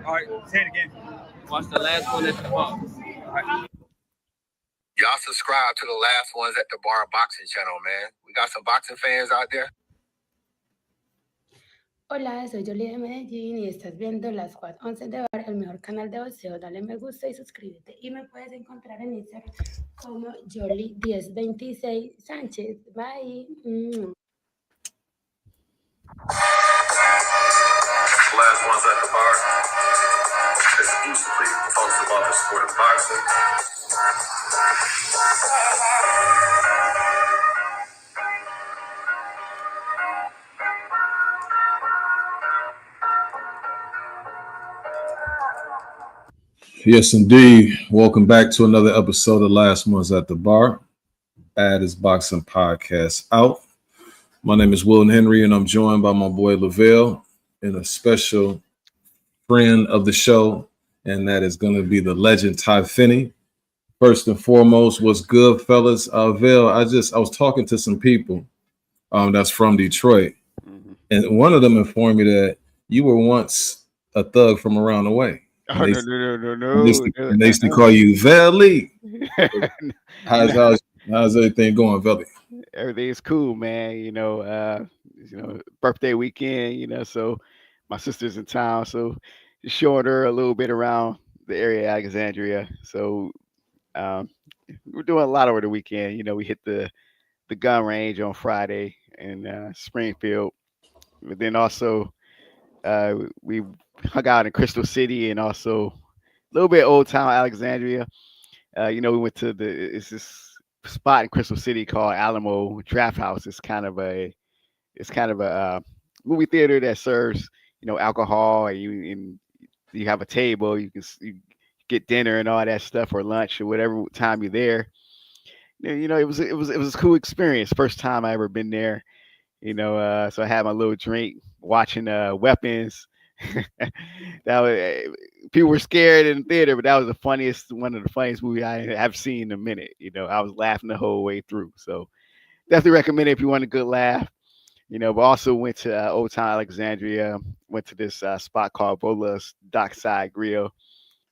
All right, say it again. Watch the last one at the bar. Y'all subscribe to the Last Ones at the Bar boxing channel, man. We got some boxing fans out there. Hola, soy Jolie de Medellín y estás viendo las Squad 11 de Bar, el mejor canal de boxeo. Dale me gusta y suscríbete. Y me puedes encontrar en Instagram como Jolie1026 Sánchez. Bye. Last Ones at the Bar. Exclusively talks about the sport of boxing. Yes, indeed. Welcome back to another episode of Last Ones at the Bar, baddest boxing podcast out. My name is Will Henry, and I'm joined by my boy Lavelle and a special friend of the show, and that is going to be the legend Ty Finney. First and foremost, what's good, fellas? Vel, I was talking to some people that's from Detroit, and one of them informed me that you were once a thug from around the way. Oh, no. And they used to call you Veli. How's everything going, Veli? Everything's cool, man. Birthday weekend, so my sister's in town, so just showing her a little bit around the area of Alexandria. So we're doing a lot over the weekend. We hit the gun range on Friday in Springfield. But then also we hung out in Crystal City and also a little bit Old Town Alexandria. We went to it's this spot in Crystal City called Alamo Draft House. It's kind of a movie theater that serves alcohol, and you have a table. You get dinner and all that stuff, or lunch, or whatever time you're there. It was a cool experience. First time I ever been there. So I had my little drink, watching weapons. People were scared in the theater, but that was one of the funniest movies I have seen in a minute. I was laughing the whole way through. So definitely recommend it if you want a good laugh. But also went to Old Town Alexandria. Went to this spot called Bola's Dockside Grill.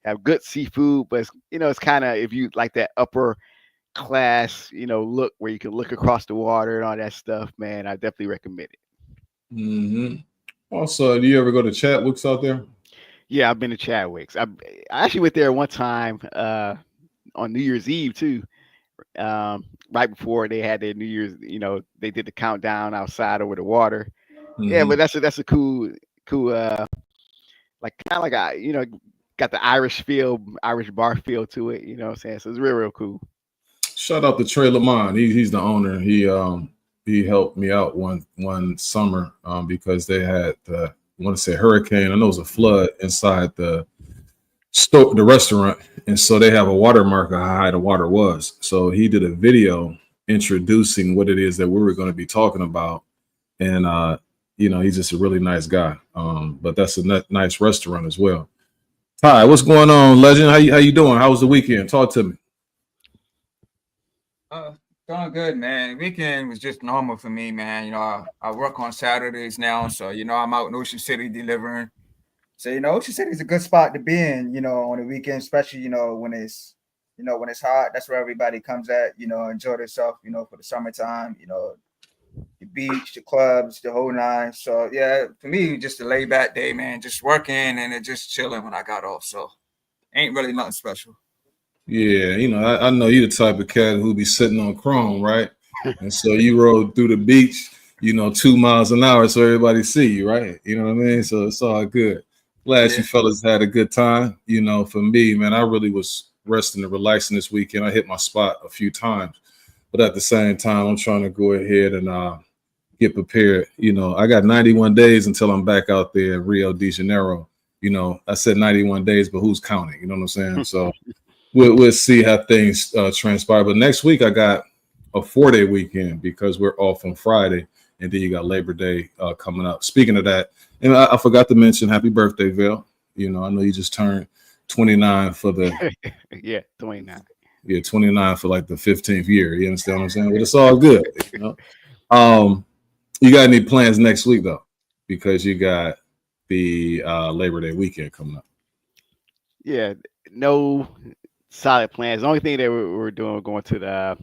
Have good seafood, but it's kind of, if you like that upper class, look where you can look across the water and all that stuff, man, I definitely recommend it. Mm-hmm. Also, do you ever go to Chadwick's out there? Yeah, I've been to Chadwick's. I actually went there one time on New Year's Eve too. Right before they had their New Year's, they did the countdown outside over the water. Mm-hmm. Yeah, but that's a cool like kind of like got the Irish bar feel to it. You know what I'm saying? So it's real cool. Shout out to Trey Lamont. He's the owner. He helped me out one summer because they had I want to say hurricane. I know it was a flood inside the restaurant, and so they have a watermark of how high the water was. So he did a video introducing what it is that we were going to be talking about, and he's just a really nice guy. But that's a nice restaurant as well. Hi, what's going on, legend? How you doing? How was the weekend? Talk to me. Doing good, man. Weekend was just normal for me, man. I work on Saturdays now, so I'm out in Ocean City delivering. So Ocean City is a good spot to be in, on the weekend, especially when it's hot. That's where everybody comes at, enjoy themselves, for the summertime. The beach, the clubs, the whole nine. So yeah, for me, just a laid back day, man. Just working and just chilling when I got off. So ain't really nothing special. Yeah, I know you're the type of cat who be sitting on chrome, right? And so you rode through the beach, 2 miles an hour so everybody see you, right? You know what I mean? So it's all good. Glad you fellas had a good time. For me, man, I really was resting and relaxing this weekend. I hit my spot a few times, but at the same time, I'm trying to go ahead and get prepared. I got 91 days until I'm back out there in Rio de Janeiro. I said 91 days, but who's counting? You know what I'm saying? So we'll see how things transpire. But next week, I got a 4-day weekend because we're off on Friday, and then you got Labor Day coming up. Speaking of that, and I forgot to mention happy birthday, Vel. I know you just turned 29 for the 29. Yeah, 29 for like the 15th year. You understand what I'm saying? But it's all good. You got any plans next week though? Because you got the Labor Day weekend coming up. Yeah, no solid plans. The only thing that we're doing going to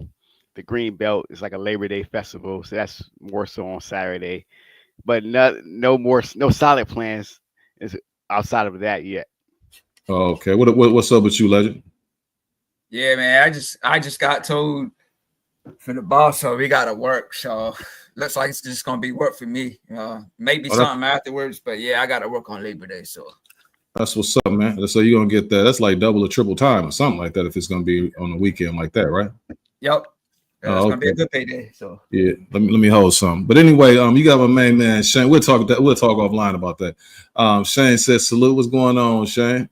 the Green Belt is like a Labor Day festival, so that's more so on Saturday. But no solid plans is outside of that yet. Oh, okay. What's up with you, Legend? Yeah, man. I just got told from the boss, so we gotta work. So looks like it's just gonna be work for me. Maybe Oh, something afterwards, but yeah, I gotta work on Labor Day. So that's what's up, man. So you're gonna get that. That's like double or triple time or something like that if it's gonna be on a weekend like that, right? yep, it's Oh, gonna be a okay. good payday. So Yeah. Let me hold some. But anyway, you got my main man Shane. We'll talk offline about that. Shane says salute. What's going on, Shane?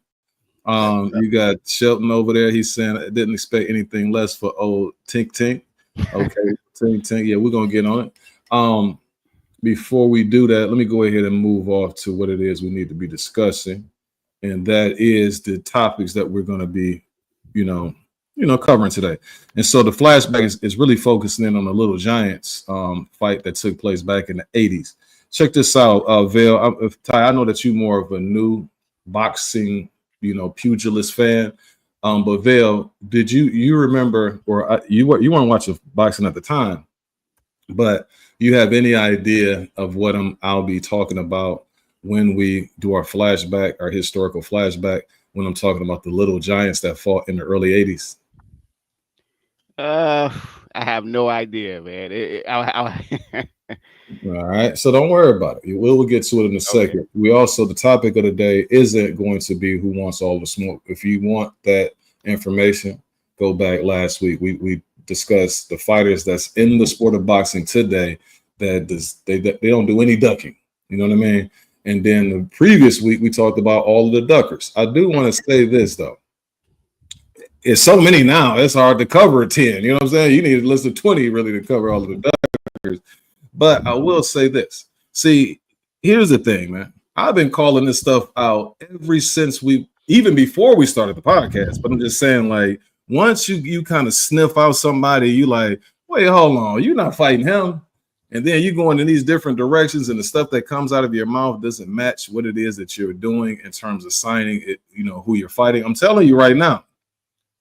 You got Shelton over there. He's saying I didn't expect anything less for old Tink Tink. Okay, Tink Tink. Yeah, we're gonna get on it. Before we do that, let me go ahead and move off to what it is we need to be discussing, and that is the topics that we're going to be, you know, covering today. And so the flashback is really focusing in on the Little Giants fight that took place back in the 80s. Check this out, Vale. Ty, I know that you're more of a new boxing, pugilist fan. But Vale, did you remember, or you weren't watching boxing at the time, but you have any idea of what I'll be talking about when we do our flashback, our historical flashback, when I'm talking about the Little Giants that fought in the early 80s? I have no idea, man. All right, so don't worry about it. We'll get to it in a second. Okay. We also, the topic of the day isn't going to be who wants all the smoke. If you want that information, go back last week. We discussed the fighters that's in the sport of boxing today that they don't do any ducking. You know what I mean? And then the previous week we talked about all of the duckers. I do want to say this though. It's so many now, it's hard to cover 10. You know what I'm saying? You need a list of 20 really to cover all of the duckers. But I will say this. See, here's the thing, man. I've been calling this stuff out ever since even before we started the podcast. But I'm just saying, like, once you kind of sniff out somebody, you like, wait, hold on, you're not fighting him. And then you go in these different directions, and the stuff that comes out of your mouth doesn't match what it is that you're doing in terms of signing it, who you're fighting. I'm telling you right now,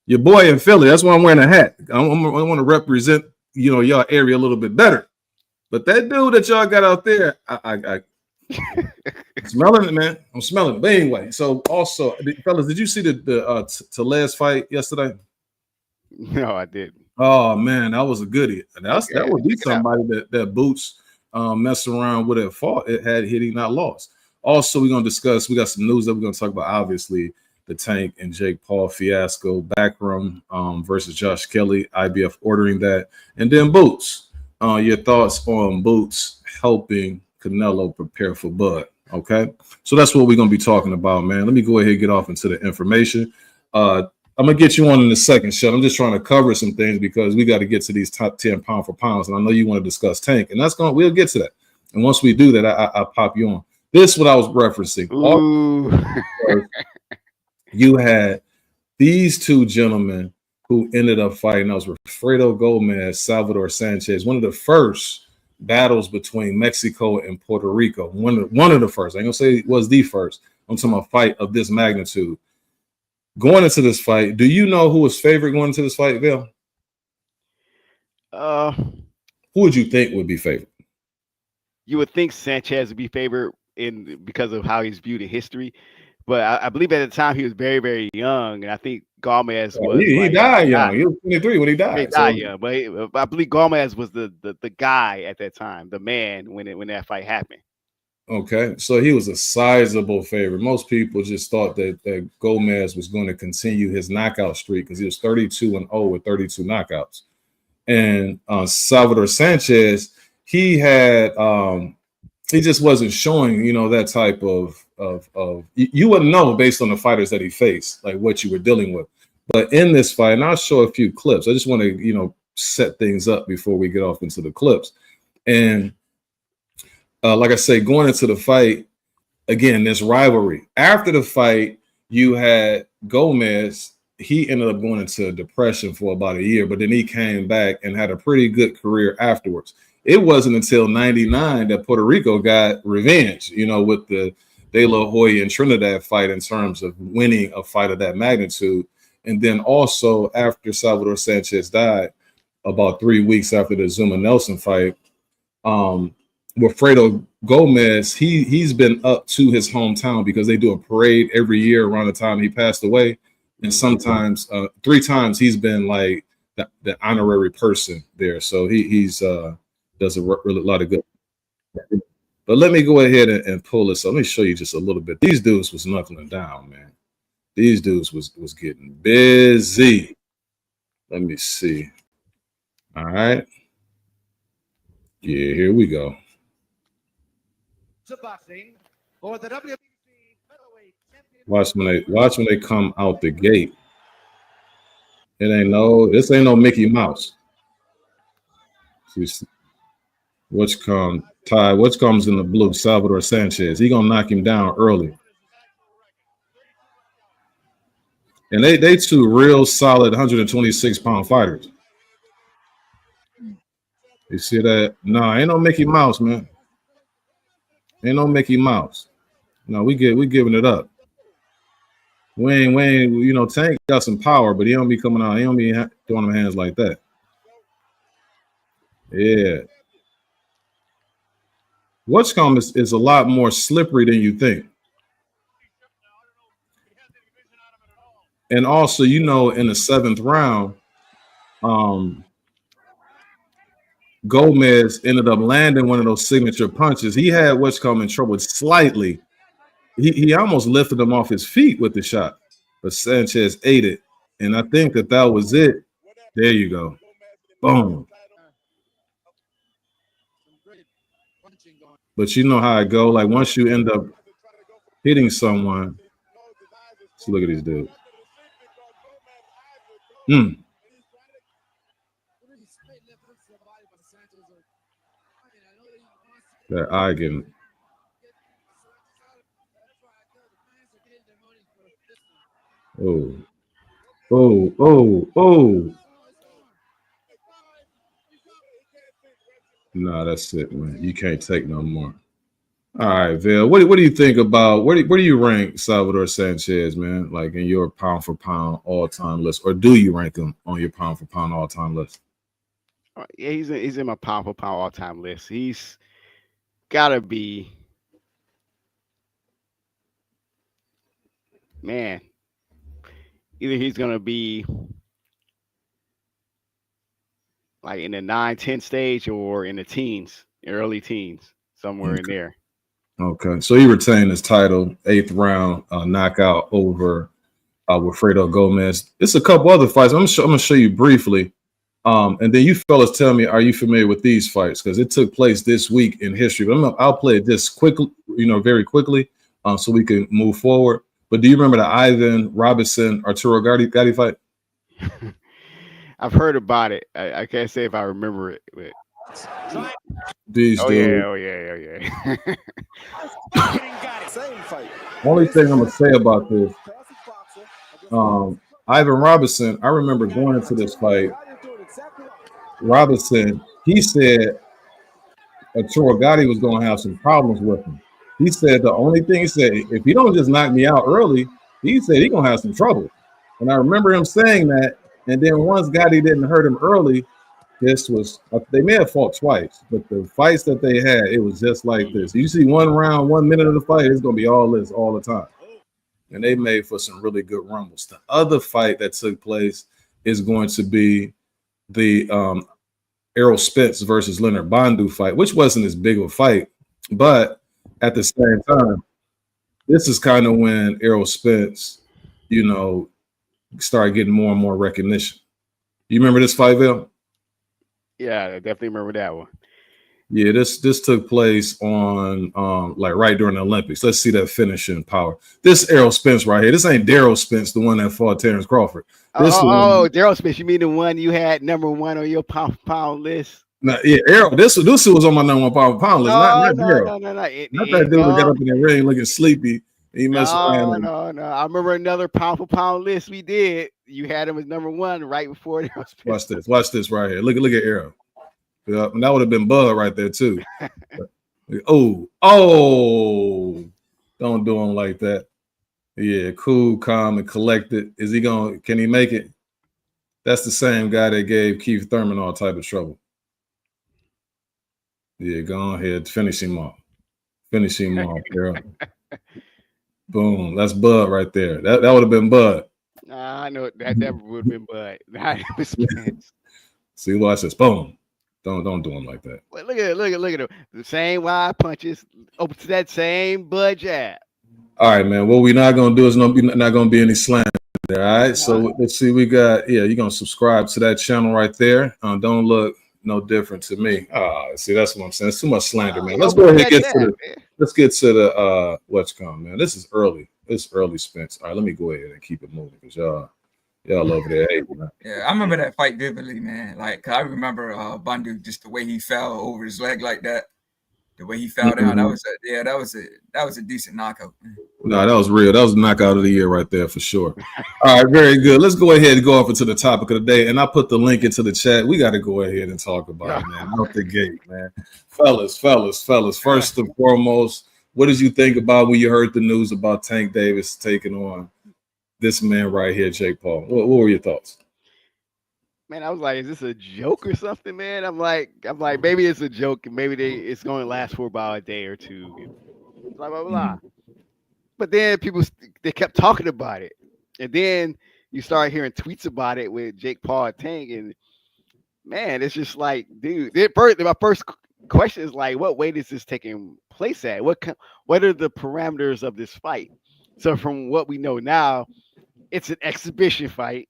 your boy in Philly, that's why I'm wearing a hat. I want to represent, y'all area a little bit better. But that dude that y'all got out there, I smelling it, man. I'm smelling it. But anyway, so also, fellas, did you see the Tellez fight yesterday? No, I didn't. Oh man, that was a goodie. That would be check it out. somebody that Boots messed around would have fought. It had he not lost. Also, we're gonna discuss. We got some news that we're gonna talk about. Obviously, the Tank and Jake Paul fiasco, Backroom versus Josh Kelly, IBF ordering that, and then Boots. Your thoughts on Boots helping Canelo prepare for Bud? Okay, so that's what we're gonna be talking about, man. Let me go ahead and get off into the information. I'm gonna get you on in a second, Shut. I'm just trying to cover some things because we got to get to these top 10 pound for pounds, and I know you want to discuss Tank, and we'll get to that. And once we do that, I'll pop you on. This is what I was referencing. You had these two gentlemen who ended up fighting. That was Fredo Gomez, Salvador Sanchez. One of the first battles between Mexico and Puerto Rico. One of the first. I ain't gonna say it was the first. I'm talking about a fight of this magnitude. Going into this fight, do you know who was favored going into this fight, Bill? Who would you think would be favored? You would think Sanchez would be favored because of how he's viewed in history, but I believe at the time he was very, very young, and I think Gomez was. He died young. He was 23 when he died. He died young, but I believe Gomez was the guy at that time, the man when that fight happened. Okay, so he was a sizable favorite. Most people just thought that Gomez was going to continue his knockout streak because he was 32-0 with 32 knockouts. And Salvador Sanchez, he just wasn't showing, that type of you wouldn't know based on the fighters that he faced, like what you were dealing with. But in this fight, and I'll show a few clips. I just want to, set things up before we get off into the clips. And like I say, going into the fight, again, this rivalry. After the fight, you had Gomez. He ended up going into depression for about a year, but then he came back and had a pretty good career afterwards. It wasn't until '99 that Puerto Rico got revenge, with the De La Hoya and Trinidad fight in terms of winning a fight of that magnitude. And then also after Salvador Sanchez died, about 3 weeks after the Zuma Nelson fight, Wilfredo Gomez, he's been up to his hometown because they do a parade every year around the time he passed away. And sometimes 3 times he's been like the honorary person there. So he's does a really lot of good. But let me go ahead and pull this up. Let me show you just a little bit. These dudes was knuckling down, man. These dudes was getting busy. Let me see. All right. Yeah, here we go. Watch when they come out the gate. This ain't no Mickey Mouse. Which comes in the blue? Salvador Sanchez. He gonna knock him down early. And they two real solid 126-pound fighters. You see that? No, ain't no Mickey Mouse, man. Ain't no Mickey Mouse. No, we giving it up. Wayne, Tank got some power, but he don't be coming out. He don't be throwing them hands like that. Yeah. Whatcom is a lot more slippery than you think. And also, in the 7th round, Gomez ended up landing one of those signature punches. He had Whatcom in trouble slightly. He almost lifted him off his feet with the shot, but Sanchez ate it. And I think that was it. There you go. Boom. But you know how it go. Like once you end up hitting someone, let's look at these dudes. That eye getting. Oh. Nah, that's it, man. You can't take no more. All right, Vail. What do you think about where do you rank Salvador Sanchez, man? Like in your pound for pound all time list, or do you rank him on your pound for pound all time list? Yeah, he's in my pound for pound all time list. He's gotta be, man. Either he's gonna be like in the 9-10 stage or in the teens, early teens, somewhere in there. Okay, so he retained his title, 8th round knockout over Wilfredo Gomez. It's a couple other fights. I'm gonna show you briefly, and then you fellas tell me, are you familiar with these fights? Because it took place this week in history. But I'll play it just quickly, very quickly, so we can move forward. But do you remember the Ivan Robinson Arturo Gatti fight? I've heard about it. I can't say if I remember it. But... These dudes. Oh yeah. Only thing I'm gonna say about this, Ivan Robinson. I remember going into this fight. Robinson, he said Arturo Gatti was gonna have some problems with him. He said the only thing he said, if you don't just knock me out early, he said he's gonna have some trouble. And I remember him saying that. And then once Gotti didn't hurt him early, they may have fought twice, but the fights that they had, it was just like this. You see 1 round, 1 minute of the fight, it's going to be all this all the time. And they made for some really good rumbles. The other fight that took place is going to be the Errol Spence versus Leonard Bandu fight, which wasn't as big of a fight. But at the same time, this is kind of when Errol Spence, started getting more and more recognition. You remember this fight, Bill? Yeah, I definitely remember that one. Yeah, this took place on like right during the Olympics. Let's see that finishing power. This Errol Spence right here. This ain't Daryl Spence, the one that fought Terrence Crawford. Daryl Spence. You mean the one you had number 1 on your pound for pound list? No, yeah, Errol. This was on my number 1 pound for pound list. Not Daryl. No. Not that dude that got up in the ring looking sleepy. He messed around. No. I remember another pound for pound list we did. You had him as number 1 right before Daryl Spence. Watch this right here. Look at Errol. Yeah, and that would have been Bud right there too. Don't Don't do him like that. Yeah, cool, calm, and collected. Can he make it? That's the same guy that gave Keith Thurman all type of trouble. Yeah, go ahead. Finish him off. Finish him off, girl. Boom. That's Bud right there. That would have been Bud. I know that would have been Bud. See, watch this. Boom. Don't do him like that. Look at it. Look at him. The same wide punches over to that same Bud jab. All right, man. What we're not gonna do is not gonna be any slam there. All right. So let's see. We got you're gonna subscribe to that channel right there. Don't look no different to me. See, that's what I'm saying. It's too much slander, man. Let's go ahead and get to the what's coming, man. This is early. It's early, Spence. All right, let me go ahead and keep it moving because y'all over there. Hey, man. Yeah, I remember that fight vividly, man. Like I remember Bundu, just the way he fell over his leg like that. The way he fell down, that was a decent knockout. No, that was real. That was a knockout of the year right there for sure. All right, very good. Let's go ahead and go off into the topic of the day. And I put the link into the chat. We got to go ahead and talk about it, man. Out the gate, man. Fellas. First and foremost, what did you think about when you heard the news about Tank Davis taking on this man right here, Jake Paul? What were your thoughts? Man, I was like, is this a joke or something, man? I'm like, maybe it's a joke, and maybe it's going to last for about a day or two, blah blah blah. But then they kept talking about it, and then you start hearing tweets about it with Jake Paul and Tank, and man, it's just like, dude. My first question is like, what weight is this taking place at? What are the parameters of this fight? So from what we know now, it's an exhibition fight.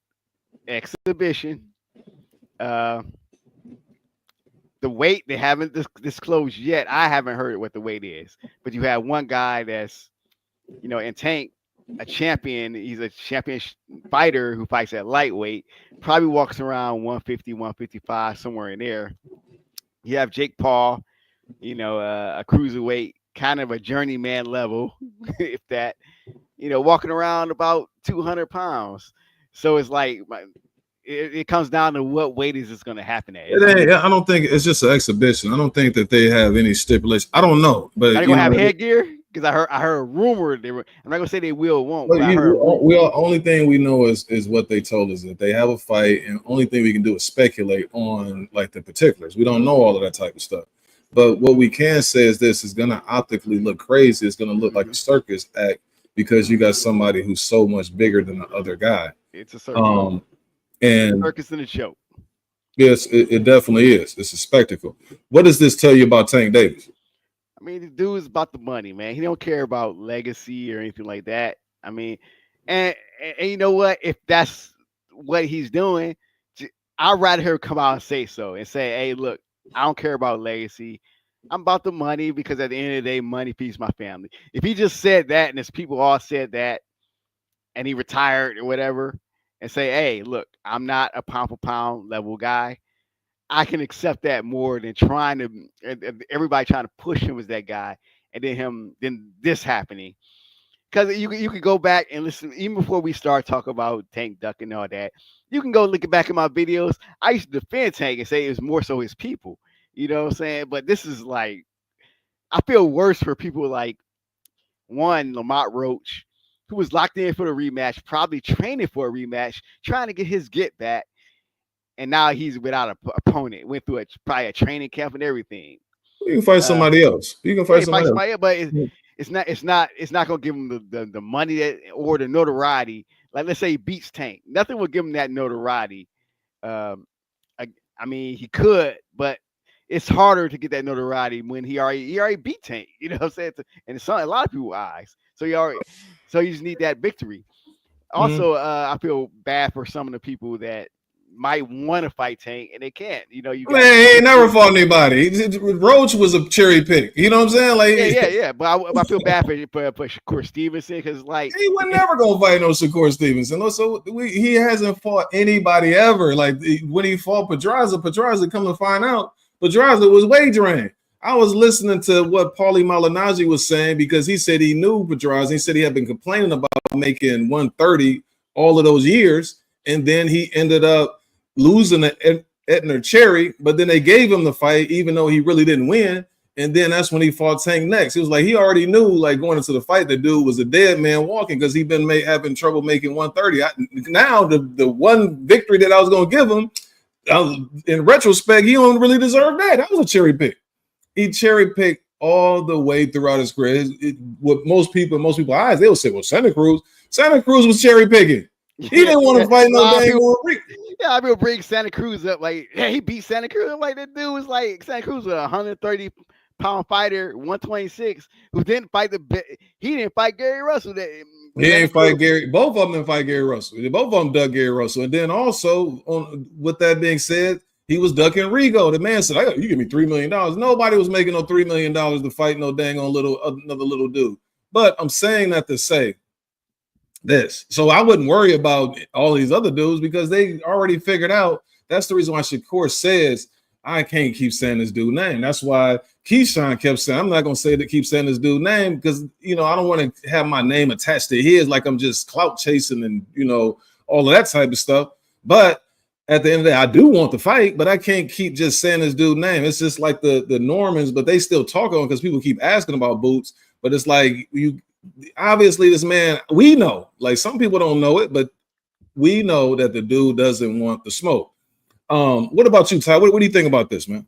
The weight they haven't disclosed yet. I haven't heard what the weight is, but you have one guy that's, in Tank, a champion. He's a champion fighter who fights at lightweight, probably walks around 150, 155, somewhere in there. You have Jake Paul, a cruiserweight, kind of a journeyman level, if that, walking around about 200 pounds. So it's like, it comes down to what weight is this going to happen at. I don't think it's just an exhibition. I don't think that they have any stipulation. I don't know, but are they gonna have headgear? Because I heard a rumor they were. I'm not gonna say they will or won't. But only thing we know is what they told us, that they have a fight, and only thing we can do is speculate on like the particulars. We don't know all of that type of stuff. But what we can say is this is gonna optically look crazy. It's gonna look like a circus act because you got somebody who's so much bigger than the other guy. It's a circus. And circus and a show. Yes, it definitely is. It's a spectacle. What does this tell you about Tank Davis? I mean, the dude is about the money, man. He don't care about legacy or anything like that. I mean, and you know what? If that's what he's doing, I'd rather him come out and say so and say, "Hey, look, I don't care about legacy. I'm about the money because at the end of the day, money feeds my family." If he just said that and his people all said that, and he retired or whatever, and say, "Hey, look, I'm not a pound for pound level guy," I can accept that more than everybody trying to push him as that guy, and then this happening. Because you can go back and listen, even before we start talking about Tank Duck and all that, you can go look back at my videos. I used to defend Tank and say it was more so his people. You know what I'm saying? But this is like, I feel worse for people like Lamont Roach, who was locked in for the rematch, probably training for a rematch, trying to get his get back. And now he's without an opponent. Went through probably a training camp and everything. You can fight somebody else. You can fight somebody else. But it's not gonna give him the money or the notoriety. Like, let's say he beats Tank. Nothing will give him that notoriety. I mean, he could, but it's harder to get that notoriety when he already beat Tank. You know what I'm saying? And it's a lot of people's eyes. So you just need that victory. Also, I feel bad for some of the people that might want to fight Tank and they can't. He ain't never fought anybody. Roach was a cherry pick. You know what I'm saying? Like, yeah. But I feel bad for Shakur Stevenson because like he was never gonna fight no Shakur Stevenson. So he hasn't fought anybody ever. Like when he fought Pedraza, come to find out, Pedraza was wagering. I was listening to what Paulie Malignaggi was saying because he said he knew Pedraza. He said he had been complaining about making 130 all of those years, and then he ended up losing to Edner Cherry, but then they gave him the fight, even though he really didn't win. And then that's when he fought Tank next. He was like, he already knew, like, going into the fight, the dude was a dead man walking because he'd been having trouble making 130. Now, the one victory that I was going to give him, in retrospect, he don't really deserve that. That was a cherry pick. He cherry picked all the way throughout his career. What most people eyes, they would say, well, Santa Cruz was cherry picking. He didn't want to fight no dang Rico. Yeah, I will bring Santa Cruz up like, yeah, he beat Santa Cruz. I'm like, that dude was like, Santa Cruz was a 130-pound fighter, 126, who didn't fight he didn't fight Gary Russell. He ain't fight Gary. Both of them didn't fight Gary Russell. Both of them dug Gary Russell. And then also, with that being said, he was ducking Rigo. The man said, you give me $3 million. Nobody was making no $3 million to fight no dang on another little dude. But I'm saying that to say this. So I wouldn't worry about all these other dudes because they already figured out. That's the reason why Shakur says, I can't keep saying this dude's name. That's why Keyshawn kept saying, I'm not going to keep saying this dude's name because, I don't want to have my name attached to his like I'm just clout chasing and, all of that type of stuff. But at the end of the day, I do want to fight, but I can't keep just saying this dude's name. It's just like the Normans, but they still talk on because people keep asking about Boots. But it's like obviously this man, we know, like some people don't know it, but we know that the dude doesn't want the smoke. What about you, Ty? What do you think about this, man?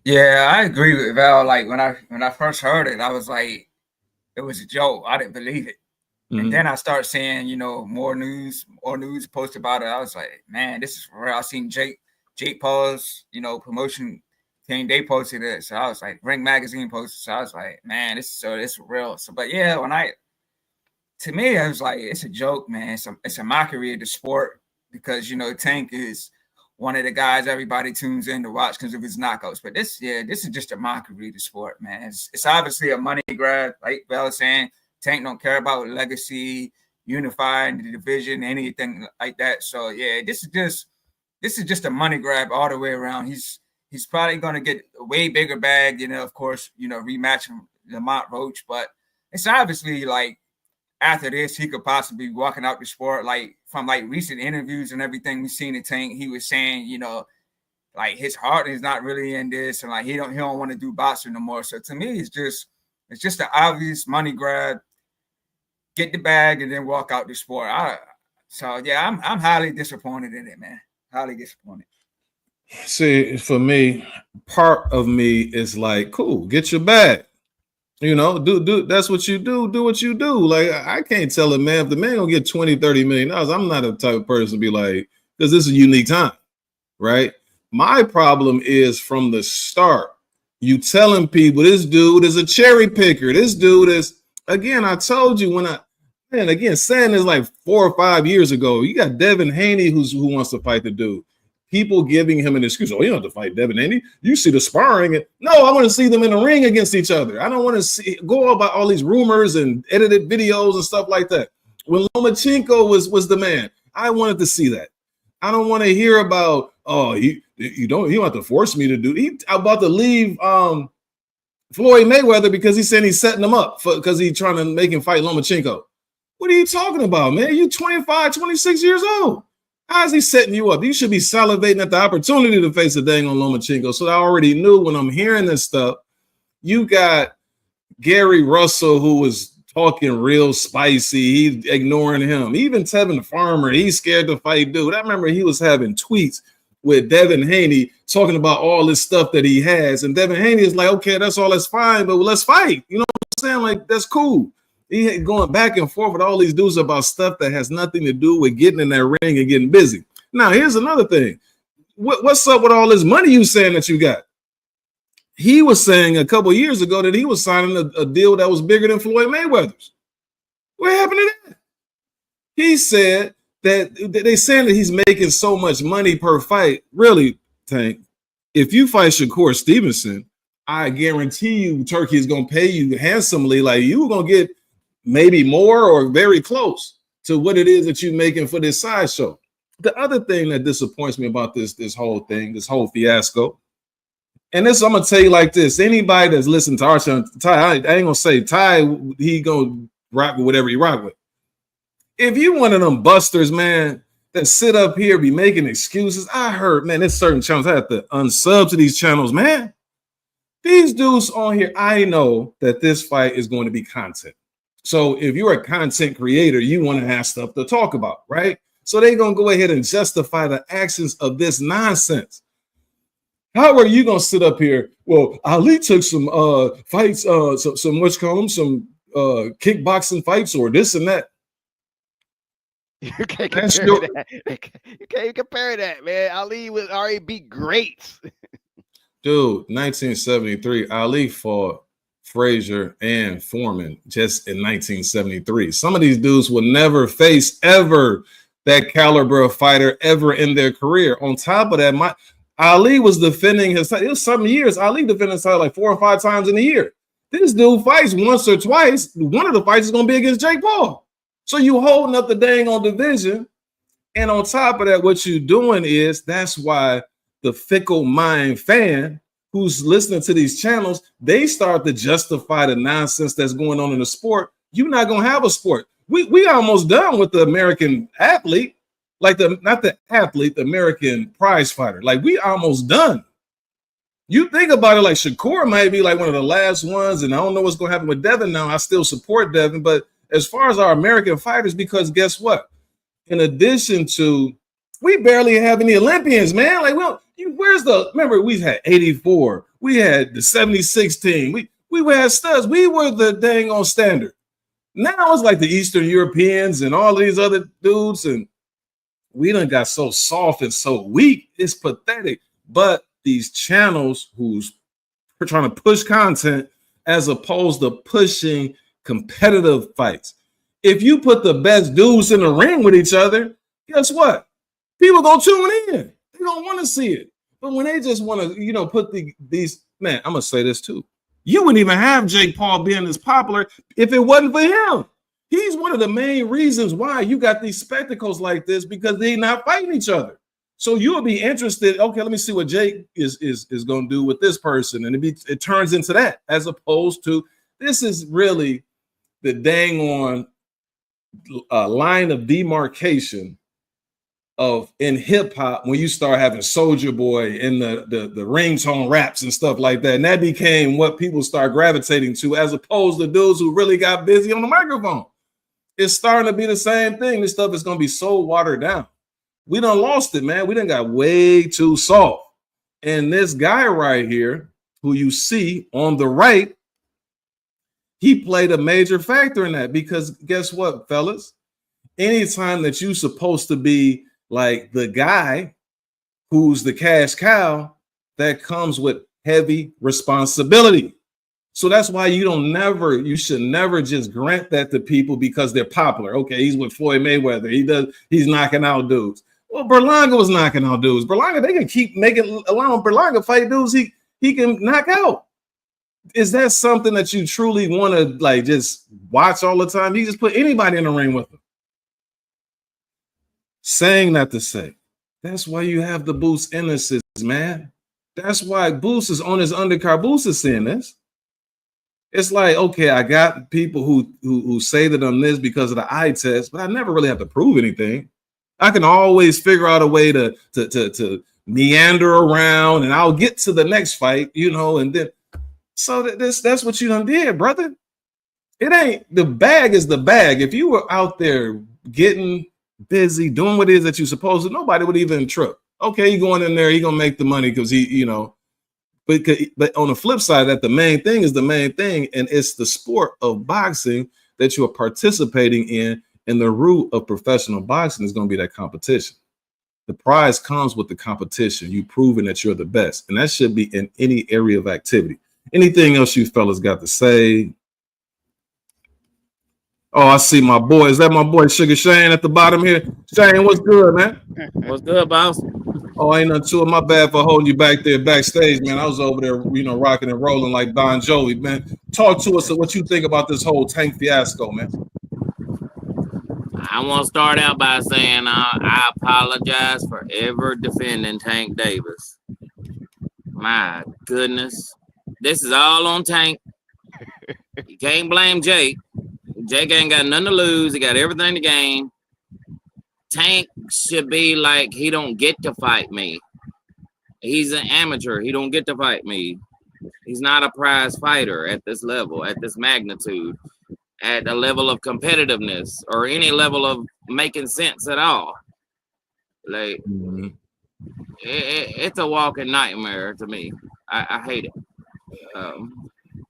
Yeah, I agree with Val. Like when I first heard it, I was like, it was a joke. I didn't believe it. Mm-hmm. And then I started seeing, more news posted about it. I was like, man, this is real. I seen Jake Paul's, promotion thing. They posted it. So I was like, Ring Magazine posted. So I was like, man, it's real. So, but yeah, to me, I was like, it's a joke, man. It's a mockery of the sport because, Tank is one of the guys everybody tunes in to watch because of his knockouts. But this is just a mockery of the sport, man. It's obviously a money grab, like Bell was saying. Tank don't care about legacy, unifying the division, anything like that. So yeah, this is just a money grab all the way around. He's probably gonna get a way bigger bag, of course, rematching Lamont Roach. But it's obviously like after this, he could possibly be walking out the sport. Like from like recent interviews and everything we've seen in Tank, he was saying, like his heart is not really in this, and like he don't want to do boxing no more. So to me, it's just an obvious money grab. Get the bag and then walk out the sport. I'm highly disappointed in it, man. Highly disappointed. See, for me, part of me is like, cool, get your bag. Do that's what you do. Do what you do. Like, I can't tell a man if the man gonna get $20-30 million. I'm not the type of person to be like, because this is a unique time, right? My problem is from the start. You telling people this dude is a cherry picker. This dude is, again, I told you saying this like 4 or 5 years ago. You got Devin Haney who wants to fight the dude. People giving him an excuse. Oh, you don't have to fight Devin Haney. You see the sparring. No, I want to see them in the ring against each other. I don't want to go about all these rumors and edited videos and stuff like that. When Lomachenko was the man, I wanted to see that. I don't want to hear about, you don't have to force me to do. He about to leave Floyd Mayweather because he's saying he's setting him up because he's trying to make him fight Lomachenko. What are you talking about, man? You 25, 26 years old. How is he setting you up? You should be salivating at the opportunity to face a dang on Lomachenko. So I already knew when I'm hearing this stuff, you got Gary Russell who was talking real spicy. He's ignoring him. Even Tevin Farmer, he's scared to fight dude. I remember he was having tweets with Devin Haney talking about all this stuff that he has. And Devin Haney is like, okay, that's fine, but let's fight. You know what I'm saying? Like, that's cool. He going back and forth with all these dudes about stuff that has nothing to do with getting in that ring and getting busy. Now, here's another thing. What's up with all this money you saying that you got? He was saying a couple of years ago that he was signing a deal that was bigger than Floyd Mayweather's. What happened to that? He said that they saying that he's making so much money per fight. Really, Tank, if you fight Shakur Stevenson, I guarantee you Turkey is going to pay you handsomely. Like, you're going to get maybe more or very close to what it is that you're making for this sideshow. The other thing that disappoints me about this whole thing, this whole fiasco, and this I'm going to tell you like this. Anybody that's listened to our channel, Ty, I ain't going to say Ty, he going to rock with whatever he rock with. If you one of them busters, man, that sit up here be making excuses. I heard, man, there's certain channels I have to unsub to these channels, man. These dudes on here, I know that this fight is going to be content. So if you're a content creator, you want to have stuff to talk about, right? So they're going to go ahead and justify the actions of this nonsense. How are you going to sit up here? Well, Ali took some fights, some what's called them, some kickboxing fights or this and that. You can't compare that. You can't compare that, man. Ali was already beat greats. Dude, 1973, Ali fought Frazier and Foreman just in 1973. Some of these dudes will never face ever that caliber of fighter ever in their career. On top of that, Ali was defending his title. It was some years. Ali defended his title like 4 or 5 times in a year. This dude fights once or twice. One of the fights is going to be against Jake Paul. So you holding up the dang on division. And on top of that, what you're doing is that's why the fickle mind fan who's listening to these channels, they start to justify the nonsense that's going on in the sport. You're not going to have a sport. We almost done with the American athlete, like not the athlete, the American prize fighter. Like we almost done. You think about it, like Shakur might be like one of the last ones, and I don't know what's going to happen with Devin now. I still support Devin, but as far as our American fighters, because guess what? In addition to, we barely have any Olympians, man. Like, well, remember we had 84, we had the 76 team, we had studs, we were the dang on standard. Now it's like the Eastern Europeans and all these other dudes, and we done got so soft and so weak. It's pathetic. But these channels who's trying to push content as opposed to pushing competitive fights. If you put the best dudes in the ring with each other, guess what? People gonna tune in. They don't want to see it. But when they just want to, put these, man, I'm gonna say this too. You wouldn't even have Jake Paul being as popular if it wasn't for him. He's one of the main reasons why you got these spectacles like this, because they're not fighting each other. So you'll be interested. Okay, let me see what Jake is going to do with this person, and it turns into that, as opposed to this is really the dang on line of demarcation of in hip hop when you start having Soulja Boy and the ringtone raps and stuff like that, and that became what people start gravitating to, as opposed to dudes who really got busy on the microphone. It's starting to be the same thing. This stuff is going to be so watered down. We done lost it, man. We done got way too soft. And this guy right here, who you see on the right, he played a major factor in that, because guess what, fellas? Anytime that you're supposed to be like the guy who's the cash cow, that comes with heavy responsibility. So that's why you should never just grant that to people because they're popular. Okay, he's with Floyd Mayweather. He's knocking out dudes. Well, Berlanga was knocking out dudes. Berlanga, they can keep allowing Berlanga fight dudes he can knock out. Is that something that you truly want to like just watch all the time? You just put anybody in the ring with him. Saying that to say, that's why you have the Boost innocence, man. That's why Boost is on his undercard. Boost is saying this. It's like, okay, I got people who say that I'm this because of the eye test, but I never really have to prove anything. I can always figure out a way to meander around, and I'll get to the next fight, and then so that's what you done did, brother. It ain't, the bag is the bag. If you were out there getting busy doing what it is that you're supposed to, nobody would even trip. Okay, he going in there, he gonna make the money because he, but on the flip side, that the main thing is the main thing, and it's the sport of boxing that you are participating in, and the root of professional boxing is going to be that competition. The prize comes with the competition. You proving that you're the best, and that should be in any area of activity. Anything else you fellas got to say? Oh, I see my boy. Is that my boy Sugar Shane at the bottom here? Shane, what's good, man? What's good, boss? Oh, ain't nothing to it. My bad for holding you back there backstage, man. I was over there, rocking and rolling like Bon Jovi, man. Talk to us of what you think about this whole Tank fiasco, man. I want to start out by saying I apologize for ever defending Tank Davis. My goodness. This is all on Tank. You can't blame Jake. Jake ain't got nothing to lose. He got everything to gain. Tank should be like, he don't get to fight me. He's an amateur. He don't get to fight me. He's not a prize fighter at this level, at this magnitude, at a level of competitiveness or any level of making sense at all. Like, it's a walking nightmare to me. I hate it.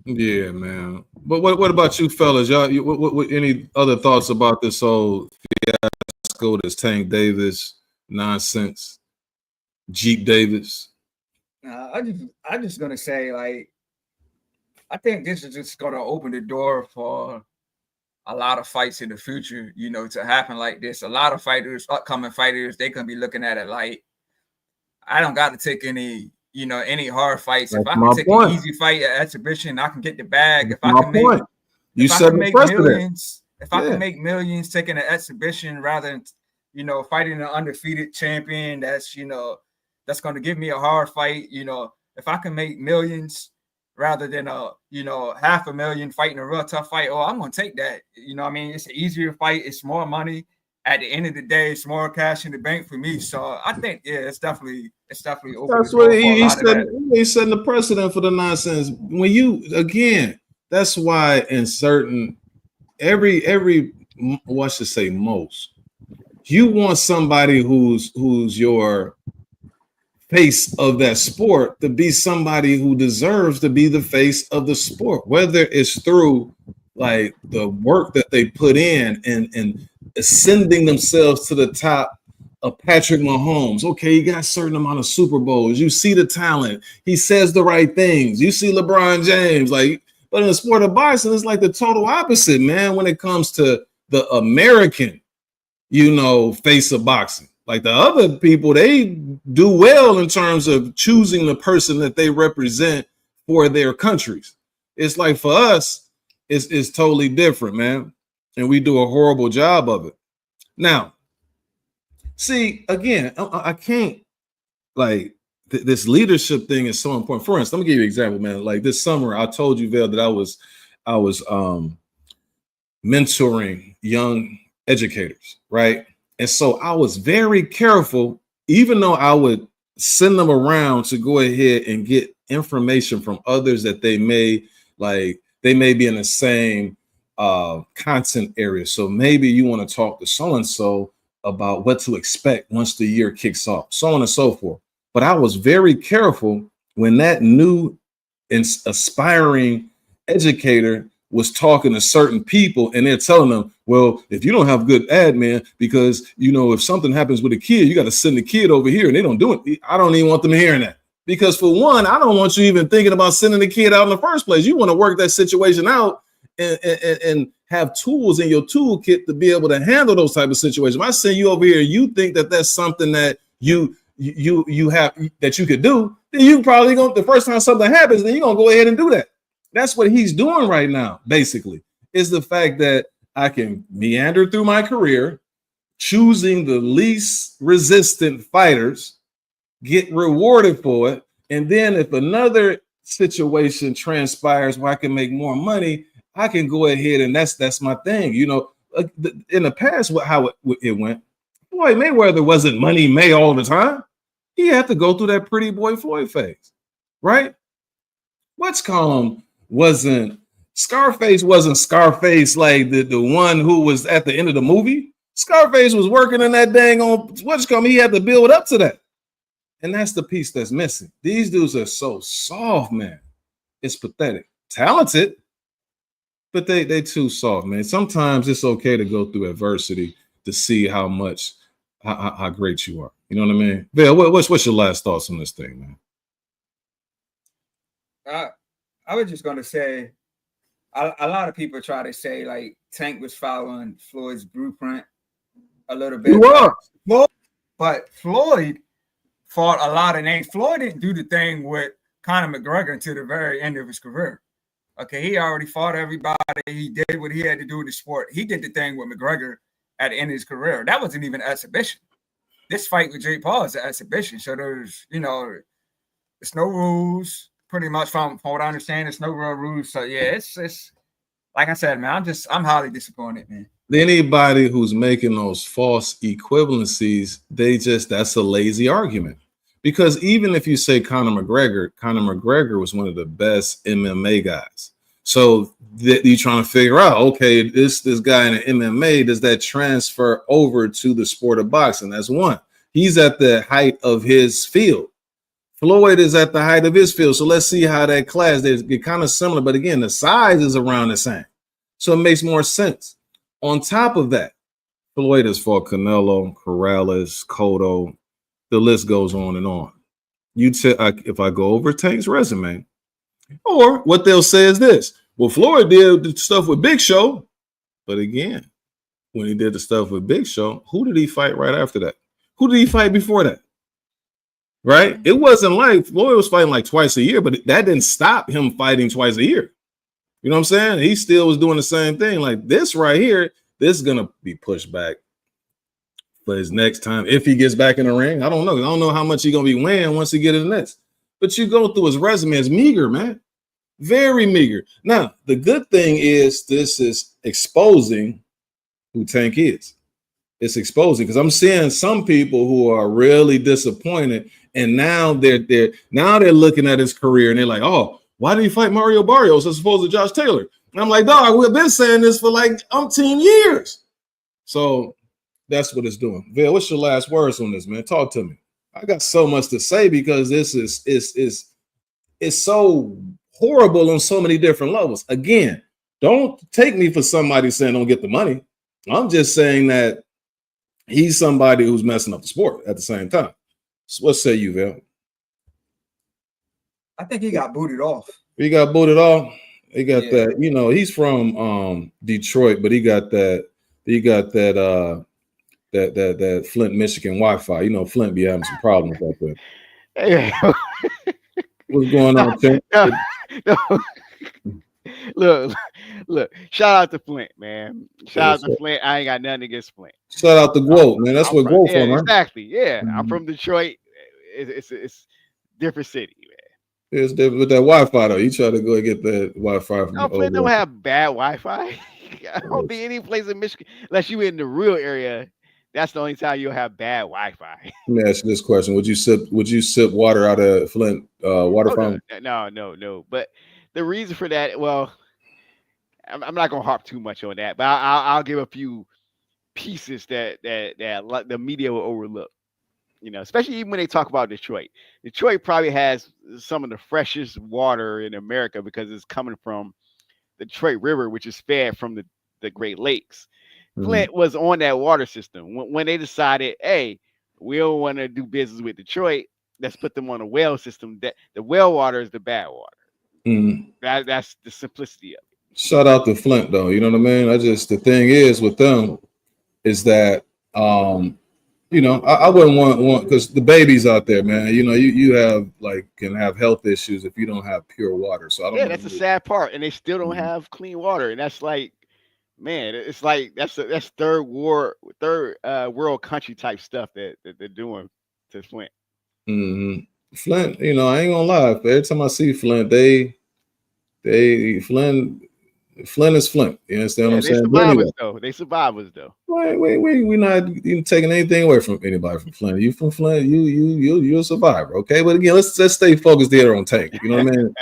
Yeah, man. But what about you fellas? Y'all, what any other thoughts about this whole fiasco, this Tank Davis nonsense, Jeep Davis? I'm just gonna say, like, I think this is just gonna open the door for a lot of fights in the future, you know, to happen like this. A lot of fighters, upcoming fighters, they can be looking at it like, I don't got to take any, you know, any hard fights. That's if I can take an easy fight at exhibition, I can get the bag. That's if I can make, you if I said can the make precedent. millions, if I can make millions taking an exhibition rather than, you know, fighting an undefeated champion, that's, you know, that's going to give me a hard fight. You know, if I can make millions rather than you know, $500,000 fighting a real tough fight, I'm gonna take that. You know what I mean? It's an easier fight, it's more money. At the end of the day, it's more cash in the bank for me. So I think, yeah, it's definitely open. That's what he said. He's setting the precedent for the nonsense. When you, again, that's why in certain every what should say most, you want somebody who's your face of that sport to be somebody who deserves to be the face of the sport, whether it's through like the work that they put in and ascending themselves to the top of Patrick Mahomes. Okay, he got a certain amount of Super Bowls. You see the talent. He says the right things. You see LeBron James. Like, but in the sport of boxing, it's like the total opposite, man, when it comes to the American, you know, face of boxing. Like the other people, they do well in terms of choosing the person that they represent for their countries. It's like for us, it's totally different, man. And we do a horrible job of it. Now, see, again, I can't, like, this leadership thing is so important. For instance, let me give you an example, man. Like this summer, I told you, Vail, that I was mentoring young educators, right? And so I was very careful, even though I would send them around to go ahead and get information from others that they may be in the same content area. So maybe you want to talk to so-and-so about what to expect once the year kicks off, so on and so forth. But I was very careful when that new and aspiring educator was talking to certain people and they're telling them, well, if you don't have good admin, because, you know, if something happens with a kid, you got to send the kid over here, and they don't do it. I don't even want them hearing that, because for one, I don't want you even thinking about sending the kid out in the first place. You want to work that situation out and have tools in your toolkit to be able to handle those type of situations. If I send you over here, you think that that's something that you have that you could do, then you probably going, the first time something happens, then you're gonna go ahead and do that. That's what he's doing right now, basically, is the fact that I can meander through my career, choosing the least resistant fighters, get rewarded for it. And then if another situation transpires where I can make more money, I can go ahead, and that's my thing. You know, in the past, how it went, Floyd Mayweather wasn't Money May all the time. He had to go through that pretty boy Floyd phase, right? Scarface wasn't Scarface like the one who was at the end of the movie. Scarface was working in that dang on he had to build up to that. And that's the piece that's missing. These dudes are so soft, man. It's pathetic. Talented, but they too soft, man. Sometimes it's okay to go through adversity to see how great you are. You know what I mean? Bill, what's your last thoughts on this thing, man? I was just going to say, a lot of people try to say like Tank was following Floyd's blueprint a little bit. But Floyd fought a lot of names. Floyd didn't do the thing with Conor McGregor until the very end of his career. Okay, he already fought everybody. He did what he had to do in the sport. He did the thing with McGregor at the end of his career. That wasn't even an exhibition. This fight with Jake Paul is an exhibition. So there's no rules. Pretty much from what I understand, there's no real rules. So yeah, it's like I said, man, I'm highly disappointed, man. Anybody who's making those false equivalencies, that's a lazy argument. Because even if you say Conor McGregor was one of the best MMA guys. So you're trying to figure out, okay, this guy in the MMA, does that transfer over to the sport of boxing? That's one. He's at the height of his field. Floyd is at the height of his field. So let's see how that class, they're kind of similar, but again, the size is around the same. So it makes more sense. On top of that, Floyd has fought Canelo, Corrales, Cotto. The list goes on and on. If I go over Tank's resume, or what they'll say is this: well, Floyd did the stuff with Big Show, but again, when he did the stuff with Big Show, who did he fight right after that? Who did he fight before that? Right? It wasn't like Floyd was fighting like twice a year, but that didn't stop him fighting twice a year. You know what I'm saying? He still was doing the same thing. Like this right here, this is gonna be pushed back for his next time if he gets back in the ring. I don't know. I don't know how much he's gonna be weighing once he get in the nets. But you go through his resume, it's meager, man. Very meager. Now, the good thing is this is exposing who Tank is. It's exposing because I'm seeing some people who are really disappointed, and now they're looking at his career and they're like, oh, why did he fight Mario Barrios as opposed to Josh Taylor? And I'm like, dog, we've been saying this for like umpteen years. So that's what it's doing. Bill, what's your last words on this, man? Talk to me. I got so much to say because this is so horrible on so many different levels. Again, don't take me for somebody saying don't get the money. I'm just saying that he's somebody who's messing up the sport at the same time. So what say you, Val? I think he got booted off. He got booted off. He got that, you know, he's from Detroit, but he got that Flint, Michigan Wi-Fi. You know, Flint be having some problems out there. Hey, What's going on, Tim? no. Look, shout out to Flint, man. Shout out to Flint. I ain't got nothing against Flint. Shout out to Gwo, man. That's where Gwo from, right? Exactly. Yeah. I'm from Detroit. It's different city, man. It's different with that Wi-Fi though. You try to go and get that Wi-Fi from Flint don't have bad Wi-Fi. I don't think any place in Michigan, unless you in the real area, that's the only time you'll have bad Wi-Fi. Let me ask you this question: Would you sip water out of Flint water fountain? No. But the reason for that, well, I'm not gonna harp too much on that, but I'll give a few pieces that the media will overlook. You know, especially even when they talk about Detroit. Detroit probably has some of the freshest water in America because it's coming from the Detroit River, which is fed from the Great Lakes. Mm-hmm. Flint was on that water system. When they decided, hey, we don't want to do business with Detroit, let's put them on a well system. That the well water is the bad water. Mm-hmm. That's the simplicity of it. Shout out to Flint, though. You know what I mean? The thing is with them is that you know, I wouldn't want because the babies out there, man. You know, you have can have health issues if you don't have pure water. So I don't. Yeah, that's the sad part, and they still don't have clean water, and that's like, man, it's like that's third world country type stuff that they're doing to Flint. Mm-hmm. Flint, you know, I ain't gonna lie. Every time I see Flint, Flint is Flint. You understand what I'm saying? They survivors though. We're not even taking anything away from anybody from Flint. You from Flint, you're a survivor, okay? But again, let's stay focused there on Tank. You know what I mean?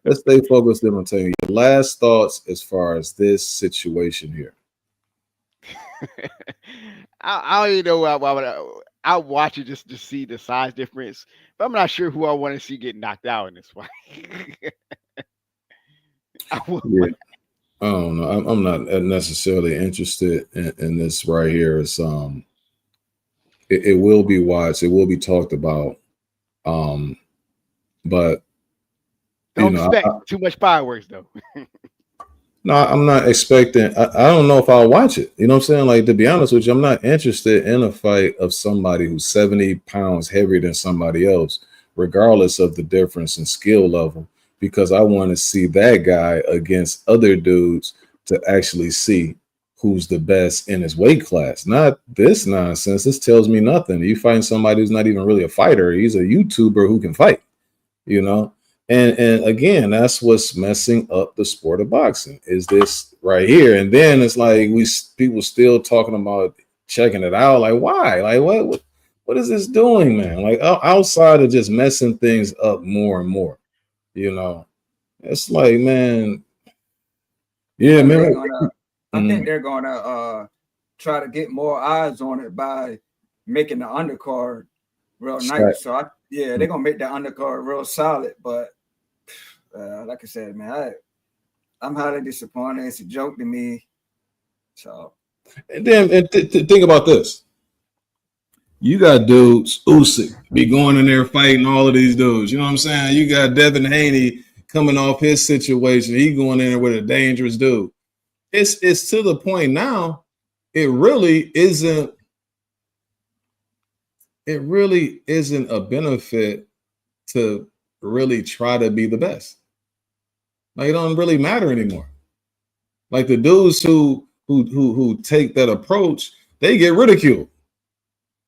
Let's stay focused there on Tank. Your last thoughts as far as this situation here. I don't even know why I watch it just to see the size difference, but I'm not sure who I want to see get knocked out in this fight. Yeah. I don't know. I'm not necessarily interested in this right here. It's it will be watched. It will be talked about. But don't expect too much fireworks though. No, I'm not expecting. I don't know if I'll watch it. You know what I'm saying? Like, to be honest with you, I'm not interested in a fight of somebody who's 70 pounds heavier than somebody else, regardless of the difference in skill level. Because I want to see that guy against other dudes to actually see who's the best in his weight class. Not this nonsense. This tells me nothing. You find somebody who's not even really a fighter. He's a YouTuber who can fight, you know? And again, that's what's messing up the sport of boxing is this right here. And then it's like people still talking about checking it out. Like, why? Like, what is this doing, man? Like, outside of just messing things up more and more, you know, it's like, man, yeah, Yeah, man. I think they're gonna try to get more eyes on it by making the undercard real nice. So they're gonna make the undercard real solid. But like I said, man, I'm highly disappointed. It's a joke to me. So And then think about this. You got dudes, Usyk, be going in there fighting all of these dudes. You know what I'm saying? You got Devin Haney coming off his situation. He going in there with a dangerous dude. It's to the point now. It really isn't a benefit to really try to be the best. Like, it don't really matter anymore. Like, the dudes who take that approach, they get ridiculed.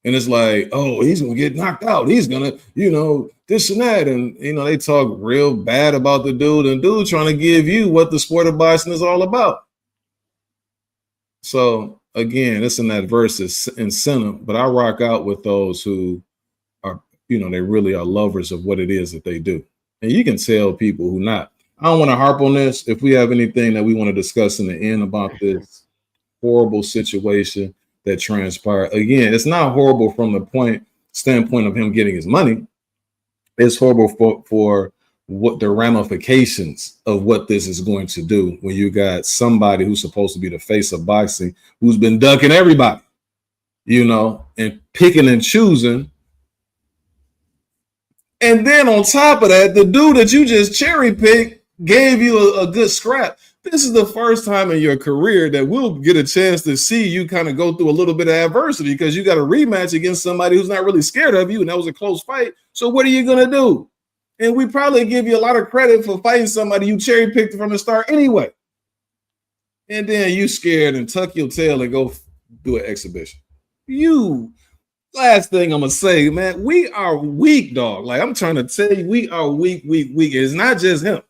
And it's like, oh, he's gonna get knocked out. He's gonna, this and that. And they talk real bad about the dude, and dude trying to give you what the sport of boxing is all about. So again, it's an adverse incentive, but I rock out with those who are, they really are lovers of what it is that they do. And you can tell people who not. I don't want to harp on this. If we have anything that we want to discuss in the end about this horrible situation that transpired, again, it's not horrible from the standpoint of him getting his money. It's horrible for what the ramifications of what this is going to do when you got somebody who's supposed to be the face of boxing who's been ducking everybody, and picking and choosing. And then on top of that, the dude that you just cherry picked gave you a good scrap. This is the first time in your career that we'll get a chance to see you kind of go through a little bit of adversity because you got a rematch against somebody who's not really scared of you, and that was a close fight. So what are you going to do? And we probably give you a lot of credit for fighting somebody you cherry picked from the start anyway. And then you scared and tuck your tail and go do an exhibition. Last thing I'm going to say, man, we are weak, dog. Like, I'm trying to tell you, we are weak. It's not just him.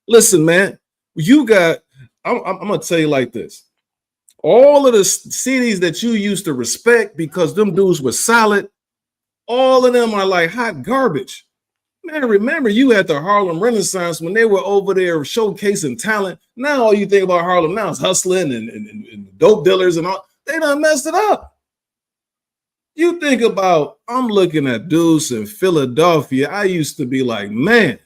Listen, man, I'm going to tell you like this. All of the cities that you used to respect because them dudes were solid, all of them are like hot garbage. Man, remember you at the Harlem Renaissance when they were over there showcasing talent. Now all you think about Harlem now is hustling and dope dealers and all. They done messed it up. You think about, I'm looking at dudes in Philadelphia. I used to be like, man,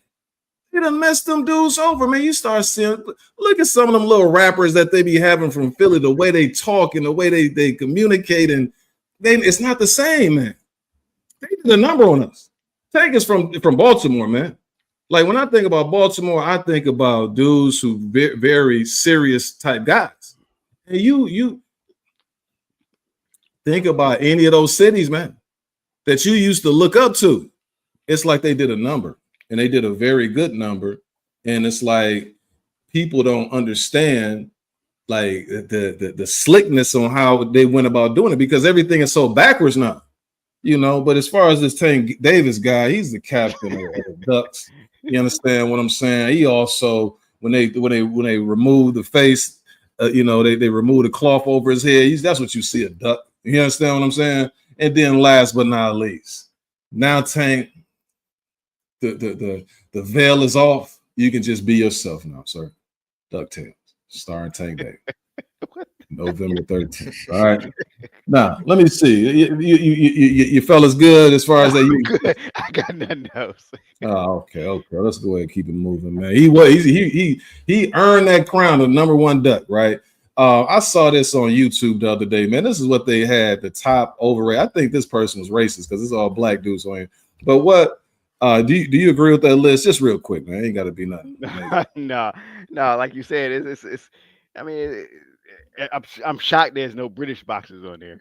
they done messed them dudes over, man. You start seeing, look at some of them little rappers that they be having from Philly, the way they talk and the way they communicate, and it's not the same, man. They did a number on us. Take us from Baltimore, man. Like, when I think about Baltimore, I think about dudes who very serious type guys. And you think about any of those cities, man, that you used to look up to. It's like they did a number, and they did a very good number. And it's like people don't understand like the slickness on how they went about doing it because everything is so backwards now. But as far as this Tank Davis guy, he's the captain of the Ducks. You understand what I'm saying? He also, when they remove the face, they remove the cloth over his head. That's what you see a duck. You understand what I'm saying? And then last but not least, now Tank, the veil is off. You can just be yourself now, sir. DuckTales, starring Tank Davis. November 13th. All right. Now, let me see. You fellas good as far as that? I got nothing else. Oh, okay. Let's go ahead and keep it moving, man. He earned that crown of number one duck, right? I saw this on YouTube the other day, man. This is what they had, the top overrated. I think this person was racist because it's all black dudes on here. But what do you agree with that list? Just real quick, man. Ain't got to be nothing. No, like you said, it's I mean, I'm shocked there's no British boxers on there.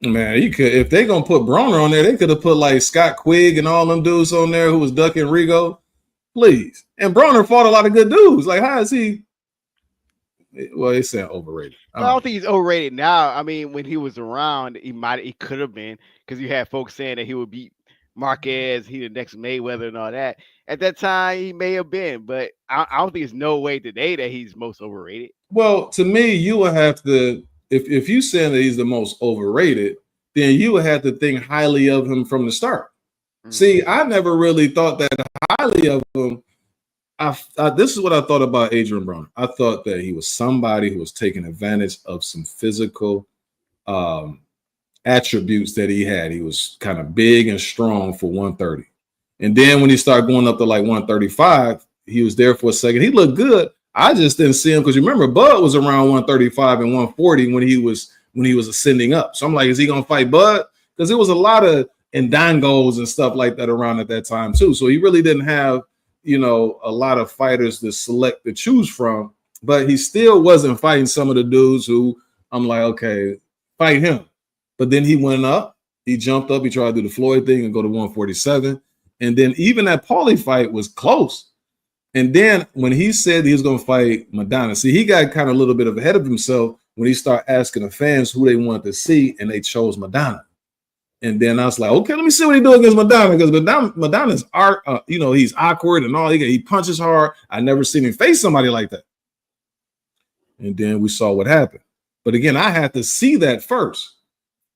Man, you could, if they gonna put Broner on there, they could have put like Scott Quigg and all them dudes on there who was ducking Rigo. Please. And Broner fought a lot of good dudes. Like, how is he? Well, they saying overrated. I don't think he's overrated now. I mean, when he was around, he could have been, because you had folks saying that he would beat Marquez, he the next Mayweather and all that. At that time, he may have been, but I don't think there's no way today that he's most overrated. Well, to me, you would have to if you saying that he's the most overrated, then you would have to think highly of him from the start. Mm. See, I never really thought that highly of him. This is what I thought about Adrian Broner. I thought that he was somebody who was taking advantage of some physical um, attributes that he had. He was kind of big and strong for 130. And then when he started going up to like 135, he was there for a second. He looked good. I just didn't see him because you remember Bud was around 135 and 140 when he was ascending up. So I'm like, is he gonna fight Bud? Because there was a lot of Indangos and stuff like that around at that time too. So he really didn't have, a lot of fighters to select to choose from, but he still wasn't fighting some of the dudes who I'm like, okay, fight him. But then he went up, he jumped up, he tried to do the Floyd thing and go to 147. And then even that Paulie fight was close. And then when he said he was going to fight Madonna, see, he got kind of a little bit of ahead of himself when he started asking the fans who they wanted to see, and they chose Madonna. And then I was like, okay, let me see what he do against Madonna, because Madonna's art, he's awkward and all. He punches hard. I never seen him face somebody like that. And then we saw what happened. But again, I had to see that first.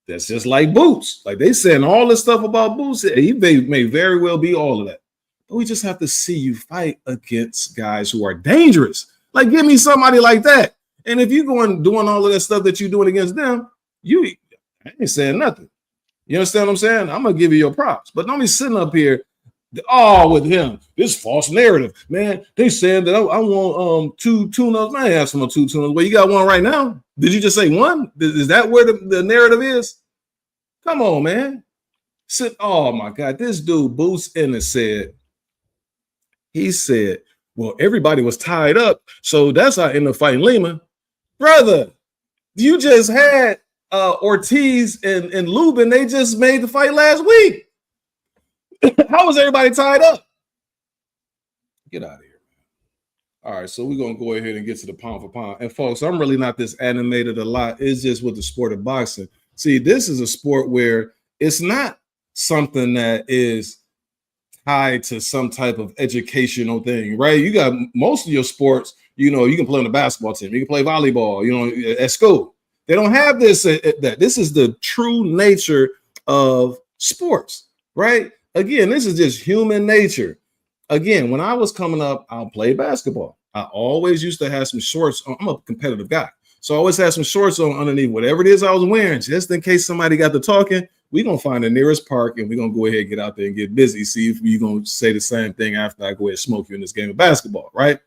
That's just like Boots. Like they saying all this stuff about Boots. He may very well be all of that. But we just have to see you fight against guys who are dangerous. Like, give me somebody like that. And if you're going doing all of that stuff that you're doing against them, I ain't saying nothing. You understand what I'm saying? I'm gonna give you your props, but don't be sitting up here, with him. This false narrative, man. They saying that I want two tune-ups. I ain't have some two tune-ups. Well, you got one right now. Did you just say one? Is that where the narrative is? Come on, man. Oh my God, this dude Boots Ennis said, well, everybody was tied up, so that's how I ended up fighting Lima, brother. You just had Ortiz and Lubin, they just made the fight last week. How was everybody tied up? Get out of here, man. All right, so we're going to go ahead and get to the pound for pound. And folks, I'm really not this animated a lot. It's just with the sport of boxing. See, this is a sport where it's not something that is tied to some type of educational thing, right? You got most of your sports, you can play on the basketball team. You can play volleyball, at school. They don't have this. That this is the true nature of sports, right? Again, this is just human nature. Again, when I was coming up, I played basketball. I always used to have some shorts on. I'm a competitive guy, so I always had some shorts on underneath whatever it is I was wearing, just in case somebody got to talking. We're gonna find the nearest park and we're gonna go ahead and get out there and get busy. See if you're gonna say the same thing after I go ahead and smoke you in this game of basketball, right?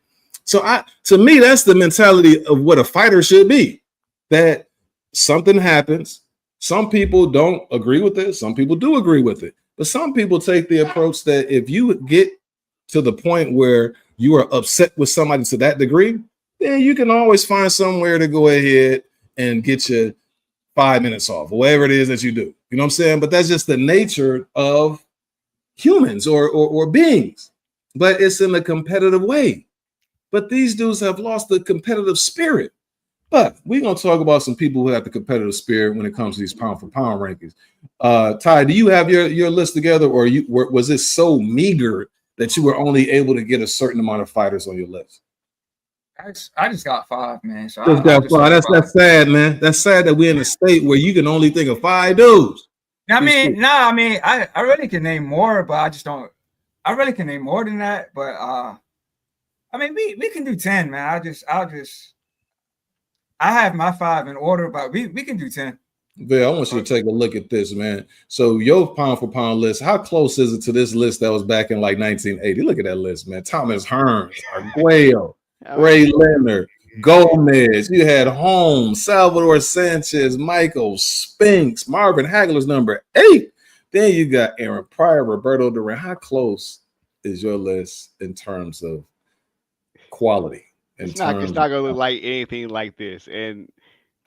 So to me, that's the mentality of what a fighter should be. That something happens. Some people don't agree with it. Some people do agree with it. But some people take the approach that if you get to the point where you are upset with somebody to that degree, then you can always find somewhere to go ahead and get your 5 minutes off, or whatever it is that you do. You know what I'm saying? But that's just the nature of humans or beings. But it's in a competitive way. But these dudes have lost the competitive spirit. But we're going to talk about some people who have the competitive spirit when it comes to these pound for pound rankings. Ty, do you have your list together, or was it so meager that you were only able to get a certain amount of fighters on your list? I just got 5, man. So Just got 5. That's sad, man. That's sad that we're in a state where you can only think of 5 dudes. I really can name more, but I just don't. I really can name more than that, but we can do 10, man. I have my 5 in order, but we can do 10. Bill, I want you to take a look at this, man. So your pound for pound list, how close is it to this list that was back in like 1980? Look at that list, man. Thomas Hearns, Arguello, Ray Leonard, Gomez. You had Holmes, Salvador Sanchez, Michael Spinks, Marvin Hagler's number 8. Then you got Aaron Pryor, Roberto Duran. How close is your list in terms of quality? It's not gonna look like anything like this. And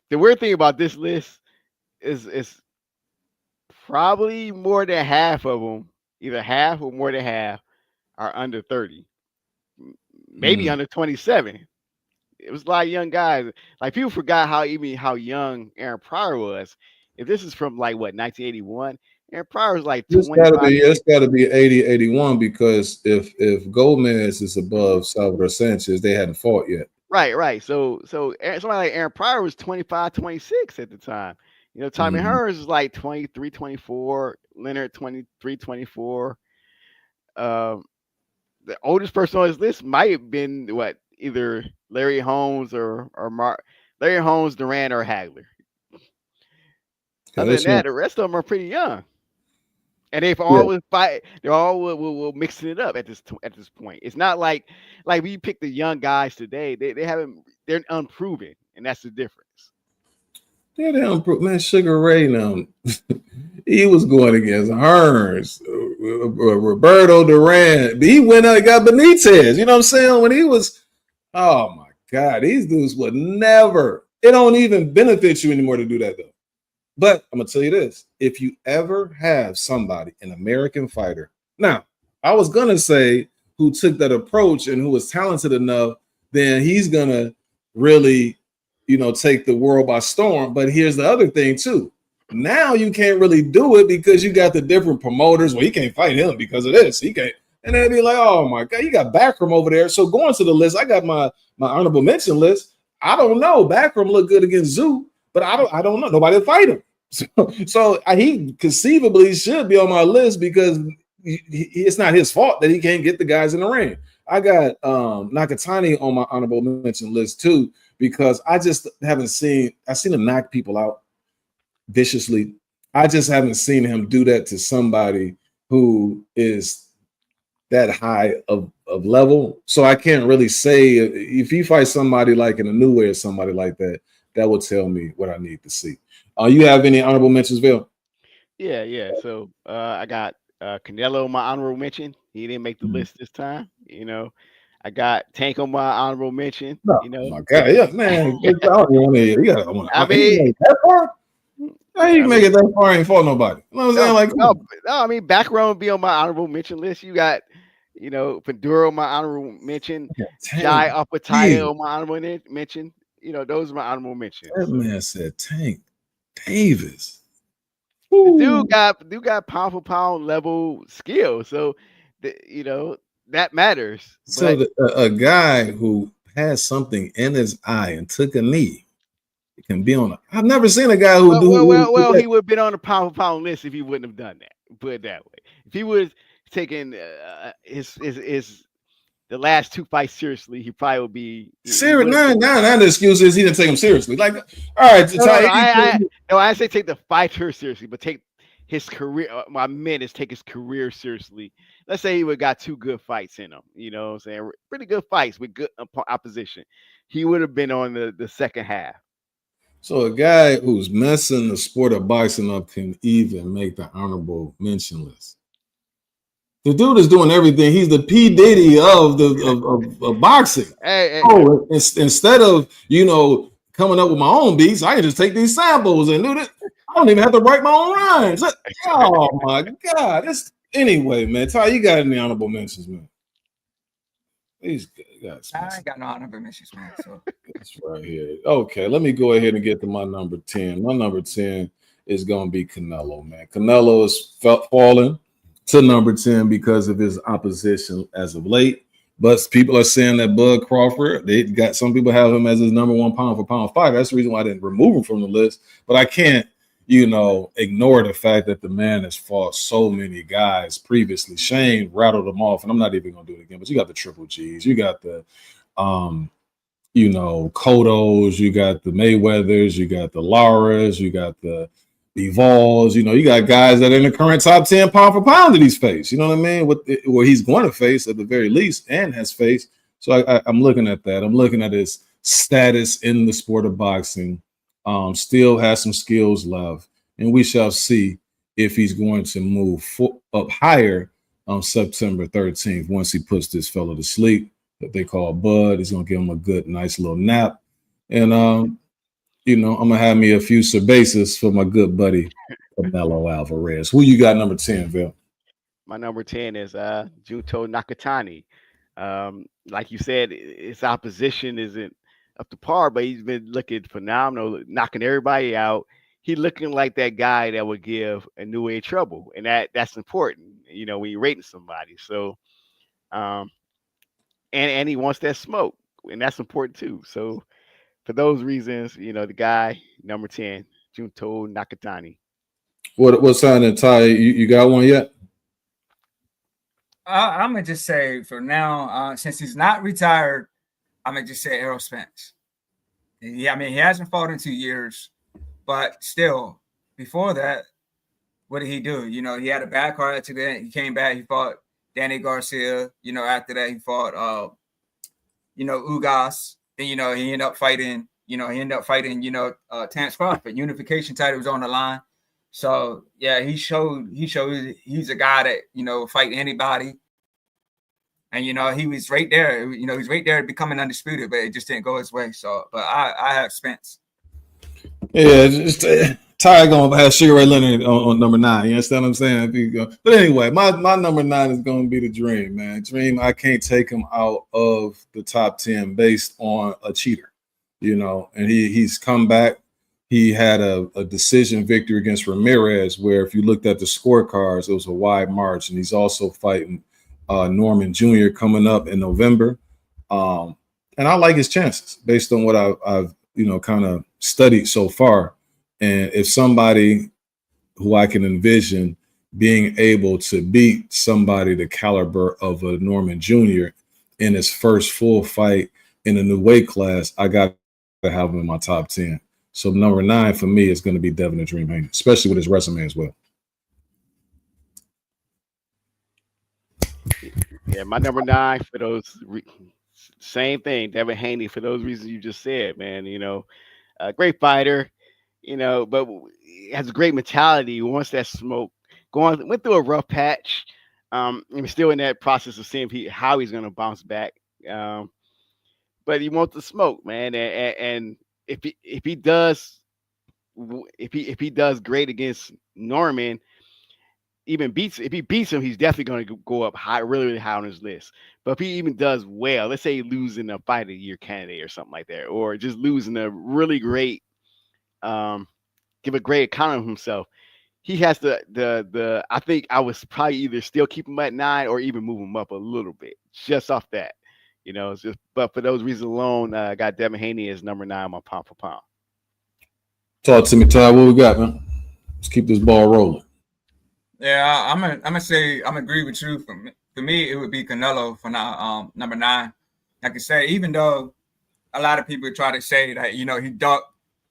the weird thing about this list is it's probably more than half of them, either half or more than half, are under 30, maybe under 27. It was a lot of young guys. Like people forgot how young Aaron Pryor was. If this is from like what 1981, Aaron Pryor was like It's got to 25. be. It's got to be 80, 81 because if Gomez is above Salvador Sanchez, they hadn't fought yet. Right, right. Somebody like Aaron Pryor was 25, 26 at the time. Tommy Mhm. Hearns was like 23, 24. Leonard 23, 24. Um, the oldest person on his list might have been what either Larry Holmes or Larry Holmes, Durant, or Hagler. Yeah, Other than this that, one. the rest of them are pretty young, and they've Yeah, always fight. They're all will mixing it up at this point. It's not like we pick the young guys today. They haven't. They're unproven, and that's the difference. yeah, they improved. Man, Sugar Ray now. He was going against Hearns, Roberto Duran. He went out and got Benitez. You know what I'm saying? When he was, oh my God, these dudes would never. It don't even benefit you anymore to do that though. But I'm gonna tell you this: if you ever have somebody, an American fighter, now I was gonna say who took that approach and who was talented enough, then he's gonna really, take the world by storm. But here's the other thing too. Now you can't really do it because you got the different promoters. Well, you can't fight him because of this. He can't, and they'd be like, "Oh my God, you got Backroom over there." So going to the list, I got my honorable mention list. I don't know. Backroom looked good against Zoo, but I don't know. Nobody will fight him. So he conceivably should be on my list because it's not his fault that he can't get the guys in the ring. I got Nakatani on my honorable mention list too because I just haven't seen. I've seen him knock people out viciously. I just haven't seen him do that to somebody who is that high of level. So I can't really say if he fights somebody like in a new way or somebody like that, that will tell me what I need to see. You have any honorable mentions, Bill? Yeah, yeah. So I got Canelo on my honorable mention. He didn't make the list this time. I got Tank on my honorable mention. No, my God, yeah, man. I don't even want to. You got I he mean, made that far. How you I make mean, it that far? Ain't fought nobody. You know what I'm saying? no, Like, come no, on. no. I mean, back row be on my honorable mention list. You got, Fedora on my honorable mention. Jai Tank. Apataya Hey, on my honorable mention. Those are my honorable mentions. that So man said Tank Davis. the Woo. dude got pound for pound level skill. So, that matters. So But a guy who has something in his eye and took a knee can be on. I've never seen a guy who Well, do well, who well, did well. that. He would have been on the pound for pound list if he wouldn't have done that. Put it that way. If he was taking his the last two fights seriously, he probably would be. He Serious? would have. Nah. The excuse is he didn't take him seriously. Like, all right, No, no, Ty, no. No. I say take the fighter seriously, but take his career. My men is take his career seriously. Let's say he would got two good fights in him. You know what I'm saying? Pretty good fights with good opposition. He would have been on the second half. so a guy who's messing the sport of boxing up can even make the honorable mention list. The dude is doing everything. He's the P Diddy of of boxing. Hey, Oh, instead of coming up with my own beats, I can just take these samples and do this. I don't even have to write my own rhymes. Oh my God! Anyway, man. Ty, you got any honorable mentions, man? These guys, I ain't got no honorable mentions, man. So that's right here. Okay, let me go ahead and get to my number 10. My number 10 is going to be Canelo, man. Canelo is falling to number 10 because of his opposition as of late. But people are saying that Bud Crawford, they got some people have him as his number one pound for pound fighter. That's the reason why I didn't remove him from the list. But I can't, ignore the fact that the man has fought so many guys previously. Shane rattled them off, and I'm not even gonna do it again. But you got the Triple G's, you got the Cottos, you got the Mayweathers, you got the Lauras, you got the Bivals, you got guys that are in the current top 10 pound for pound that he's faced. You know what I mean? Where he's going to face at the very least and has faced. So I'm looking at that. I'm looking at his status in the sport of boxing. Still has some skills left. And we shall see if he's going to move up higher on September 13th once he puts this fellow to sleep that they call Bud. He's going to give him a good, nice little nap. And, I'm going to have me a few cervezas for my good buddy, Canelo Alvarez. Who you got number 10, Phil? My number 10 is Junto Nakatani. Like you said, his opposition isn't up to par, but he's been looking phenomenal, knocking everybody out. he looking like that guy that would give a new way trouble, and that's important, when you're rating somebody. So, um, and he wants that smoke, and that's important too. So for those reasons, the guy number 10, Junto Nakatani. What sign and Ty? You got one yet? I'm gonna just say for now, since he's not retired, I'm gonna just say Errol Spence. Yeah, I mean he hasn't fought in 2 years, but still, before that, what did he do? He had a bad car accident. He came back. He fought Danny Garcia. After that, he fought Ugas. Then he ended up fighting. Terrence Crawford. Unification title was on the line. So yeah, he showed he's a guy that fight anybody. And he was right there. He's right there becoming undisputed, but it just didn't go his way. So, but I have Spence. Yeah, just Ty gonna have Sugar Ray Leonard on number 9. You understand what I'm saying? But anyway, my number 9 is gonna be the Dream, man. Dream, I can't take him out of the top 10 based on a cheater, and he's come back. He had a decision victory against Ramirez, where if you looked at the scorecards, it was a wide margin. He's also fighting Norman Jr. coming up in November. And I like his chances based on what I've kind of studied so far. And if somebody who I can envision being able to beat somebody the caliber of a Norman Jr. in his first full fight in a new weight class, I got to have him in my top 10. So number 9 for me is going to be Devin the Dream Haney, especially with his resume as well. Yeah, my number 9 for those same thing, Devin Haney, for those reasons you just said, man. A great fighter, but has a great mentality. He wants that smoke. Went through a rough patch. And still in that process of seeing how he's going to bounce back. But he wants the smoke, man. And if he does great against Norman, if he beats him, he's definitely going to go up high, really, really high on his list. But if he even does well, let's say he loses a fight of the year candidate or something like that, or just losing a really great, give a great account of himself, he has the. I think I would probably either still keep him at 9 or even move him up a little bit, just off that. It's just. But for those reasons alone, I got Devin Haney as number 9 on my pound for pound. Talk to me, Ty. What we got, man? Let's keep this ball rolling. Yeah, I'm gonna agree with you. For me, it would be Canelo for now, number 9. Like I say, even though a lot of people try to say that he ducked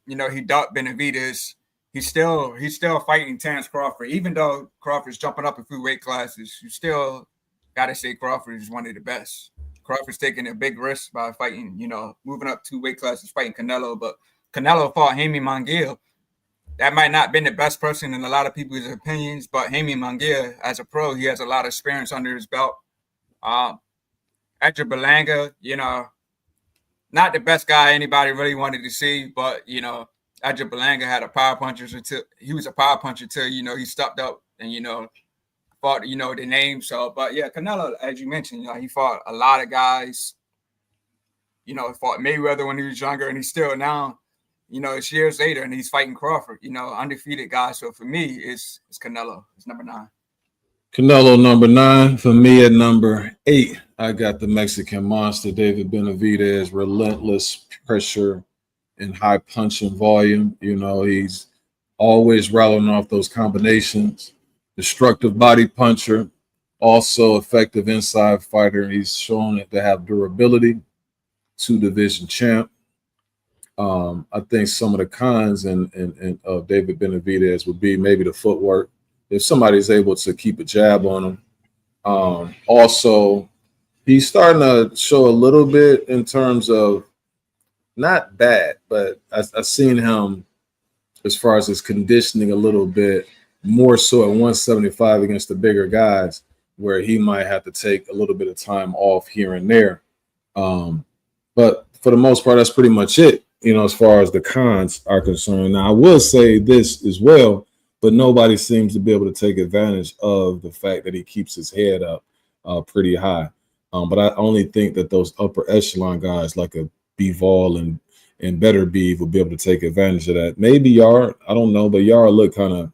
Benavidez, he's still fighting Terrence Crawford. Even though Crawford's jumping up a few weight classes, you still gotta say Crawford is one of the best. Crawford's taking a big risk by fighting, moving up 2 weight classes, fighting Canelo. But Canelo fought Jaime Munguia. That might not have been the best person in a lot of people's opinions, but Jaime Munguia, as a pro, he has a lot of experience under his belt. Edgar Berlanga, not the best guy anybody really wanted to see, but, Edgar Berlanga had a power puncher until he was a power puncher till, he stepped up and, fought, the name. So, but yeah, Canelo, as you mentioned, he fought a lot of guys, fought Mayweather when he was younger, and he's still now, it's years later, and he's fighting Crawford, undefeated guy. So for me, it's Canelo. It's number 9. Canelo number 9. For me at number 8, I got the Mexican monster, David Benavidez. Relentless pressure and high punching volume. He's always rattling off those combinations. Destructive body puncher, also effective inside fighter. He's shown it to have durability. 2-division champ. I think some of the cons of David Benavidez would be maybe the footwork. If somebody's able to keep a jab on him. Also, he's starting to show a little bit in terms of not bad, but I've seen him as far as his conditioning a little bit more so at 175 against the bigger guys, where he might have to take a little bit of time off here and there. But for the most part, that's pretty much it. As far as the cons are concerned. Now, I will say this as well, but nobody seems to be able to take advantage of the fact that he keeps his head up pretty high. But I only think that those upper echelon guys like a Bivol and better beef will be able to take advantage of that. Maybe Yard, I don't know, but Yard look kind of,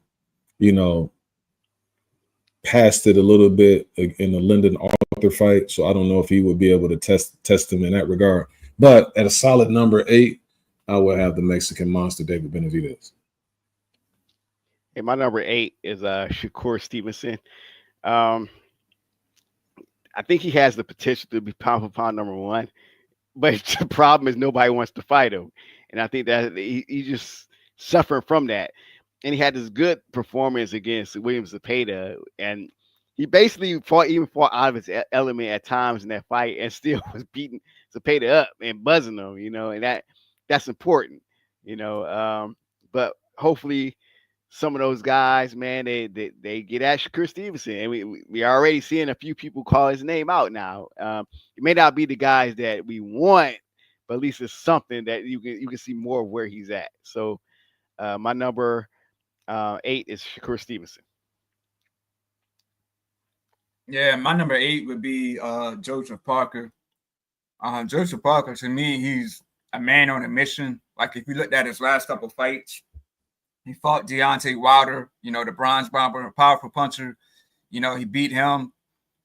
you know, past it a little bit in the Lyndon Arthur fight. So I don't know if he would be able to test him in that regard. But at a solid number 8, I would have the Mexican monster David Benavidez. And my number 8 is Shakur Stevenson. Um, I think he has the potential to be pound for pound number 1, but the problem is nobody wants to fight him, and I think that he just suffering from that. And he had this good performance against William Zepeda, and he basically fought out of his element at times in that fight, and still was beating Zepeda up and buzzing him, and that's important, you know. But hopefully, some of those guys, man, they get at Shakur Stevenson, and we already seeing a few people call his name out now. It may not be the guys that we want, but at least it's something that you can see more of where he's at. So my number 8 is Shakur Stevenson. Yeah, my number 8 would be Joseph Parker. Joseph Parker, to me, he's a man on a mission. Like if you looked at his last couple fights, he fought Deontay Wilder, the bronze bomber, powerful puncher. He beat him.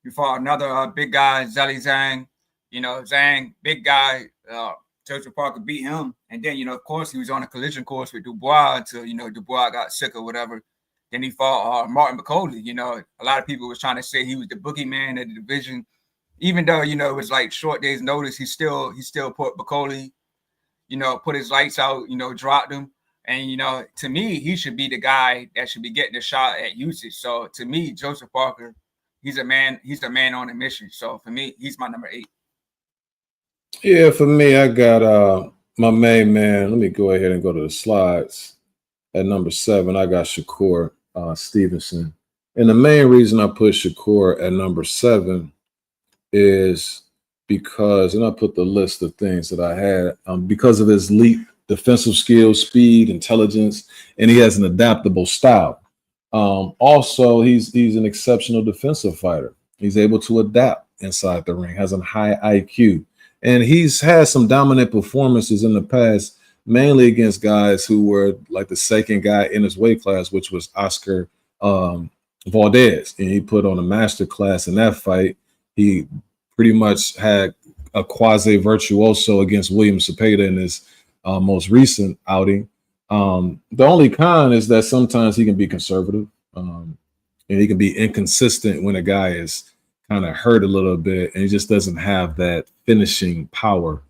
He fought another big guy, Zhali Zhang. Zhang, big guy. Joseph Parker beat him. And then, of course, he was on a collision course with Dubois until, Dubois got sick or whatever. Then he fought Martin McCauley. A lot of people was trying to say he was the boogeyman of the division. Even though, it was like short days notice, he still put McCauley, put his lights out, dropped him. And, to me, he should be the guy that should be getting the shot at usage. So to me, Joseph Parker, he's a man on a mission. So for me, he's my number 8. Yeah, for me, I got my main man. Let me go ahead and go to the slides. At number 7, I got Shakur Stevenson. And the main reason I put Shakur at number 7 is because, and I put the list of things that I had, because of his elite defensive skills, speed, intelligence, and he has an adaptable style. Also, he's an exceptional defensive fighter. He's able to adapt inside the ring, has a high IQ, and he's had some dominant performances in the past, mainly against guys who were like the second guy in his weight class, which was Oscar Valdez. And he put on a master class in that fight. He pretty much had a quasi virtuoso against William Zepeda in his most recent outing. The only con is that sometimes he can be conservative, and he can be inconsistent when a guy is kind of hurt a little bit, and he just doesn't have that finishing power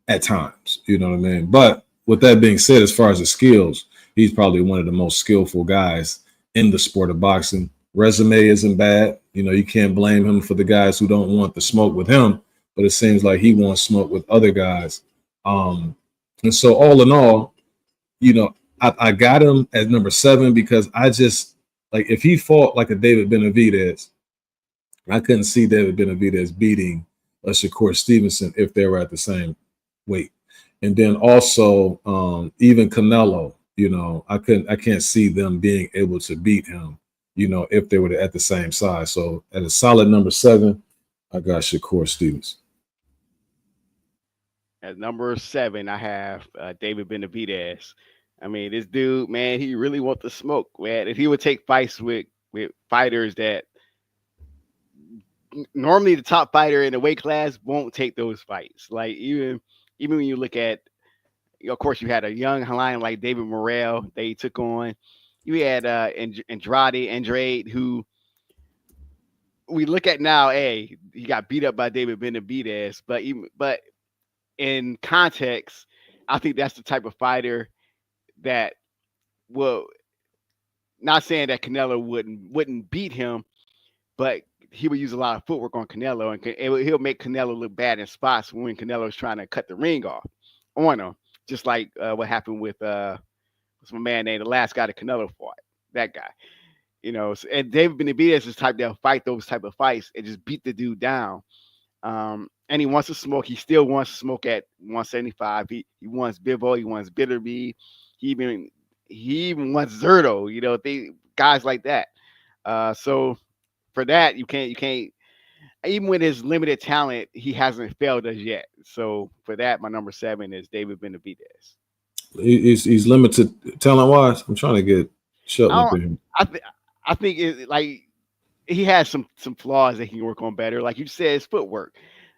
at times. You know what I mean? But with that being said, as far as his skills, he's probably one of the most skillful guys in the sport of boxing. Resume isn't bad. You can't blame him for the guys who don't want the smoke with him, but it seems like he wants smoke with other guys. And so all in all, I got him at number 7 because I just, like, if he fought like a David Benavidez, I couldn't see David Benavidez beating a Shakur Stevenson if they were at the same weight. And then also even Canelo, I can't see them being able to beat him, if they were at the same size. So at a solid number 7, I got Shakur Stevenson. At number 7, I have David Benavidez. I mean, this dude, man, he really wants to smoke, man. And he would take fights with fighters that normally the top fighter in the weight class won't take those fights. Like even when you look at, of course, you had a young lion like David Morrell they took on. You had Andrade, who we look at now. Hey, he got beat up by David Benavidez, but in context, I think that's the type of fighter that will, not saying that Canelo wouldn't beat him, but he would use a lot of footwork on Canelo, and he'll make Canelo look bad in spots when Canelo's trying to cut the ring off on him, just like what happened with what's my man named, the last guy that Canelo fought, that guy. And David Benavidez is the type that'll fight those type of fights and just beat the dude down. And he wants to smoke. He still wants to smoke at 175. He wants Bivol. He wants Bitterby. He even wants Zerto. Guys like that. So for that, you can't even with his limited talent, he hasn't failed us yet. So for that, my number 7 is David Benavidez. He's limited talent wise. I'm trying to get Shelton I up don't. in I think like he has some flaws that he can work on better. Like you said, his footwork.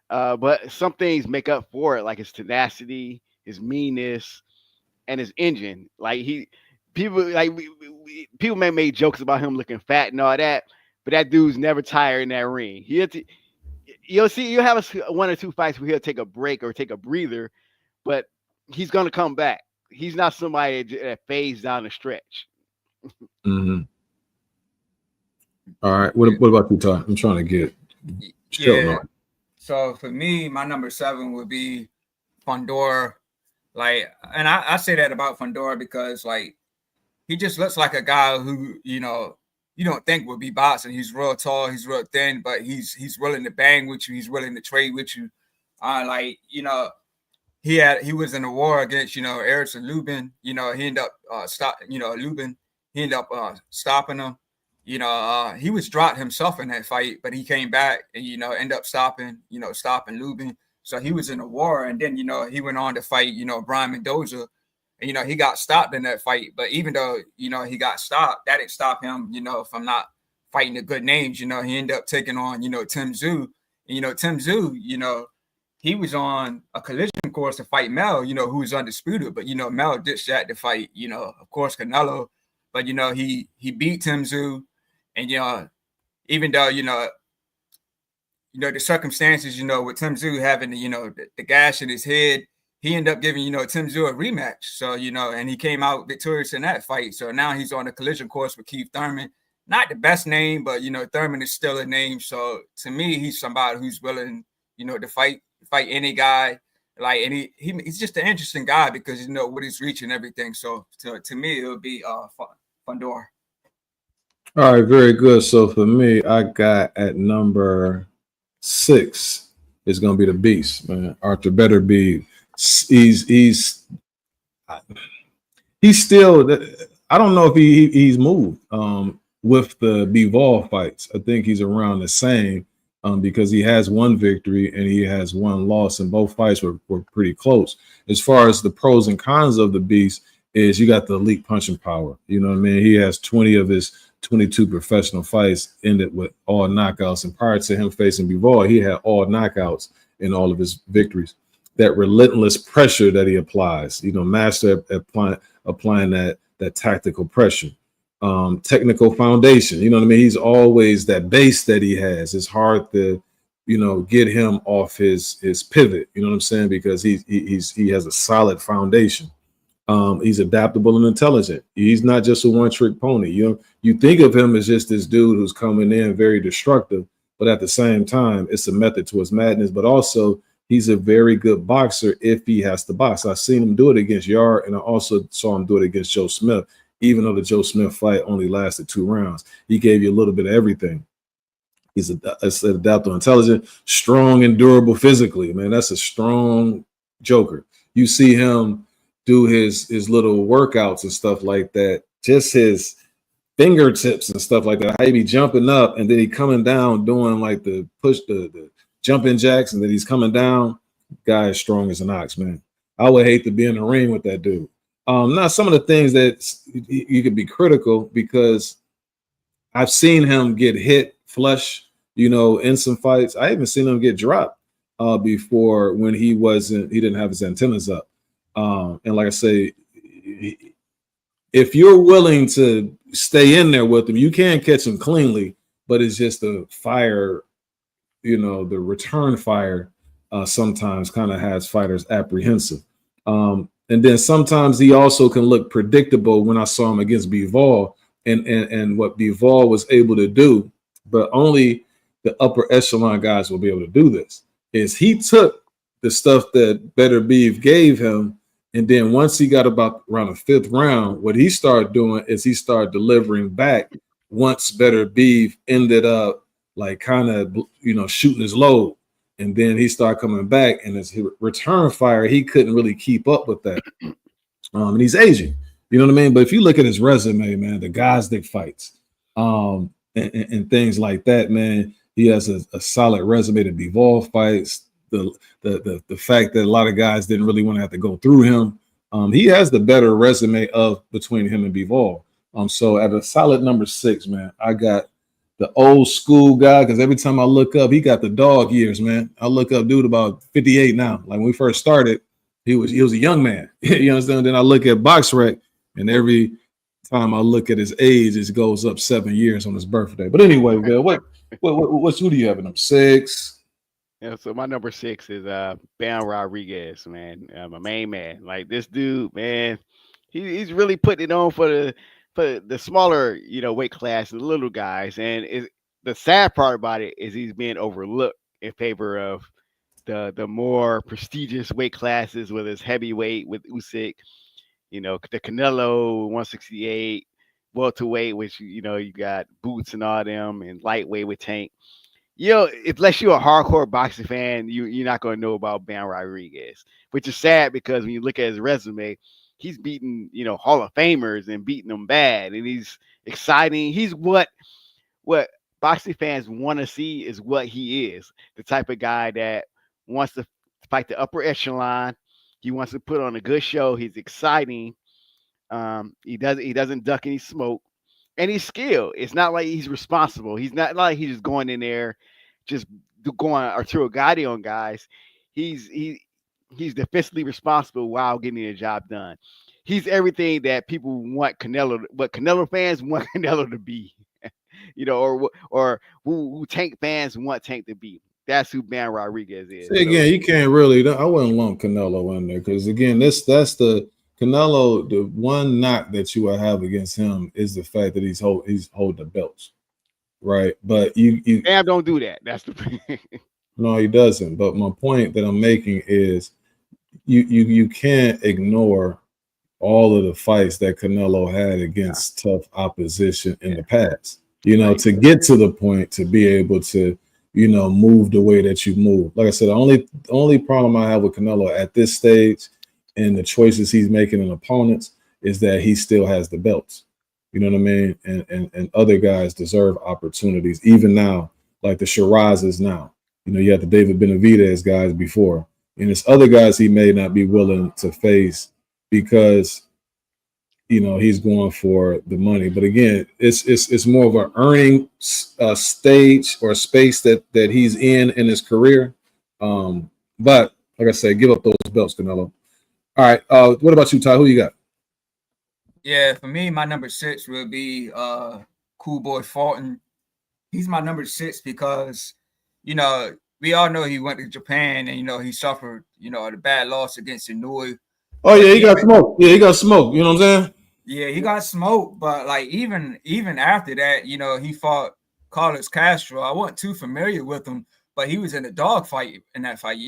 But some things make up for it, like his tenacity, his meanness, and his engine. Like people like people may make jokes about him looking fat and all that, but that dude's never tired in that ring. You'll have one or two fights where he'll take a break or take a breather, but he's gonna come back. He's not somebody that fades down the stretch. here. All right. What about you, Ty? I'm trying to get Shelton Yeah. on. So for me, my number 7 would be Fondor. Like, and I say that about Fondor because like he just looks like a guy who, you don't think would be boxing. He's real tall, he's real thin, but he's willing to bang with you, he's willing to trade with you. He was in a war against, Erickson Lubin. He ended up Lubin. He ended up stopping him. He was dropped himself in that fight, but he came back and ended up stopping Lubin. So he was in a war, and then he went on to fight Brian Mendoza, and he got stopped in that fight. But even though he got stopped, that didn't stop him from not fighting the good names. He ended up taking on Tim Tszyu, and Tim Tszyu, he was on a collision course to fight Mel, who was undisputed, but Mel ditched that to fight of course Canelo, but he beat Tim Tszyu, and even though the circumstances, with Tim Tszyu having the gash in his head, he ended up giving Tim Tszyu a rematch. So and he came out victorious in that fight. So now he's on a collision course with Keith Thurman. Not the best name, but Thurman is still a name. So to me, he's somebody who's willing to fight any guy. Like, and he's just an interesting guy because what he's reaching and everything. So to me, it would be Fondor. All right, very good. So for me, I got at number 6 is going to be the Beast, man. Arthur Beterbiev. He's still. I don't know if he's moved with the Bivol fights. I think he's around the same because he has one victory and he has one loss, and both fights were pretty close. As far as the pros and cons of the Beast is, you got the elite punching power. You know what I mean? He has 20 of his 22 professional fights ended with all knockouts, and prior to him facing Bivol, he had all knockouts in all of his victories. That relentless pressure that he applies, master applying that tactical pressure. Technical foundation, you know what I mean? He's always that base that he has. It's hard to, get him off his pivot, you know what I'm saying? Because he has a solid foundation. He's adaptable and intelligent. He's not just a one-trick pony. You think of him as just this dude who's coming in very destructive, but at the same time, it's a method to his madness. But also, he's a very good boxer if he has to box. I've seen him do it against Yard, and I also saw him do it against Joe Smith. Even though the Joe Smith fight only lasted 2 rounds, he gave you a little bit of everything. He's adaptable, intelligent, strong, and durable physically. Man, that's a strong joker. You see him do his little workouts and stuff like that. Just his fingertips and stuff like that. How he be jumping up and then he coming down doing like the push, the jumping jacks, and then he's coming down. Guy is strong as an ox, man. I would hate to be in the ring with that dude. Now, some of the things that you could be critical, because I've seen him get hit flush, in some fights. I even seen him get dropped before when he didn't have his antennas up. And like I say, if you're willing to stay in there with him, you can catch him cleanly, but it's just the fire, the return fire sometimes kind of has fighters apprehensive. And then sometimes he also can look predictable. When I saw him against Bivol and what Bivol was able to do, but only the upper echelon guys will be able to do this, is he took the stuff that Beterbiev gave him, and then once he got about around the 5th round, what he started doing is he started delivering back once Beterbiev ended up like kind of, shooting his load. And then he started coming back, and his return fire, he couldn't really keep up with that. And he's Asian, you know what I mean? But if you look at his resume, man, the Gazdik fights and things like that, man, He has a solid resume to Bivol fights. The fact that a lot of guys didn't really want to have to go through him. He has the better resume of between him and Bivol. So at a solid number 6, man, I got the old school guy, because every time I look up, he got the dog years, man. I look up, dude, about 58 now. Like when we first started, he was a young man. You understand? Then I look at BoxRec, and every time I look at his age, it goes up 7 years on his birthday. But anyway, Bill, who do you have in number 6? Yeah, so my number 6 is Bam Rodriguez, man. My main man. Like this dude, man, he's really putting it on for the smaller, weight class and the little guys. And the sad part about it is he's being overlooked in favor of the more prestigious weight classes, whether it's heavyweight with Usyk, the Canelo 168, welterweight, which you got Boots and all them, and lightweight with Tank. Unless you're a hardcore boxing fan, you're not going to know about Bam Rodriguez, which is sad because when you look at his resume, he's beaten, Hall of Famers and beating them bad, and he's exciting. He's what boxing fans want to see is what he is, the type of guy that wants to fight the upper echelon. He wants to put on a good show. He's exciting. He doesn't duck any smoke. And he's skilled. It's not like he's responsible. He's not like he's just going in there, just going Arturo Gatti on guys. He's defensively responsible while getting the job done. He's everything that people want Canelo, what Canelo fans want Canelo to be, or who Tank fans want Tank to be. That's who Bam Rodriguez is. See, again, you can't really. I wouldn't lump Canelo in there because again, that's the Canelo, the one knock that you will have against him is the fact that he's holding the belts, right? But you Bam don't do that. That's the no, he doesn't. But my point that I'm making is you can't ignore all of the fights that Canelo had against tough opposition in the past. To get to the point to be able to move the way that you move. Like I said, the only problem I have with Canelo at this stage and the choices he's making in opponents is that he still has the belts. You know what I mean? And other guys deserve opportunities, even now, like the Shirazes now. You had the David Benavidez guys before. And there's other guys he may not be willing to face because, he's going for the money. But again, it's more of an earning stage or space that he's in his career. But like I said, give up those belts, Canelo. All right. What about you, Ty? Who you got? Yeah, for me, my number 6 will be Cool Boy Fulton. He's my number 6 because, we all know he went to Japan and, he suffered, the bad loss against Inoue. Oh, yeah, he got smoked. Yeah, he got smoked. You know what I'm saying? Yeah, he got smoked. But, like, even after that, he fought Carlos Castro. I wasn't too familiar with him, but he was in a dogfight in that fight.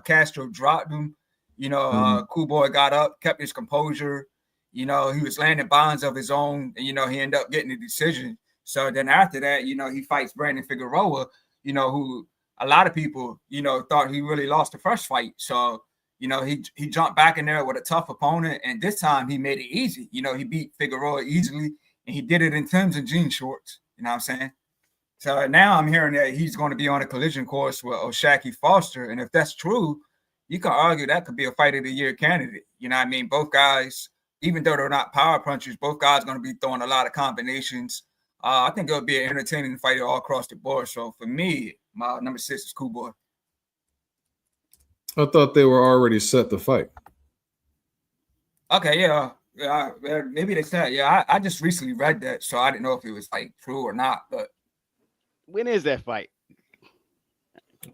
Castro dropped him. Cool Boy got up, kept his composure. He was landing bonds of his own. And, he ended up getting the decision. So then after that, he fights Brandon Figueroa, who a lot of people, thought he really lost the first fight. So, he jumped back in there with a tough opponent. And this time he made it easy. He beat Figueroa easily. And he did it in Timbs and jean shorts. You know what I'm saying? So now I'm hearing that he's going to be on a collision course with O'Shaquie Foster. And if that's true, you can argue that could be a fight of the year candidate. You know what I mean? Both guys, even though they're not power punchers, both guys are going to be throwing a lot of combinations. I think it'll be an entertaining fight all across the board. So for me, my number 6 is Cool Boy. I thought they were already set to fight. Okay, yeah, maybe they said. Yeah, I just recently read that, so I didn't know if it was like true or not. But when is that fight?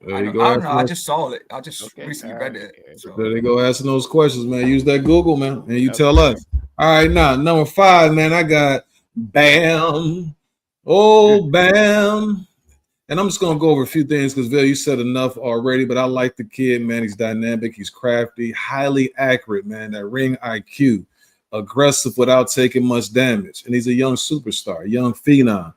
I don't know. I just saw it. I just recently read it. So. There they go asking those questions, man. Use that Google, man, and you tell us. All right, now number 5, man. I got Bam. Oh, Bam. And I'm just gonna go over a few things because Bill, you said enough already. But I like the kid, man. He's dynamic. He's crafty, highly accurate, man. That ring IQ, aggressive without taking much damage, and he's a young superstar, young phenom.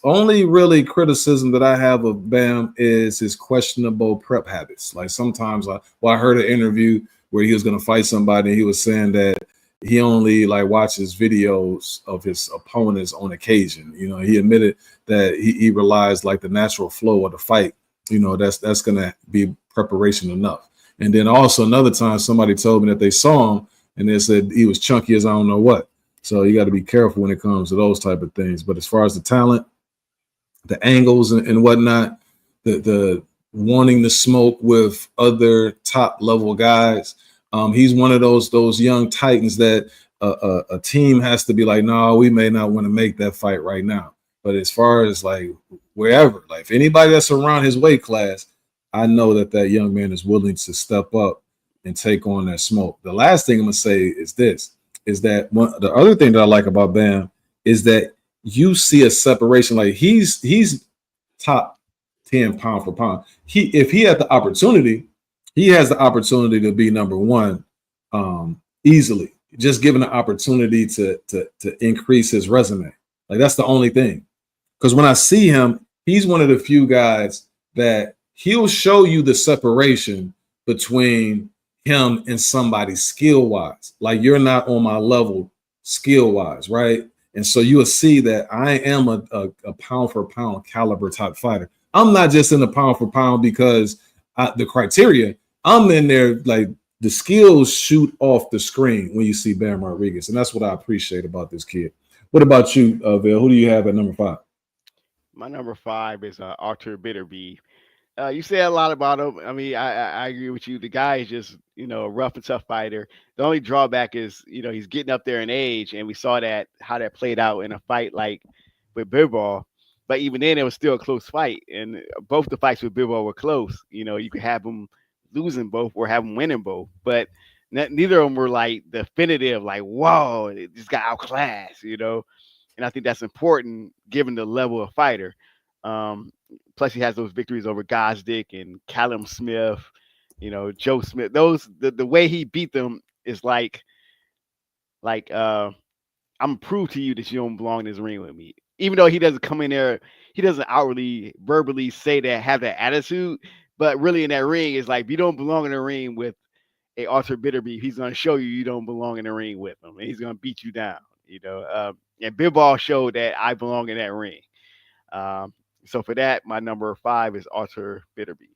Only really criticism that I have of Bam is his questionable prep habits. Like sometimes I heard an interview where he was going to fight somebody and he was saying that he only like watches videos of his opponents on occasion. You know, he admitted that he relies like the natural flow of the fight. You know, that's gonna be preparation enough. And then also another time somebody told me that they saw him and they said he was chunky as I don't know what. So you got to be careful when it comes to those type of things. But as far as the talent, the angles and whatnot, the wanting to smoke with other top level guys, he's one of those young titans that a team has to be like, no, we may not want to make that fight right now. But as far as like wherever, like if anybody that's around his weight class, I know that young man is willing to step up and take on that smoke. The last thing I'm gonna say is this: is that the other thing that I like about Bam is that you see a separation. Like he's top 10 pound for pound. If he had the opportunity, he has the opportunity to be number one easily. Just given the opportunity to increase his resume. Like that's the only thing. Because when I see him, he's one of the few guys that he'll show you the separation between him and somebody skill wise. Like you're not on my level skill wise, right? And so you will see that I am a pound for pound caliber type fighter. I'm not just in the pound for pound because the criteria. I'm in there like the skills shoot off the screen when you see Bam Rodriguez, and that's what I appreciate about this kid. What about you, Vail? Who do you have at number 5? My number 5 is Arthur Bitterby. You said a lot about him. I mean, I agree with you. The guy is just, a rough and tough fighter. The only drawback is, he's getting up there in age, and we saw how that played out in a fight like with Bivol. But even then, it was still a close fight, and both the fights with Bivol were close. You could have him losing both or have him winning both, but neither of them were like definitive. Like, whoa, it just got outclassed. And I think that's important given the level of fighter. Plus, he has those victories over Gosdick and Callum Smith, Joe Smith. The way he beat them is like I'm gonna prove to you that you don't belong in this ring with me. Even though he doesn't come in there, he doesn't outwardly, verbally say that, have that attitude. But really, in that ring, it's like if you don't belong in the ring with a Arthur Bitterby, he's gonna show you don't belong in the ring with him, and he's gonna beat you down. And Bivol showed that I belong in that ring. So for that, my number 5 is Arthur Bitterby.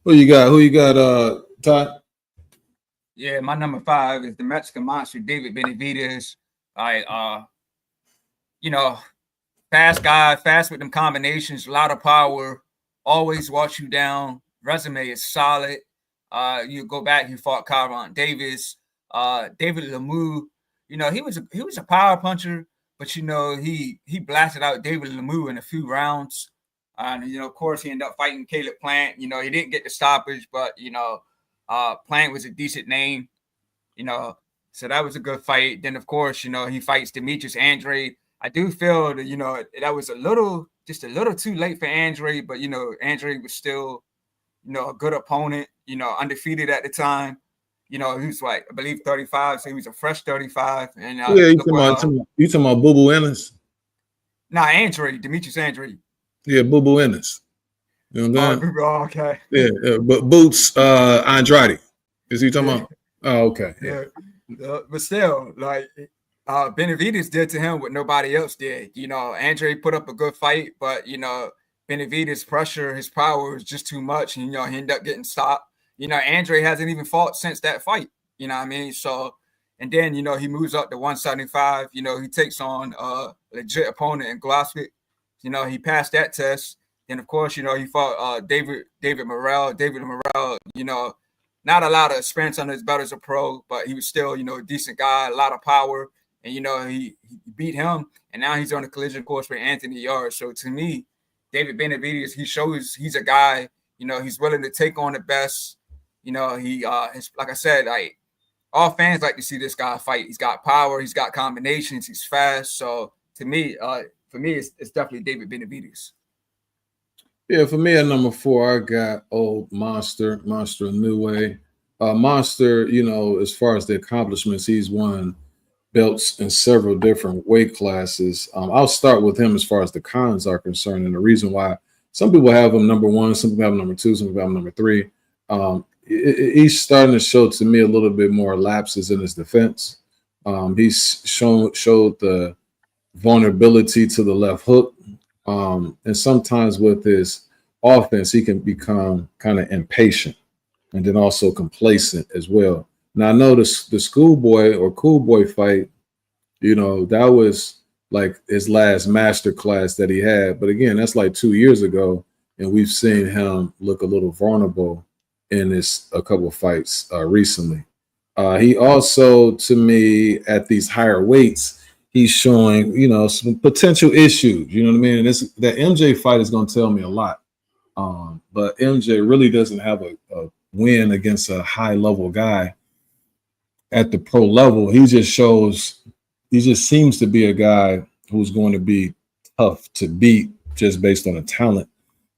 Who you got, Todd? Yeah, my number 5 is the Mexican monster, David Benavidez. Fast guy, fast with them combinations, a lot of power, always watch you down. Resume is solid. You go back, he fought Kyron Davis, David Lemieux. He was a power puncher, but he blasted out David Lemieux in a few rounds. And of course, he ended up fighting Caleb Plant. He didn't get the stoppage, but Plant was a decent name. So that was a good fight. Then of course, he fights Demetrius Andrade. I do feel that that was just a little too late for Andrade, but Andrade was still a good opponent. Undefeated at the time. He was like, I believe 35, so he was a fresh 35. And yeah, you talking about Boo Boo Ennis? Nah, Andrade, Demetrius Andrade. Yeah, Boo Boo Ennis. You know what I'm saying? Oh, okay. Yeah, but Boots Andrade. Is he talking about? Oh, okay. Yeah. But still, like Benavidez did to him what nobody else did. Andrade put up a good fight, but Benavidez' pressure, his power was just too much, and he ended up getting stopped. Andrade hasn't even fought since that fight. You know what I mean? So, and then he moves up to 175. He takes on a legit opponent in Glasgow. He passed that test. And of course, he fought David Morrell. David Morrell, not a lot of experience under his belt as a pro, but he was still, a decent guy, a lot of power. And, he beat him. And now he's on a collision course with Anthony Yarde. So to me, David Benavidez, he shows he's a guy, he's willing to take on the best. Like I said, like all fans like to see this guy fight. He's got power, he's got combinations, he's fast. So to me, it's definitely David Benavidez. Yeah, for me at number 4, I got old Monster Inoue. Monster, as far as the accomplishments, he's won belts in several different weight classes. I'll start with him as far as the cons are concerned, and the reason why some people have him number 1, some people have him number 2, some people have him number 3. he's starting to show to me a little bit more lapses in his defense. He's showed the vulnerability to the left hook, and sometimes with his offense, he can become kind of impatient and then also complacent as well. Now I know the schoolboy or cool boy fight, that was like his last master class that he had. But again, that's like 2 years ago, and we've seen him look a little vulnerable in a couple of fights recently. He also, to me, at these higher weights, he's showing, some potential issues. You know what I mean? And that MJ fight is going to tell me a lot. But MJ really doesn't have a win against a high level guy at the pro level. He just seems to be a guy who's going to be tough to beat just based on the talent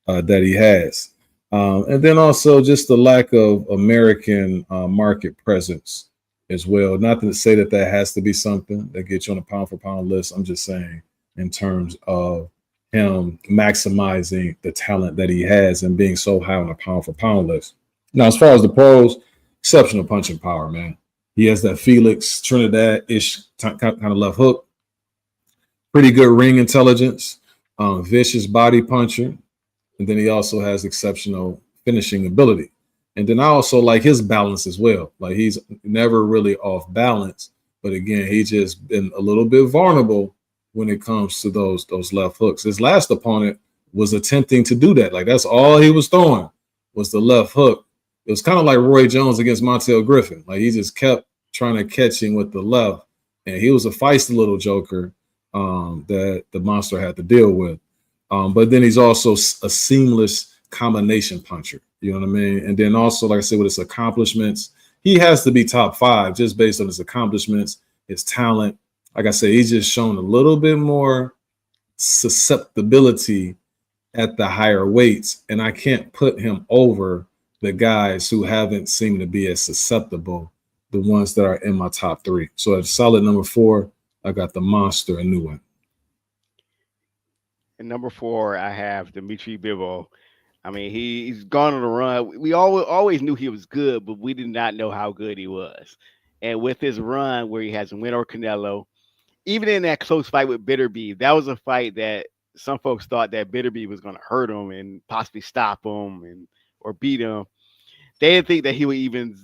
that he has. And then also just the lack of American market presence as well. Not to say that has to be something that gets you on a pound for pound list. I'm just saying in terms of him maximizing the talent that he has and being so high on a pound for pound list. Now, as far as the pros, exceptional punching power, man. He has that Felix Trinidad-ish kind of left hook. Pretty good ring intelligence, vicious body puncher. And then he also has exceptional finishing ability. And then I also like his balance as well. Like he's never really off balance. But again, he's just been a little bit vulnerable when it comes to those left hooks. His last opponent was attempting to do that. Like that's all he was throwing was the left hook. It was kind of like Roy Jones against Montel Griffin. Like he just kept trying to catch him with the left. And he was a feisty little joker that the monster had to deal with. But then he's also a seamless combination puncher. You know what I mean? And then also, like I said, with his accomplishments, he has to be top 5 just based on his accomplishments, his talent. Like I said, he's just shown a little bit more susceptibility at the higher weights. And I can't put him over the guys who haven't seemed to be as susceptible, the ones that are in my top 3. So at solid number 4, I got the monster, a new one. And number 4, I have Dimitri Bivol. I mean, he's gone on a run. We always knew he was good, but we did not know how good he was. And with his run where he has a win over Canelo, even in that close fight with Bitterbeef, that was a fight that some folks thought that Bitterbeef was going to hurt him and possibly stop him or beat him. They didn't think that he would even.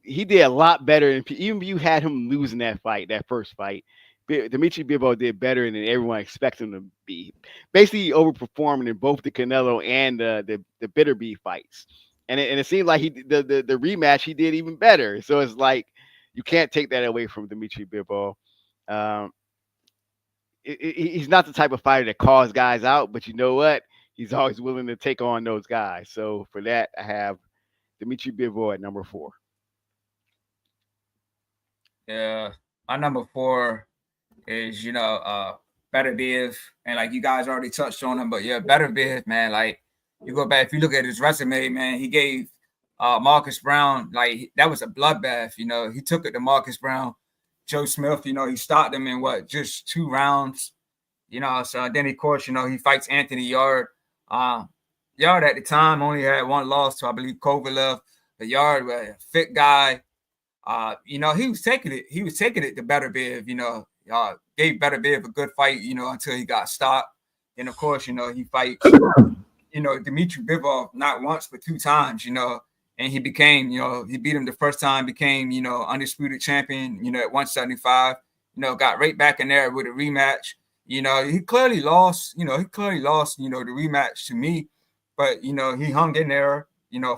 He did a lot better, and even if you had him losing that first fight, Dimitri Bivol did better than everyone expected him to be. Basically, overperforming in both the Canelo and the Bitterbeef fights. And it seemed like the rematch he did even better. So it's like you can't take that away from Dimitri Bivol. He's not the type of fighter that calls guys out, but you know what? He's always willing to take on those guys. So for that, I have Dimitri Bivol at number 4. Yeah, my number 4 is Better Biv, and like you guys already touched on him, but yeah, Better Biv, man. Like you go back, if you look at his resume, man, he gave Marcus Brown, like that was a bloodbath. He took it to Marcus Brown, Joe Smith. He stopped him in just 2 rounds. So then of course he fights Anthony Yard. Yard at the time only had 1 loss to I believe Kovalev. But Yard was a fit guy. He was taking it. He was taking it to Better Biv. Gave Better Biv a good fight. Until he got stopped. And of course, he fights. Dimitri Bivol not once but 2 times. And he became. He beat him the first time. Became undisputed champion. At 175. Got right back in there with a rematch. He clearly lost. The rematch to me, but he hung in there.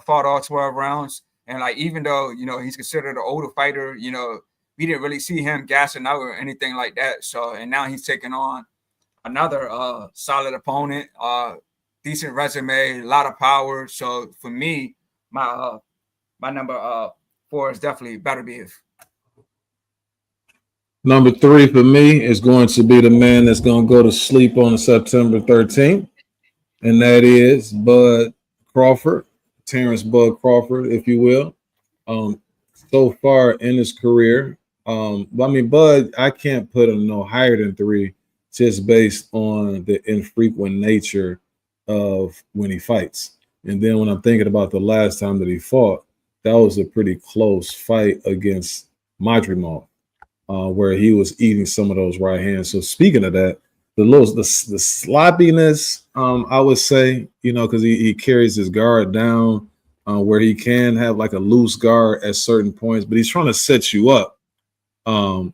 Fought all 12 rounds. And like, even though, he's considered an older fighter, we didn't really see him gassing out or anything like that. So, and now he's taking on another solid opponent, decent resume, a lot of power. So for me, my number 4 is definitely Better Biv. Number 3 for me is going to be the man that's going to go to sleep on September 13th. And that is Bud Crawford. Terrence Bud Crawford, if you will. So far in his career, Bud, I can't put him no higher than 3 just based on the infrequent nature of when he fights. And then when I'm thinking about the last time that he fought, that was a pretty close fight against Madrimov, where he was eating some of those right hands. So speaking of that, the sloppiness, I would say, because he carries his guard down, where he can have like a loose guard at certain points, but he's trying to set you up. Again,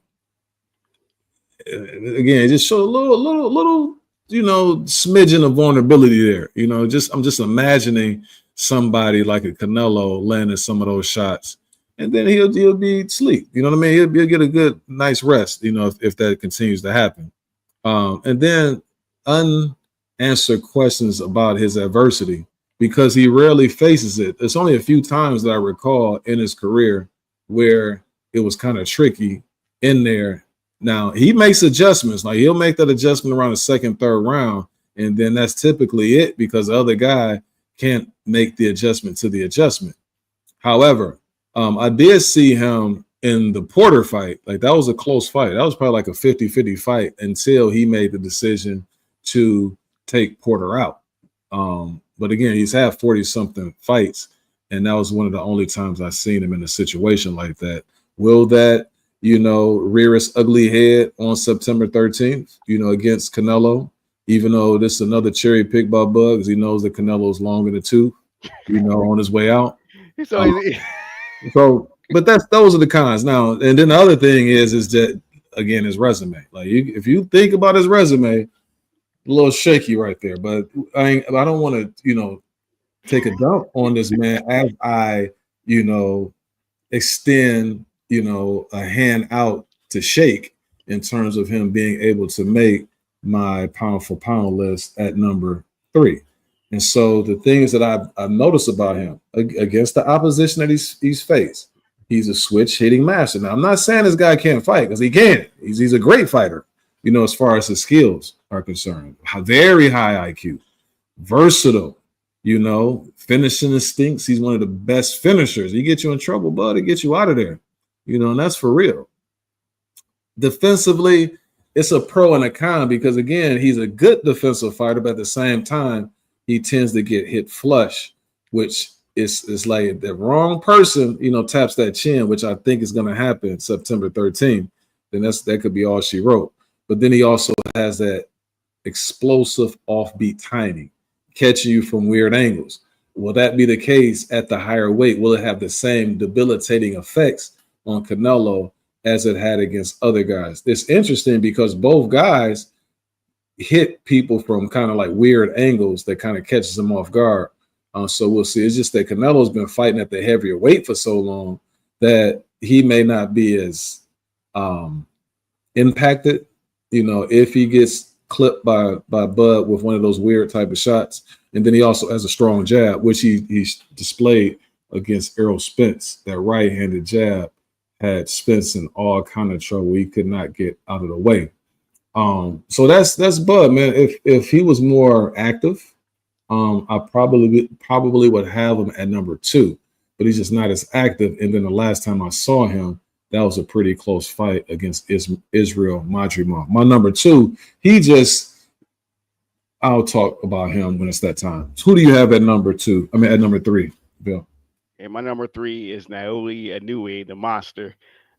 it just show a little, smidgen of vulnerability there. I'm just imagining somebody like a Canelo landing some of those shots, and then he'll be asleep. You know what I mean? He'll get a good, nice rest. If that continues to happen. And then unanswered questions about his adversity, because he rarely faces it. It's only a few times that I recall in his career where it was kind of tricky in there. Now, he makes adjustments. Like, he'll make that adjustment around the second, third round, and then that's typically it, because the other guy can't make the adjustment to the adjustment. However, I did see him in the Porter fight. Like, that was a close fight. That was probably like a 50-50 fight until he made the decision to take Porter out. But again, he's had 40-something fights, and that was one of the only times I've seen him in a situation like that. Will that, rear its ugly head on September 13th, against Canelo, even though this is another cherry pick by Bud, because he knows that Canelo's long in the tooth, on his way out. But those are the cons now. And then the other thing is that, again, his resume. Like, if you think about his resume, a little shaky right there. But I don't want to, take a dump on this man as I, extend, a hand out to shake in terms of him being able to make my pound for pound list at number 3. And so the things that I've noticed about him against the opposition that he's faced, he's a switch hitting master. Now, I'm not saying this guy can't fight, because he can. He's a great fighter, as far as his skills are concerned. Very high IQ, versatile, finishing instincts. He's one of the best finishers. He gets you in trouble, bud. He gets you out of there, and that's for real. Defensively, it's a pro and a con, because, again, he's a good defensive fighter, but at the same time, he tends to get hit flush, which is like the wrong person, taps that chin, which I think is going to happen September 13th. Then that could be all she wrote. But then he also has that explosive offbeat timing, catching you from weird angles. Will that be the case at the higher weight? Will it have the same debilitating effects on Canelo as it had against other guys? It's interesting because both guys hit people from kind of like weird angles that kind of catches them off guard. So we'll see. It's just that Canelo's been fighting at the heavier weight for so long that he may not be as impacted, if he gets clipped by Bud with one of those weird type of shots. And then he also has a strong jab, which he displayed against Errol Spence. That right-handed jab had Spence in all kind of trouble. He could not get out of the way. So that's Bud, man. If he was more active, I probably would have him at number 2, but he's just not as active. And then the last time I saw him, that was a pretty close fight against Israel Madrimov. My number 2, I'll talk about him when it's that time. So who do you have at number 2? At number 3, Bill? And my number 3 is Naoli Inoue, the monster.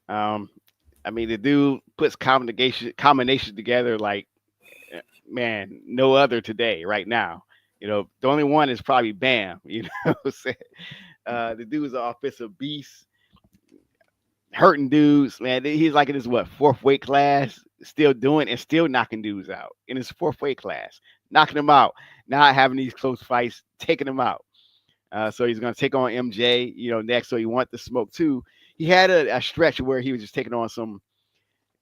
The dude puts combinations together like, man, no other today, right now. The only one is probably Bam. The dude's an offensive beast, hurting dudes, man. He's like in his 4th weight class, still doing and still knocking dudes out in his 4th weight class, knocking them out, not having these close fights, taking them out. So he's going to take on MJ, next. So he wants the smoke too. He had a stretch where he was just taking on some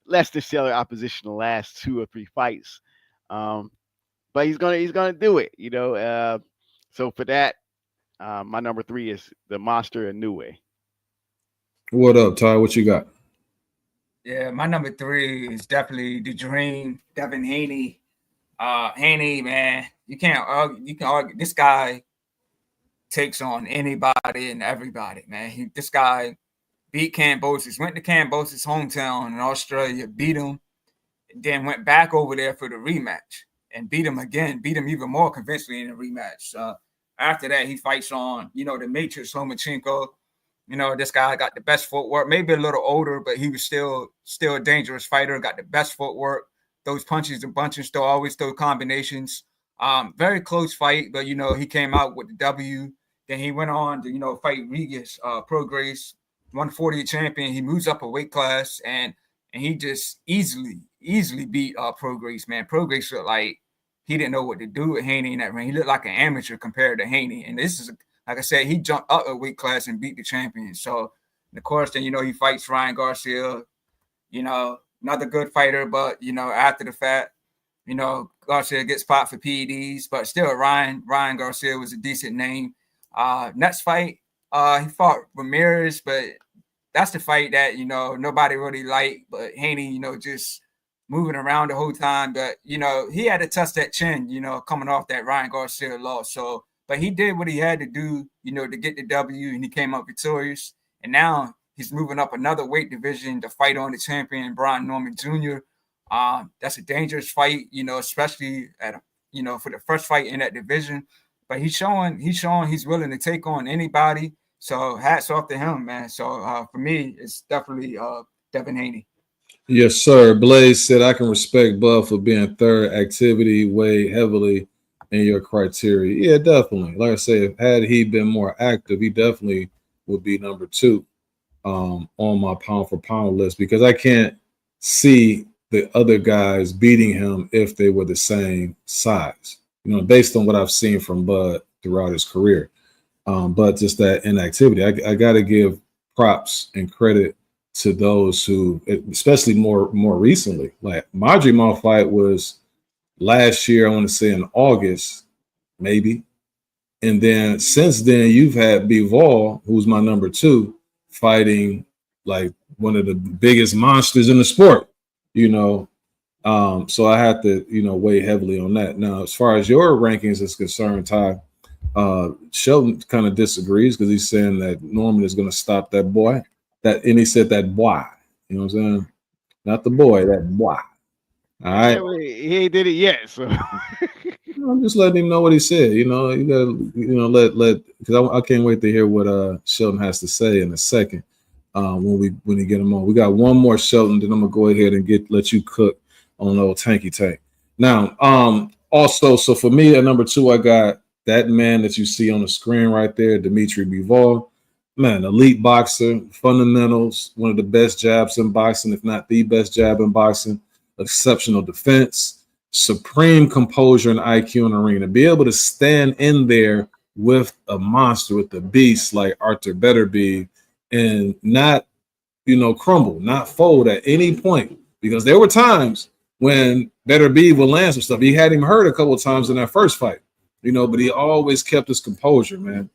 less than stellar opposition the last 2 or 3 fights. But he's gonna do it, So for that, my number 3 is the monster Inoue. What up, Ty? What you got? Yeah, my number 3 is definitely the Dream, Devin Haney. Haney, man, you can't argue. This guy takes on anybody and everybody, man. This guy beat Kambosos, went to Kambosos' hometown in Australia, beat him, then went back over there for the rematch and beat him again, beat him even more convincingly in the rematch. After that, he fights on, you know, the Matrix Lomachenko. You know, this guy got the best footwork, maybe a little older, but he was still a dangerous fighter, got the best footwork, those punches and bunches, still always those combinations. Very close fight, but, you know, he came out with the W. Then he went on to, you know, fight Regis Prograis, 140 champion. He moves up a weight class, and he just easily beat Prograis, man. Prograis looked like he didn't know what to do with Haney in that ring. He looked like an amateur compared to Haney. And this is, like I said, he jumped up a weight class and beat the champion. So, of course, then, you know, he fights Ryan Garcia, you know, another good fighter. But, you know, after the fact, you know, Garcia gets popped for PEDs. But still, Ryan Garcia was a decent name. Next fight, he fought Ramirez. But that's the fight that, you know, nobody really liked. But Haney, you know, just moving around the whole time. But, you know, he had to touch that chin, you know, coming off that Ryan Garcia loss. So, but he did what he had to do, you know, to get the W, and he came up victorious. And now he's moving up another weight division to fight on the champion, Brian Norman Jr. That's a dangerous fight, you know, especially you know, for the first fight in that division. But he's showing he's willing to take on anybody. So hats off to him, man. So for me, it's definitely Devin Haney. Yes, sir. Blaze said, I can respect Bud for being third. Activity weighed heavily in your criteria. Yeah, definitely. Like I said, had he been more active, he definitely would be number 2 on my pound for pound list, because I can't see the other guys beating him if they were the same size, you know, based on what I've seen from Bud throughout his career. But just that inactivity, I got to give props and credit to those who, especially more recently, like my Jamal fight was last year, I want to say in August, maybe. And then since then, you've had Bivol, who's my number 2, fighting like one of the biggest monsters in the sport, you know. So I have to, you know, weigh heavily on that. Now, as far as your rankings is concerned, Ty, Shelton kind of disagrees because he's saying that Norman is going to stop that boy. And he said that boy, you know what I'm saying? Not the boy, that boy. All right. Yeah, well, he ain't did it yet, so I'm just letting him know what he said. You know, you gotta, you know, let because I can't wait to hear what Shelton has to say in a second. When he get him on, we got one more Shelton. Then I'm gonna go ahead and let you cook on old Tanky Tank. Now, also, so for me at number 2, I got that man that you see on the screen right there, Dimitri Bivol. Man, elite boxer, fundamentals, one of the best jabs in boxing, if not the best jab in boxing. Exceptional defense, supreme composure and IQ in the ring. To be able to stand in there with a monster, with a beast like Arthur Beterbiev, and not, you know, crumble, not fold at any point. Because there were times when Beterbiev would land some stuff. He had him hurt a couple of times in that first fight, you know, but he always kept his composure, man.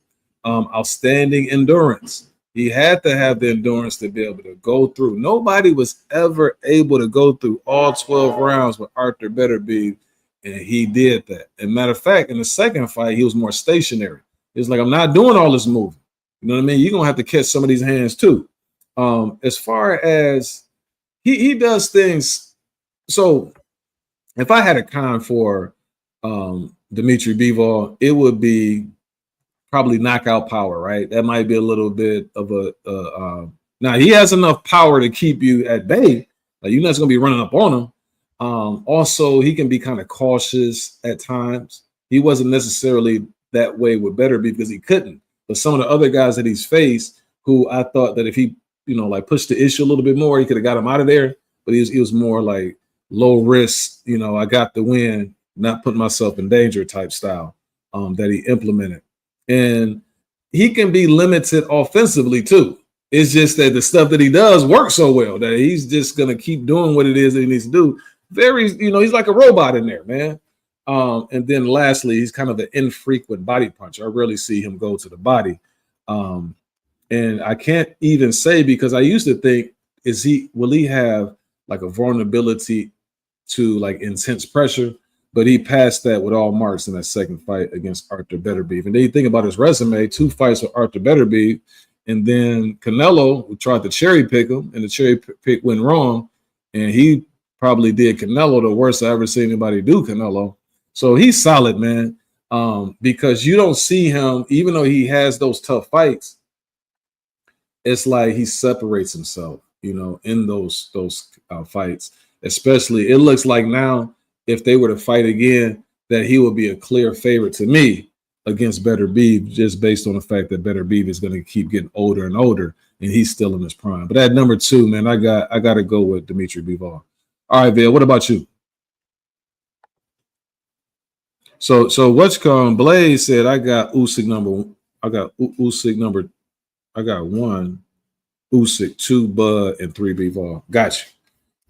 Outstanding endurance. He had to have the endurance to be able to go through. Nobody was ever able to go through all 12 rounds with Arthur Beterbiev, and he did that. And matter of fact, in the second fight, he was more stationary. It's like, I'm not doing all this moving. You know what I mean? You're going to have to catch some of these hands too. As far as he does things. So if I had a con for Dimitri Bivol, it would be probably knockout power, right? That might be a little bit of a now he has enough power to keep you at bay. Like, you're not going to be running up on him. Also, he can be kind of cautious at times. He wasn't necessarily that way with Beterbiev because he couldn't. But some of the other guys that he's faced, who I thought that if he, you know, like pushed the issue a little bit more, he could have got him out of there. But he was more like low risk, you know, I got the win, not putting myself in danger type style that he implemented. And he can be limited offensively too. It's just that the stuff that he does works so well that he's just going to keep doing what it is that he needs to do. Very, you know, he's like a robot in there, man. And then lastly, he's kind of an infrequent body puncher. I rarely see him go to the body. And I can't even say, because I used to think, will he have like a vulnerability to like intense pressure? But he passed that with all marks in that second fight against Arthur Beterbiev. And then you think about his resume, 2 fights with Arthur Beterbiev, and then Canelo, who tried to cherry pick him, and the cherry pick went wrong. And he probably did Canelo the worst I ever seen anybody do Canelo. So he's solid, man. Because you don't see him, even though he has those tough fights, it's like he separates himself, in those fights. Especially, it looks like now, if they were to fight again, that he will be a clear favorite to me against Better Beef, just based on the fact that Better Beef is going to keep getting older and older, and he's still in his prime. But at number 2, man, I got to go with Dimitri Bivol. All right, Bill, what about you? So what's called Blaze said I got Usyk number. I got Usyk number. I got 1 Usyk, 2 Bud, and 3 Bivol. Got you.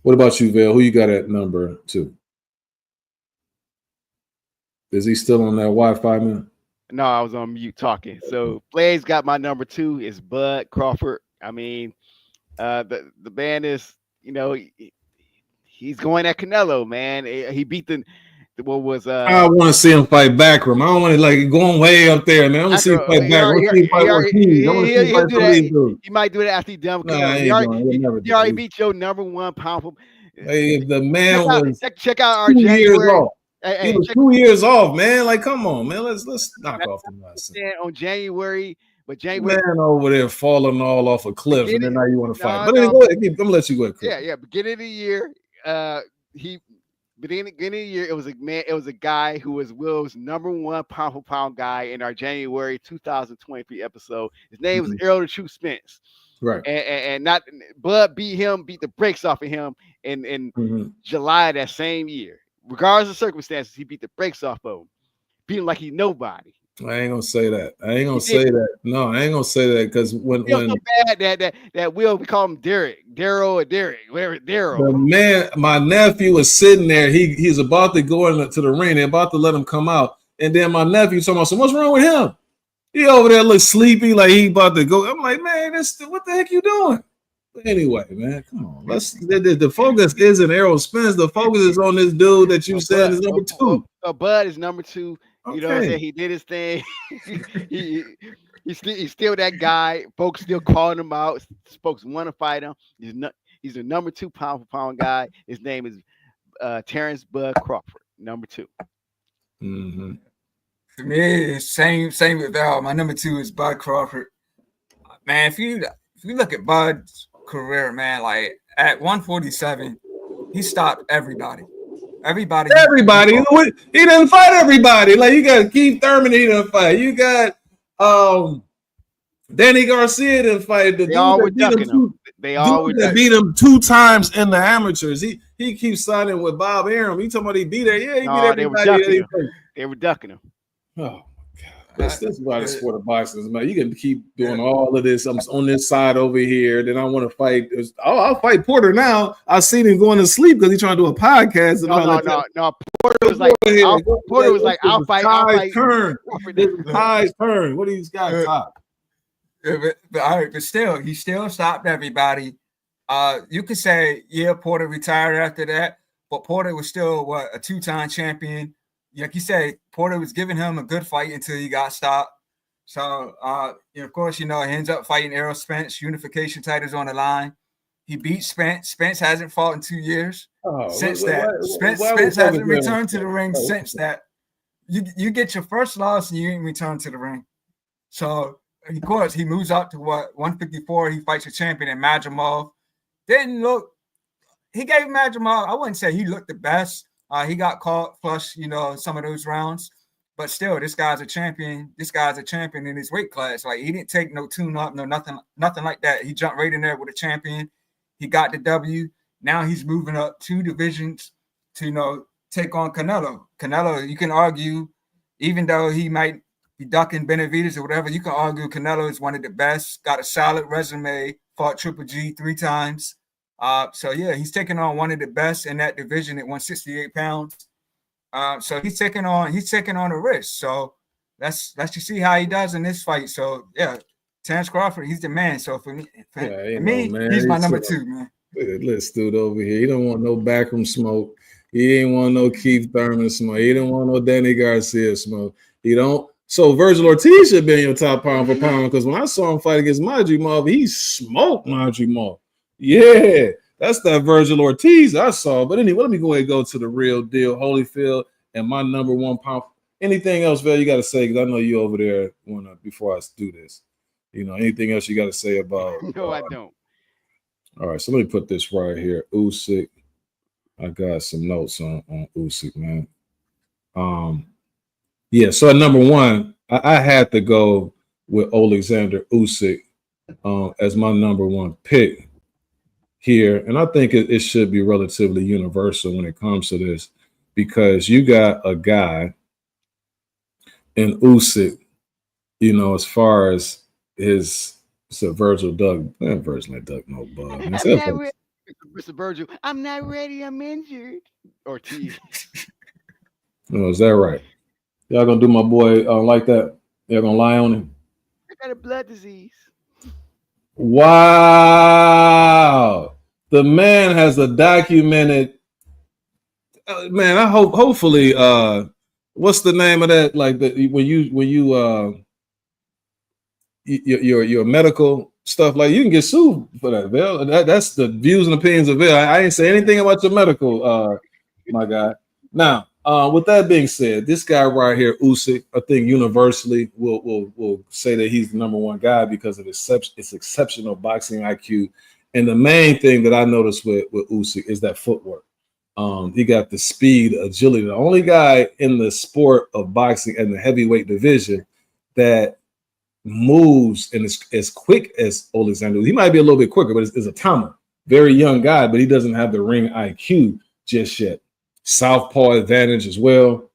What about you, Vale? Who you got at number 2? Is he still on that Wi-Fi, man? No, I was on mute talking. So Blaze got my number 2 is Bud Crawford. I mean, the band is, he's going at Canelo, man. He beat what was I want to see him fight Backroom. I don't want to going way up there, man. I want to see him fight Backroom. I want to see him fight Ortiz. I want to see him fight some of these dudes. He might do that after he's done with Canelo. He already beat your number 1 pound. Hey, the man was check out our 2 years off. Hey, he was 2 years off, man. Like, come on, man. Let's knock off the nonsense. On January, but man over there falling all off a cliff, and then now you want to fight. But anyway, go ahead. I'm gonna let you go ahead. Yeah. Beginning of the year, beginning of the year, it was a guy who was Will's number 1 pound for pound guy in our January 2023 episode. His name was Errol the True Spence. Right. And not Bud beat the brakes off of him in July that same year. Regardless of circumstances, he beat the brakes off of him. Beat him like he's nobody. I ain't gonna say that. No, I ain't gonna say that because when so bad that Will, we call him Daryl, whatever Daryl. The man, my nephew was sitting there. He's about to go into the ring. They're about to let him come out, and then my nephew talking about, so what's wrong with him? He over there looks sleepy, like he about to go. I'm like, man, what the heck you doing? But anyway, man, come on. The focus isn't Errol Spence. The focus is on this dude that you said is number 2. Bud is number 2. Okay. You know what I'm saying? He did his thing. he's still that guy. Folks still calling him out. Folks want to fight him. He's a number 2 pound for pound guy. His name is Terrence Bud Crawford, number 2. Mm-hmm. For me, same with Val. My number 2 is Bud Crawford. Man, if you look at Bud's career, man, like at 147, he stopped everybody. Everybody. He didn't fight everybody. Like you got Keith Thurman, he didn't fight. You got Danny Garcia didn't fight. They all were ducking him. Beat him 2 times in the amateurs. He keeps signing with Bob Arum. He talking about he beat her. Yeah, he beat everybody. They were ducking him. Oh my God. This is why the sport of boxing is, man. You can keep doing all of this. I'm on this side over here. Then I want to fight. I'll fight Porter now. I seen him going to sleep because he's trying to do a podcast. No. Porter was like, I'll fight. Ty's turn. What do these guys talk? But still, he still stopped everybody. You could say, yeah, Porter retired after that, but Porter was still a 2-time champion. Like you say, Porter was giving him a good fight until he got stopped. So, of course, he ends up fighting Errol Spence. Unification titles on the line. He beat Spence. Spence hasn't fought in 2 years since that. Spence hasn't returned to the ring since that. You get your first loss and you ain't returned to the ring. So, of course, he moves up to 154. He fights a champion in Madrimov. Didn't look. He gave Madrimov. I wouldn't say he looked the best. He got caught flush, some of those rounds. But still, this guy's a champion. This guy's a champion in his weight class. Like, he didn't take no tune-up, no nothing like that. He jumped right in there with a champion. He got the W. Now he's moving up 2 divisions to, take on Canelo. Canelo, you can argue, even though he might be ducking Benavidez or whatever, you can argue Canelo is one of the best, got a solid resume, fought Triple G 3 times. So yeah, he's taking on one of the best in that division at 168 pounds. So he's taking on a risk. So let's just see how he does in this fight. So yeah, Terrence Crawford, he's the man. So for me, he's my number 2, man. Let's dude over here. He don't want no backroom smoke. He ain't want no Keith Thurman smoke. He didn't want no Danny Garcia smoke. He don't. So Virgil Ortiz should be in your top pound for pound because when I saw him fight against Madrimov, he smoked Madrimov. Yeah, that's that Virgil Ortiz I saw. But anyway, let me go ahead and go to the real deal, Holyfield, and my number 1 pound. Anything else, Val, you got to say? Because I know you over there wanna before I do this. Anything else you got to say about? No, I don't. All right, so let me put this right here. Usyk. I got some notes on Usyk, man. Um, yeah. So at number one, I had to go with Alexander Usyk as my number one pick here, and I think it should be relatively universal when it comes to this because you got a guy in Usyk, as far as his. So Virgil Doug, Virgil ain't Doug no bug. Man. I'm not ready, Mr. Virgil. I'm not ready. I'm injured. Ortiz. Oh, is that right? Y'all gonna do my boy like that? Y'all gonna lie on him? I got a blood disease. Wow, the man has a documented. Man, I hope. Hopefully, what's the name of that? Like when you your medical stuff, like you can get sued for that. Bill. That's the views and opinions of Bill. I ain't say anything about your medical, my guy. Now, with that being said, this guy right here, Usyk, I think universally will say that he's the number one guy because of his exceptional boxing IQ. And the main thing that I noticed with Usyk is that footwork. He got the speed, agility. The only guy in the sport of boxing and the heavyweight division that moves and is as quick as Alexander. He might be a little bit quicker, but it's a Tama. Very young guy, but he doesn't have the ring IQ just yet. Southpaw advantage as well.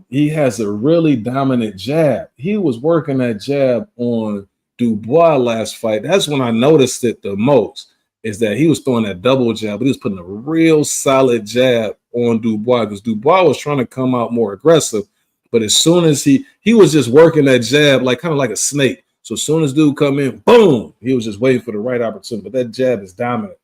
He has a really dominant jab. He was working that jab on Dubois last fight. That's when I noticed it the most, is that he was throwing that double jab, but he was putting a real solid jab on Dubois because Dubois was trying to come out more aggressive. But as soon as he was just working that jab like kind of like a snake. So as soon as dude come in, boom, he was just waiting for the right opportunity. But that jab is dominant.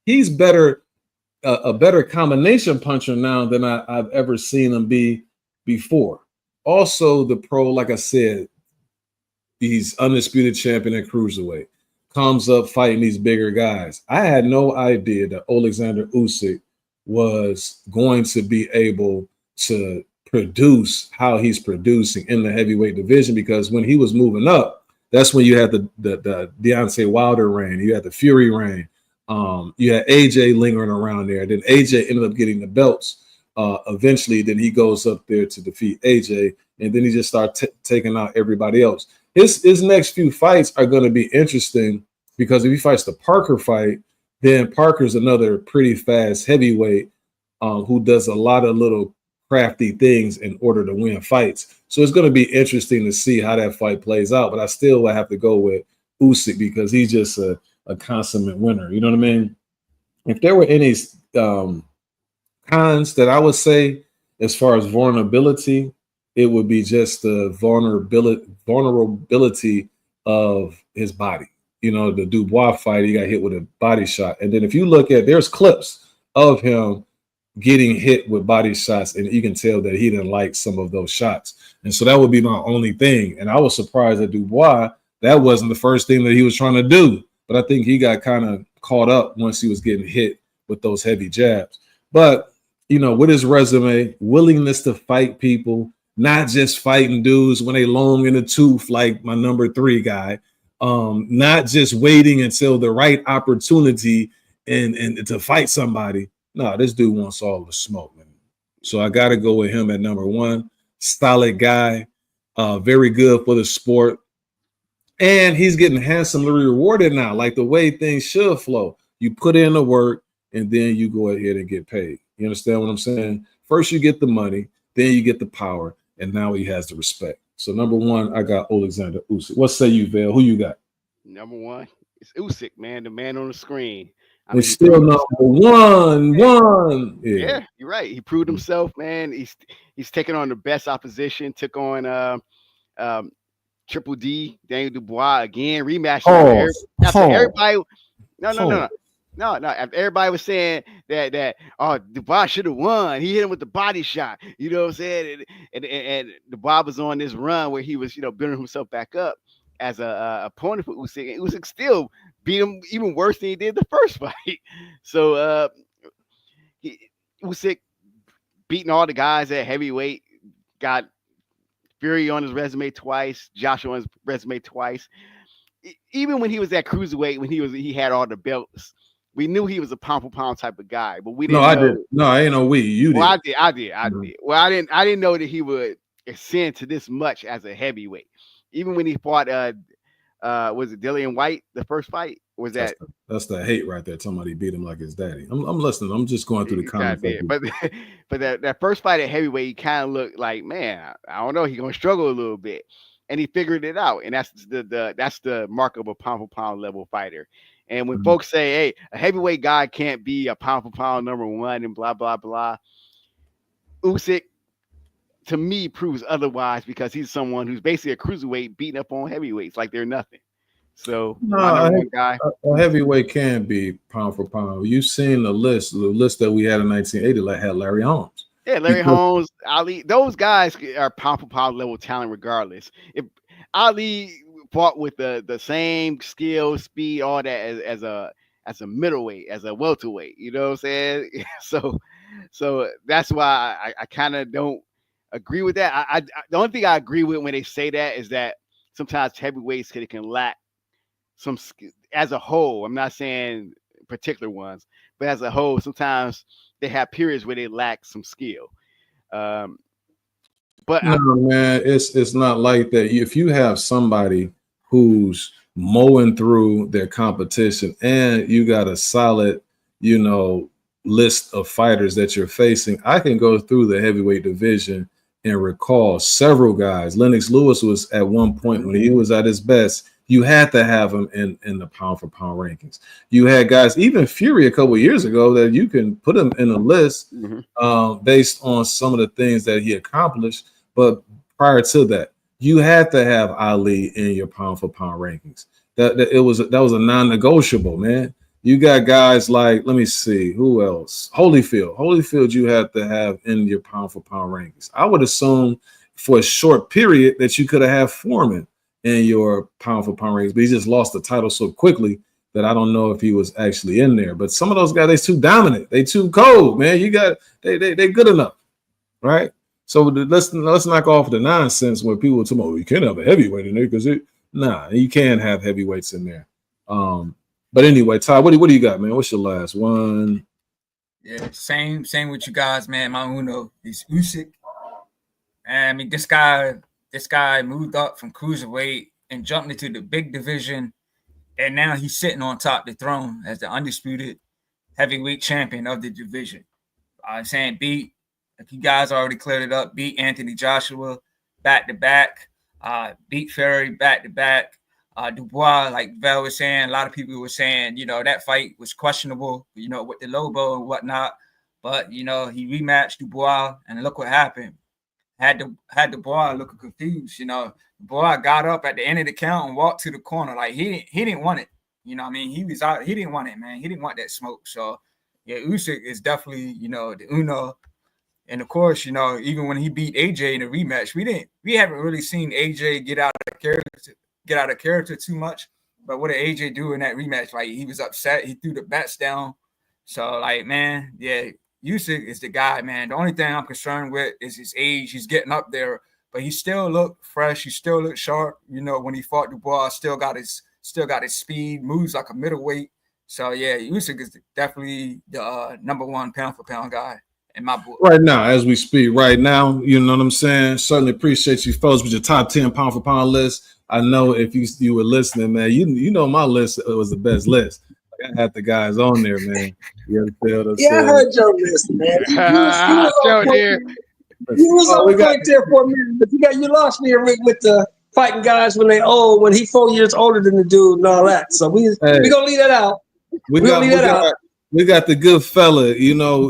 He's a better combination puncher now than I've ever seen him be before. Also, the pro, like I said, he's undisputed champion at cruiserweight. Comes up fighting these bigger guys. I had no idea that Alexander Usyk was going to be able to produce how he's producing in the heavyweight division, because when he was moving up, that's when you had the Deontay Wilder reign, you had the Fury reign, you had AJ lingering around there. Then AJ ended up getting the belts. Eventually, then he goes up there to defeat AJ, and then he just starts taking out everybody else. His next few fights are going to be interesting because if he fights the Parker fight, then Parker's another pretty fast heavyweight who does a lot of little crafty things in order to win fights. So it's going to be interesting to see how that fight plays out. But I still will have to go with Usyk because he's just a consummate winner. You know what I mean? If there were any cons that I would say as far as vulnerability, it would be just the vulnerability of his body. The Dubois fight, he got hit with a body shot. And then if you look at, there's clips of him getting hit with body shots, and you can tell that he didn't like some of those shots. And so that would be my only thing. And I was surprised that Dubois, that wasn't the first thing that he was trying to do. But I think he got kind of caught up once he was getting hit with those heavy jabs. But, with his resume, willingness to fight people, not just fighting dudes when they long in the tooth like my number 3 guy, not just waiting until the right opportunity and to fight somebody. No, this dude wants all the smoke, man. So I got to go with him at number 1. Solid guy, very good for the sport. And he's getting handsomely rewarded now, like the way things should flow. You put in the work, and then you go ahead and get paid. You understand what I'm saying? First, you get the money, then you get the power, and now he has the respect. So number 1, I got Alexander Usyk. What say you, Vale? Who you got? Number 1 is Usyk, man, the man on the screen. It's still number 1. Yeah, you're right. He proved himself, man. He's taken on the best opposition. Took on Triple D, Daniel Dubois again, rematch. After everybody, no. After everybody was saying that Dubois should have won. He hit him with the body shot. You know what I'm saying? And Dubois was on this run where he was, building himself back up as a opponent for Usyk. And Usyk still beat him even worse than he did the first fight. So Usyk beating all the guys at heavyweight, got Fury on his resume twice, Joshua on his resume twice. Even when he was at cruiserweight, when he had all the belts, we knew he was a pound for pound type of guy, but we No, didn't I know. did. No, I ain't know we. You Well, did. I did. Mhm. Well, I didn't know that he would ascend to this much as a heavyweight. Even when he fought, was it Dillian White? The first fight was That's that. that's the hate right there. Somebody beat him like his daddy. I'm listening. I'm just going through the He kind comments. of did, but but that first fight at heavyweight, he kind of looked like, man, I don't know, he's gonna struggle a little bit, and he figured it out, and that's the mark of a pound for pound level fighter. And when Mhm. folks say, hey, a heavyweight guy can't be a pound for pound number one and blah blah blah, Usyk to me proves otherwise because he's someone who's basically a cruiserweight beating up on heavyweights like they're nothing. So No, my number one guy. a heavyweight can be pound for pound. You've seen the list that we had in 1980, like had Larry Holmes. Yeah, Larry Because Holmes, Ali, those guys are pound for pound level talent regardless. If Ali fought with the same skill, speed, all that as a middleweight, as a welterweight, you know what I'm saying? So that's why I kind of don't agree with that. The only thing I agree with when they say that is that sometimes heavyweights can lack some as a whole. I'm not saying particular ones, but as a whole, sometimes they have periods where they lack some skill. Um, but no, man, it's not like that. If you have somebody who's mowing through their competition and you got a solid, you know, list of fighters that you're facing, I can go through the heavyweight division and recall several guys. Lennox Lewis was at one point when he was at his best. You had to have him in the pound for pound rankings. You had guys, even Fury a couple of years ago, that you can put him in a list based on some of the things that he accomplished. But prior to that, you had to have Ali in your pound for pound rankings. That was a non-negotiable, man. You got guys like, let me see, who else? Holyfield, you had to have in your pound for pound rankings. I would assume for a short period that you could have had Foreman in your pound for pound rankings, but he just lost the title so quickly that I don't know if he was actually in there. But some of those guys, they too dominant, they too cold, man. You got they good enough, right? So let's knock off the nonsense where people talk about, you can't have a heavyweight in there because you can have heavyweights in there. But anyway, Ty, what do you got, man? What's your last one? Yeah, same with you guys, man. My uno is Usyk. And I mean, this guy moved up from cruiserweight and jumped into the big division, and now he's sitting on top of the throne as the undisputed heavyweight champion of the division. I'm saying beat, like you guys already cleared it up, beat Anthony Joshua back to back, beat Fury back to back. Dubois, like Val was saying, a lot of people were saying, that fight was questionable, with the Lobo and whatnot. But, he rematched Dubois, and look what happened. Had Dubois looking confused, Dubois got up at the end of the count and walked to the corner. Like, he didn't want it. You know what I mean? He was out. He didn't want it, man. He didn't want that smoke. So, yeah, Usyk is definitely, the uno. And of course, even when he beat AJ in a rematch, we haven't really seen AJ get out of character too much. But what did AJ do in that rematch? Like, he was upset. He threw the bets down. So, like, man, yeah, Usyk is the guy, man. The only thing I'm concerned with is his age. He's getting up there, but he still looked fresh. He still looked sharp. When he fought Dubois, still got his speed, moves like a middleweight. So, yeah, Usyk is definitely the number one pound for pound guy in my book. Right now, as we speak, right now, you know what I'm saying? Certainly appreciate you folks with your top 10 pound for pound list. I know if you were listening, man, you know my list was the best list. Like, I had the guys on there, man. You understand what I'm saying? I heard your list, man. You was Joe on point. dear. You was on point there for a minute, but you lost me with the fighting guys when they old, when he 4 years older than the dude and all that. So we gonna leave that out. We got the good fella,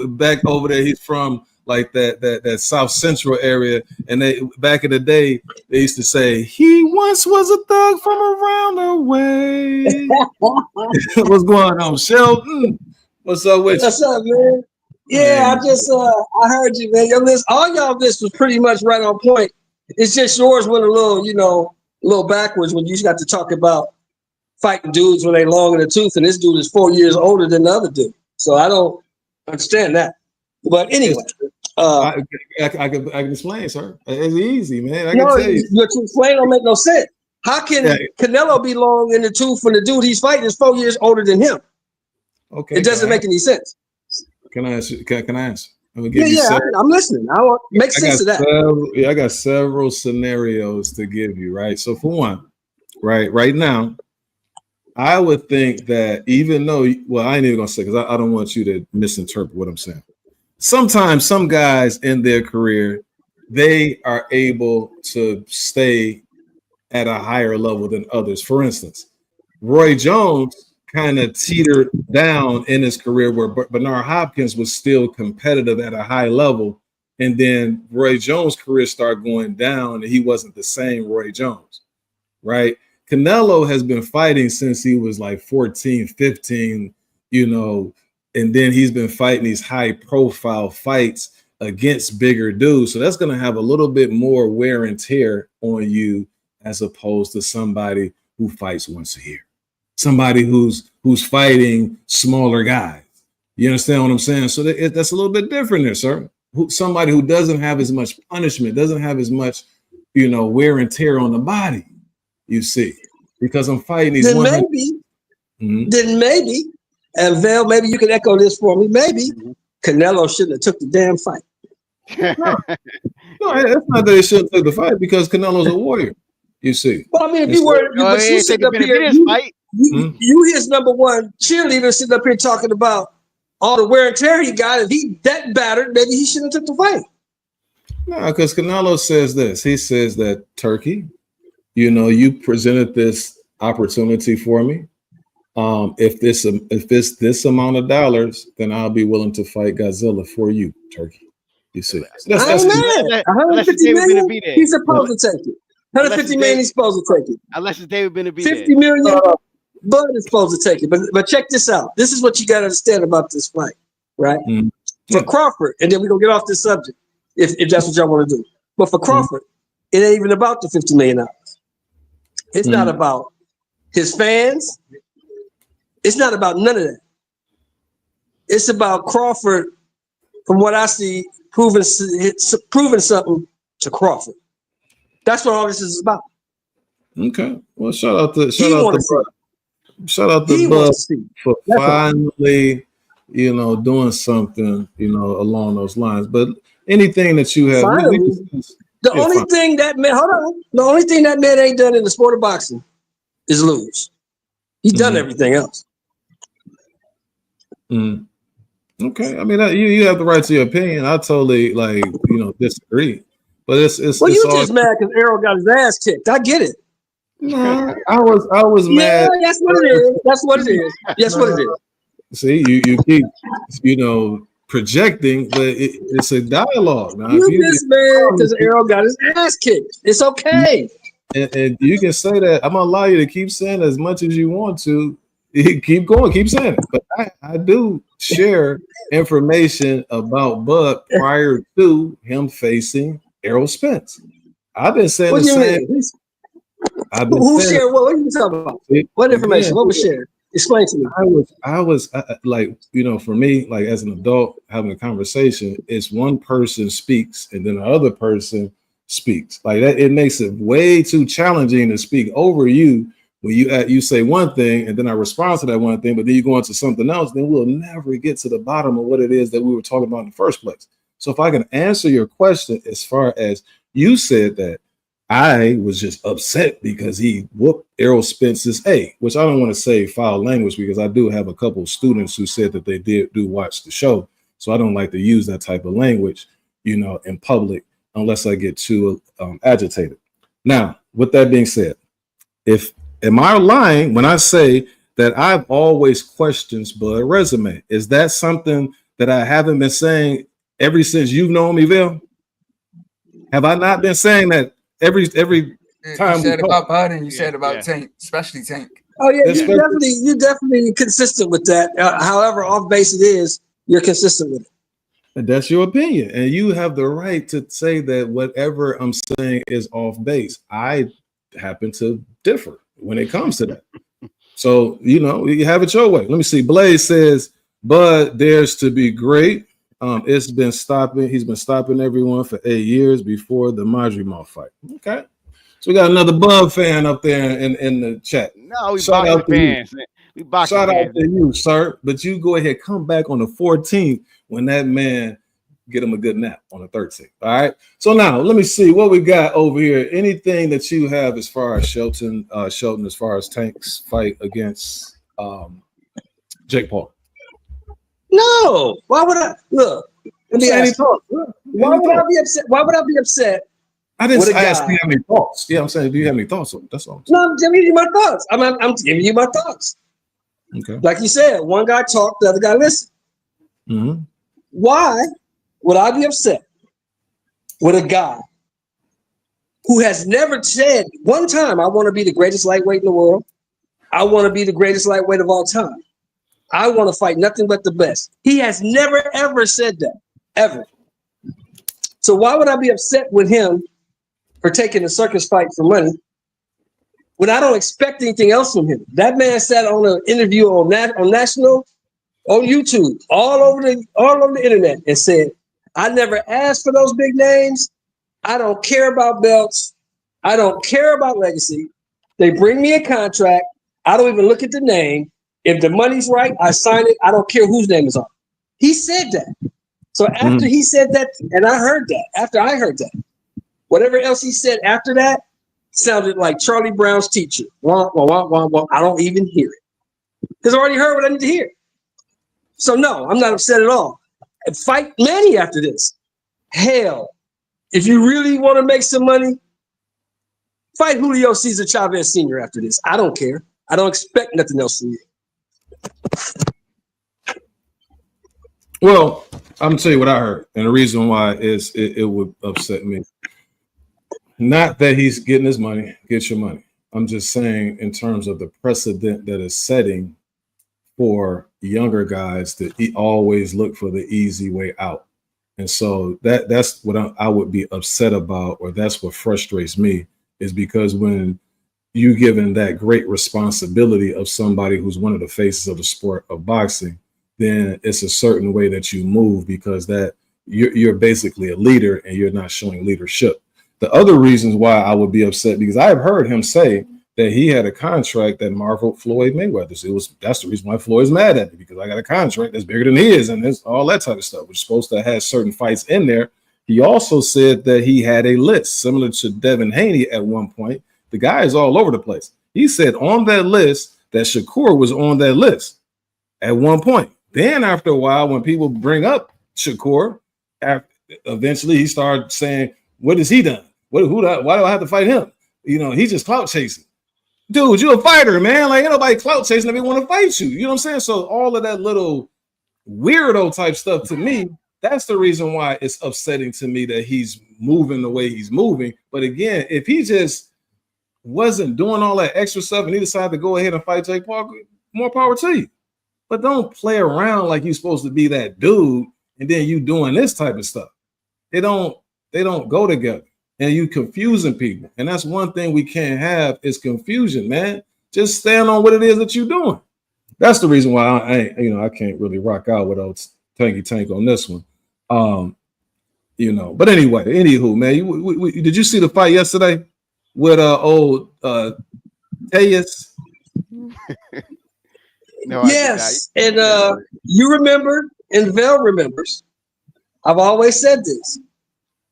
back over there. He's from like that South Central area, and they back in the day they used to say he once was a thug from around the way. What's going on, Sheldon? What's up with you? What's up, man? Yeah, I just I heard you, man. Your list, all y'all list was pretty much right on point. It's just yours went a little backwards when you got to talk about fighting dudes when they long in the tooth, and this dude is 4 years older than the other dude. So I don't understand that. But anyway, I can explain, sir. It's easy, man. I can No, tell you. your explain don't make no sense. How can Canelo be long in the tooth when the dude he's fighting is 4 years older than him? Okay. It doesn't make any sense. Can I answer? Can I answer? I'm gonna give you Yeah, I'm listening. I want make sense of that. I got several scenarios to give you, right? So for one, right now, I would think that even though, well, I ain't even gonna say because I don't want you to misinterpret what I'm saying. Sometimes some guys in their career, they are able to stay at a higher level than others. For instance, Roy Jones kind of teetered down in his career where Bernard Hopkins was still competitive at a high level. And then Roy Jones' career started going down and he wasn't the same Roy Jones, right? Canelo has been fighting since he was like 14, 15, and then he's been fighting these high profile fights against bigger dudes. So that's going to have a little bit more wear and tear on you as opposed to somebody who fights once a year, somebody who's fighting smaller guys. You understand what I'm saying? So that's a little bit different there, sir. Somebody who doesn't have as much punishment, doesn't have as much, wear and tear on the body. You see, because I'm fighting these. Then maybe, and Val, maybe you can echo this for me. Maybe Canelo shouldn't have took the damn fight. No, it's not that he shouldn't take the fight because Canelo's a warrior. You see. Well, I mean, if you were, but you sitting up here, you his number one cheerleader sitting up here talking about all the wear and tear he got. If he that battered, maybe he shouldn't have took the fight. No, because Canelo says this. He says that Turkey, you presented this opportunity for me. If it's this amount of dollars, then I'll be willing to fight Godzilla for you, Turkey. You see, that's 150 million. He's supposed to take it. 150 million. He's supposed to take it. Unless it's David Benavidez. 50 million. Bud is supposed to take it. But check this out. This is what you got to understand about this fight, right? For Crawford, and then we're gonna get off this subject if that's what y'all want to do. But for Crawford, it ain't even about the $50 million. It's not about his fans. It's not about none of that. It's about Crawford, from what I see, proving something to Crawford. That's what all this is about. Okay. Well, shout out to Bud for finally, doing something, along those lines. But anything that you have, the only thing that man ain't done in the sport of boxing is lose. He's done everything else. Okay, I mean you have the right to your opinion. I totally disagree, but it's well, you just mad because Errol got his ass kicked. I get it. No, I was mad. Yeah, that's what it is. That's what it is. That's what it is. See, you keep projecting, but it's a dialogue. Now, you just mad because Errol got his ass kicked. It's okay. And you can say that. I'm gonna allow you to keep saying as much as you want to. Keep going, keep saying it. But I do share information about Bud prior to him facing Errol Spence. I've been saying the same. Who shared what? What are you talking about? What information? What was shared? Explain to me. I was for me, like as an adult having a conversation, it's one person speaks and then the other person speaks. Like that, it makes it way too challenging to speak over you when you say one thing and then I respond to that one thing, but then you go into something else, then we'll never get to the bottom of what it is that we were talking about in the first place. So if I can answer your question as far as you said that I was just upset because he whooped Errol Spence's which I don't want to say foul language because I do have a couple of students who said that they do watch the show. So I don't like to use that type of language, in public unless I get too agitated. Now, with that being said, am I lying when I say that I've always questioned Bud's resume? Is that something that I haven't been saying ever since you've known me, Vil? Have I not been saying that every time? You said about Bud and you said about Tank, especially Tank. Oh yeah, you're definitely consistent with that. However off base it is, you're consistent with it. And that's your opinion, and you have the right to say that whatever I'm saying is off base. I happen to differ when it comes to that. So, you have it your way. Let me see. Blaze says, Bud dares to be great It's been stopping. He's been stopping everyone for 8 years before the Madrimov fight. Okay. So we got another Bub fan up there in the chat. No, we Shout boxing out to you. fans. We boxing Shout out fans. to you, sir. But you go ahead, come back on the 14th when that man get him a good nap on the 13th. All right. So now let me see what we got over here. Anything that you have as far as Shelton, as far as Tank's fight against Jake Paul? No. Why would I look? Let me ask you. Why would I be upset? Why would I be upset? I didn't with a ask guy? you have any thoughts. Yeah, I'm saying, do you have any thoughts on it? That's all. No, I'm giving you my thoughts. I'm giving you my thoughts. Okay. Like you said, one guy talked, the other guy listened. Mm-hmm. Why would I be upset with a guy who has never said one time, I want to be the greatest lightweight in the world. I want to be the greatest lightweight of all time. I want to fight nothing but the best. He has never, ever said that, ever. So why would I be upset with him for taking a circus fight for money when I don't expect anything else from him? That man sat on an interview on national, on YouTube, all over the internet and said, I never asked for those big names. I don't care about belts. I don't care about legacy. They bring me a contract. I don't even look at the name. If the money's right, I sign it. I don't care whose name is on it. He said that. So after he said that, and I heard that, after I heard that, whatever else he said after that sounded like Charlie Brown's teacher. Wah, wah, wah, wah, wah. I don't even hear it because I already heard what I need to hear. So no, I'm not upset at all. Fight Manny after this. Hell, if you really want to make some money, fight Julio Cesar Chavez Sr. after this. I don't care. I don't expect nothing else from you. Well, I'm gonna tell you what I heard, and the reason why is it would upset me. Not that he's getting his money, get your money. I'm just saying in terms of the precedent that is setting for younger guys to always look for the easy way out. And so that's what I would be upset about, or that's what frustrates me, is because when you given that great responsibility of somebody who's one of the faces of the sport of boxing, then it's a certain way that you move, because that you're basically a leader and you're not showing leadership. The other reasons why I would be upset, because I've heard him say that he had a contract that marveled Floyd Mayweather's. That's the reason why Floyd's mad at me, because I got a contract that's bigger than his, and there's all that type of stuff, which is supposed to have certain fights in there. He also said that he had a list similar to Devin Haney at one point. The guy is all over the place. He said on that list that Shakur was on that list at one point. Then after a while, when people bring up Shakur, eventually he started saying, what has he done? Why do I have to fight him? You know, he's just clout chasing. Dude, you're a fighter, man. Like, ain't nobody clout chasing if they want to fight you. You know what I'm saying? So all of that little weirdo type stuff, to me, that's the reason why it's upsetting to me that he's moving the way he's moving. But again, if he just wasn't doing all that extra stuff and he decided to go ahead and fight Jake Paul, more power to you. But don't play around like you're supposed to be that dude and then you doing this type of stuff. They don't go together, and you confusing people. And that's one thing we can't have is confusion, man. Just stand on what it is that you're doing. That's the reason why I can't really rock out with old Tanky Tank on this one. But anyway, anywho, man, did you see the fight yesterday with old Tejas? No, yes, and you remember, and Vel remembers. I've always said this.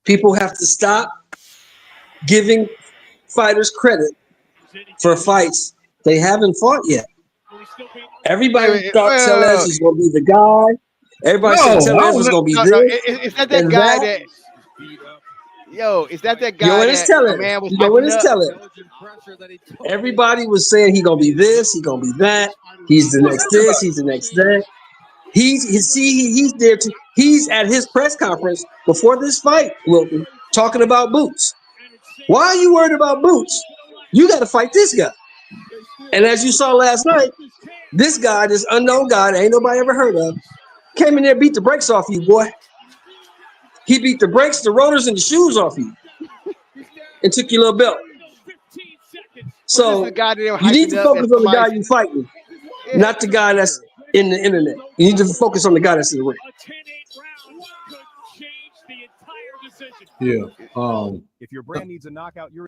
People have to stop giving fighters credit for fights they haven't fought yet. Everybody thought Tellez was going to be the guy. Everybody said Tellez was going to be this. Is that that guy that? Yo, is that guy? Yo, it is Tellez. Yo, it is Tellez. Everybody was saying he's going to be this, he's going to be that. He's the next this, he's the next that. He's there too. He's at his press conference before this fight, Wilton, talking about Boots. Why are you worried about Boots? You got to fight this guy. And as you saw last night, this guy, this unknown guy that ain't nobody ever heard of, came in there, beat the brakes off you, boy. He beat the brakes, the rotors, and the shoes off you, and took your little belt. So you need to focus on the guy you're fighting, not the guy that's in the internet. You need to focus on the guy that's in the ring. Yeah. If your brand needs a knockout, you're.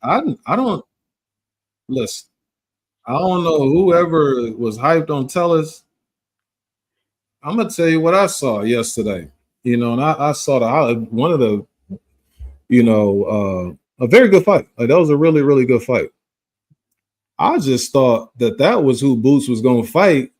I don't listen. I don't know whoever was hyped on Tellus. I'm gonna tell you what I saw yesterday. You know, and I saw one of the, a very good fight. Like that was a really, really good fight. I just thought that was who Boots was gonna fight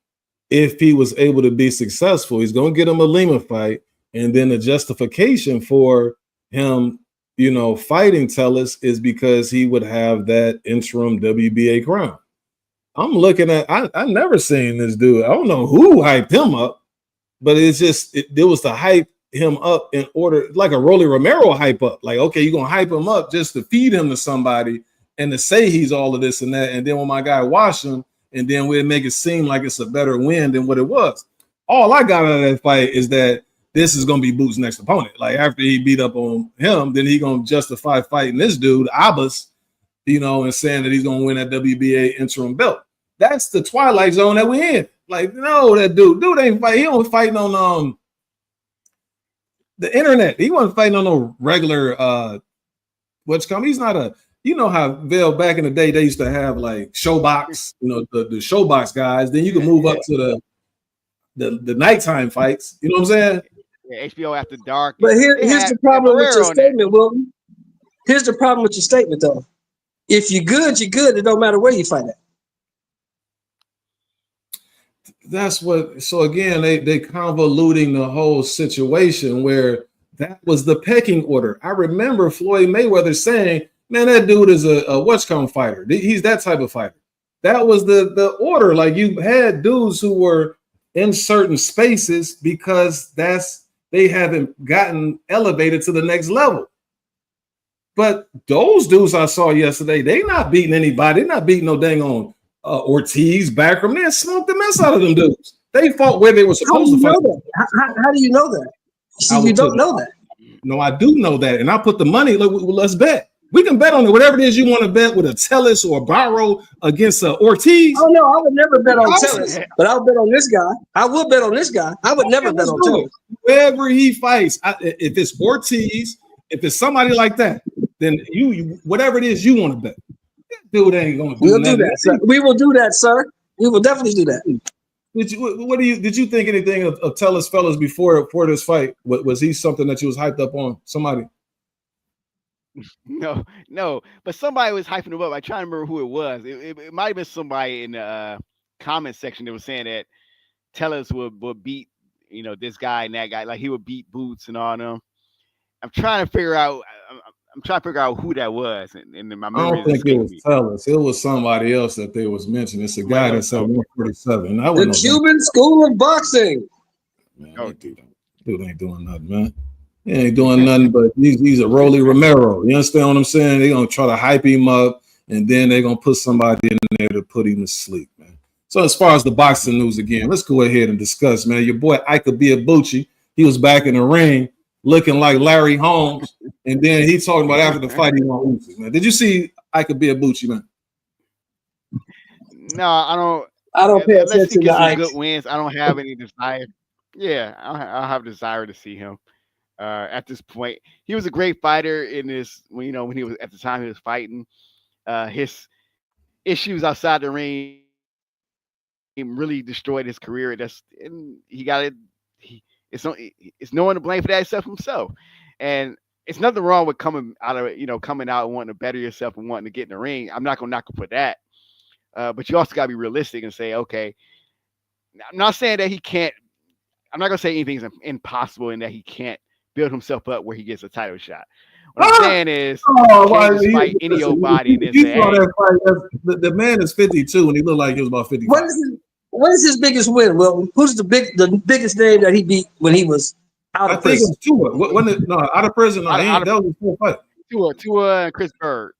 if he was able to be successful. He's gonna get him a Lima fight, and then the justification for him, fighting Tellus is because he would have that interim WBA crown. I'm looking at, I never seen this dude. I don't know who hyped him up, but it's just, there was to hype him up in order, like a Rolly Romero hype up. Like, okay, you're going to hype him up just to feed him to somebody and to say he's all of this and that. And then when my guy wash him, and then we'll make it seem like it's a better win than what it was. All I got out of that fight is that this is going to be Boots' next opponent. Like after he beat up on him, then he going to justify fighting this dude, Abbas, and saying that he's going to win that WBA interim belt. That's the twilight zone that we're in. Like, no, that dude ain't fighting. He wasn't fighting on the internet. He wasn't fighting on no regular he's not a, how Vail back in the day they used to have like Showbox, the Showbox guys. Then you can move up to the nighttime fights. You know what I'm saying? Yeah, HBO After Dark. But here's the problem with your statement, Wilton. Here's the problem with your statement, though. If you're good, you're good. It don't matter where you fight at. That's what. So again, they convoluting the whole situation where that was the pecking order. I remember Floyd Mayweather saying, "Man, that dude is a what's-called fighter. He's that type of fighter." That was the order. Like you had dudes who were in certain spaces because they haven't gotten elevated to the next level. But those dudes I saw yesterday, they not beating anybody. They're not beating no dang on Ortiz, Backram. Man, smoked the mess out of them dudes. They fought where they were supposed to fight. How do you know that? See, you don't know that. No, I do know that. And I put the money, let's bet. We can bet on it. Whatever it is you want to bet with a Tellus or a Barrow against Ortiz. Oh, no, I would never bet on Tellus. But I'll bet on this guy. I will bet on this guy. I would never bet on Tellus. Whoever he fights, if it's Ortiz, if it's somebody like that, then you whatever it is you want to bet. That dude ain't going to do We'll do that, sir. We will do that, sir. We will definitely do that. Did you think anything of Tellus fellas before this fight? Was he something that you was hyped up on? Somebody? No, but somebody was hyping him up. I try to remember who it was. It might have been somebody in the comment section that was saying that Tellus would beat, this guy and that guy, like he would beat Boots and all them. I'm trying to figure out who that was, and my memory. I don't think it was Tellus. It was somebody else that they was mentioning. It's a guy that's at 147. The Cuban School of Boxing. Man, dude ain't doing nothing, man. He ain't doing nothing, but he's a Rolly Romero. You understand what I'm saying? They're gonna try to hype him up, and then they're gonna put somebody in there to put him to sleep, man. So as far as the boxing news again, let's go ahead and discuss, man. Your boy Ika Biabuchi, he was back in the ring looking like Larry Holmes, and then he talking about after the fight he want Usyk, man. Did you see Ika Biabuchi, man? No, I don't. I don't pay attention to Ike. Good wins. I don't have any desire. Yeah, I have desire to see him. At this point, he was a great fighter in this. When he was at the time he was fighting, his issues outside the ring really destroyed his career. And he got it. It's no one to blame for that except himself. And it's nothing wrong with coming out and wanting to better yourself and wanting to get in the ring. I'm not gonna knock him for that. But you also gotta be realistic and say, okay, I'm not saying that he can't. I'm not gonna say anything's impossible and that he can't build himself up where he gets a title shot. What I'm saying is, he can't just fight any old body and then say, hey. The man is 52 and he looked like he was about 55. What is his biggest win? Well, who's the biggest name that he beat when he was out of prison? I think it was Tua. Out of prison. No, that was a full fight. Tua and Chris Bird.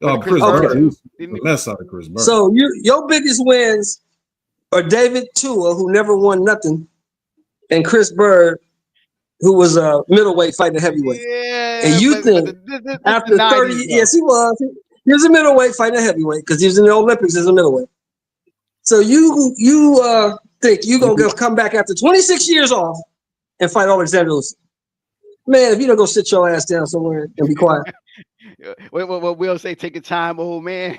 Oh, Chris Bird. The mess out of Chris Bird. So your biggest wins are David Tua, who never won nothing, and Chris Bird, who was a middleweight fighting a heavyweight. Yeah, and you think after 30 years, yes, he was. He was a middleweight fighting a heavyweight because he was in the Olympics as a middleweight. So you think you're gonna come back after 26 years off and fight Alexander Usyk? Man, if you don't go sit your ass down somewhere and be quiet. What Will say? Take your time, old man.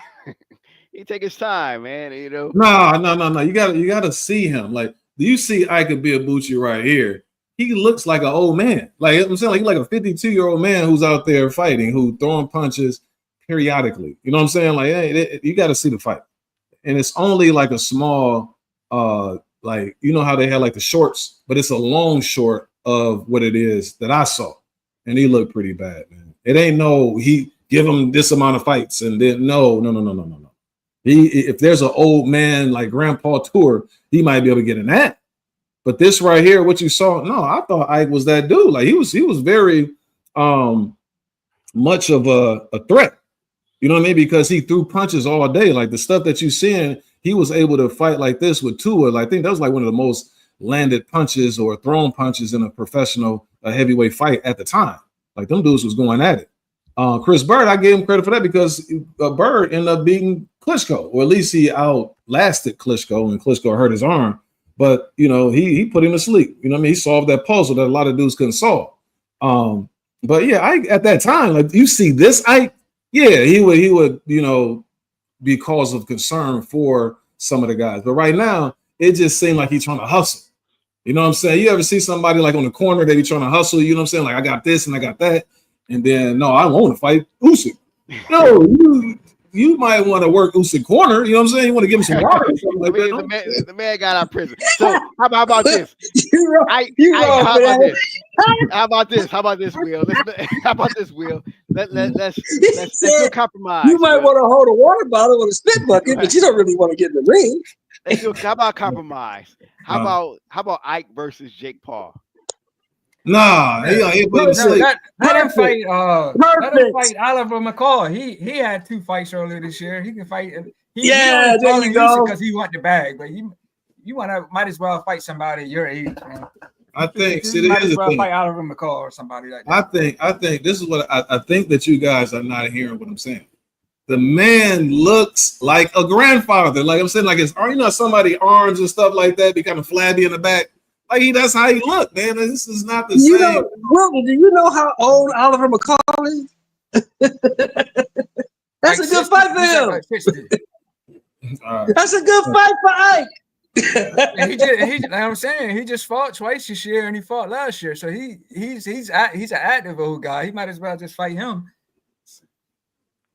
He take his time, man. You know. No. You gotta see him. Like, do you see Ike Biabuchi right here? He looks like an old man. Like I'm saying, like he's like a 52-year-old man who's out there fighting, who throwing punches periodically. You know what I'm saying? Like, hey, you got to see the fight, and it's only like a small, like you know how they had like the shorts, but it's a long short of what it is that I saw, and he looked pretty bad, man. It ain't no he give him this amount of fights and then no. If there's an old man like Grandpa Tour, he might be able to get in that. But this right here, what you saw, no, I thought Ike was that dude. Like he was very much of a threat. You know what I mean? Because he threw punches all day. Like the stuff that you seeing, he was able to fight like this with Tua. I think that was like one of the most landed punches or thrown punches in a professional heavyweight fight at the time. Like them dudes was going at it. Chris Bird, I gave him credit for that because Bird ended up beating Klitschko, or at least he outlasted Klitschko, and Klitschko hurt his arm. But you know, he put him to sleep. You know what I mean? He solved that puzzle that a lot of dudes couldn't solve. But yeah, Ike at that time, like you see this Ike, yeah, he would, you know, be cause of concern for some of the guys. But right now, it just seemed like he's trying to hustle. You know what I'm saying? You ever see somebody like on the corner, they be trying to hustle, you know what I'm saying? Like I got this and I got that. And then no, I want to fight Usyk. No, you might want to work Usyk corner. You know what I'm saying? You want to give him some water or something like that. The man got out of prison. So how about this? How about this, Will? How about this, Will? Let's do a compromise. You might want to hold a water bottle with a spit bucket, but you don't really want to get in the ring. How about compromise? How about Ike versus Jake Paul? Nah, let him fight Oliver McCall. He had 2 fights earlier this year. He can fight. There you go. Because he want the bag, but you might as well fight somebody your age, man. I think you might as well fight Oliver McCall or somebody like that. I think this is what I think that you guys are not hearing what I'm saying. The man looks like a grandfather. Like I'm saying, like his, you know, somebody arms and stuff like that be kind of flabby in the back. Like that's how he look, man. This is not the same. Wilton, do you know how old Oliver McCall is? That's a good fight for him. That's a good fight for Ike. Like I'm saying, he just fought twice this year and he fought last year. So he's an active old guy. He might as well just fight him.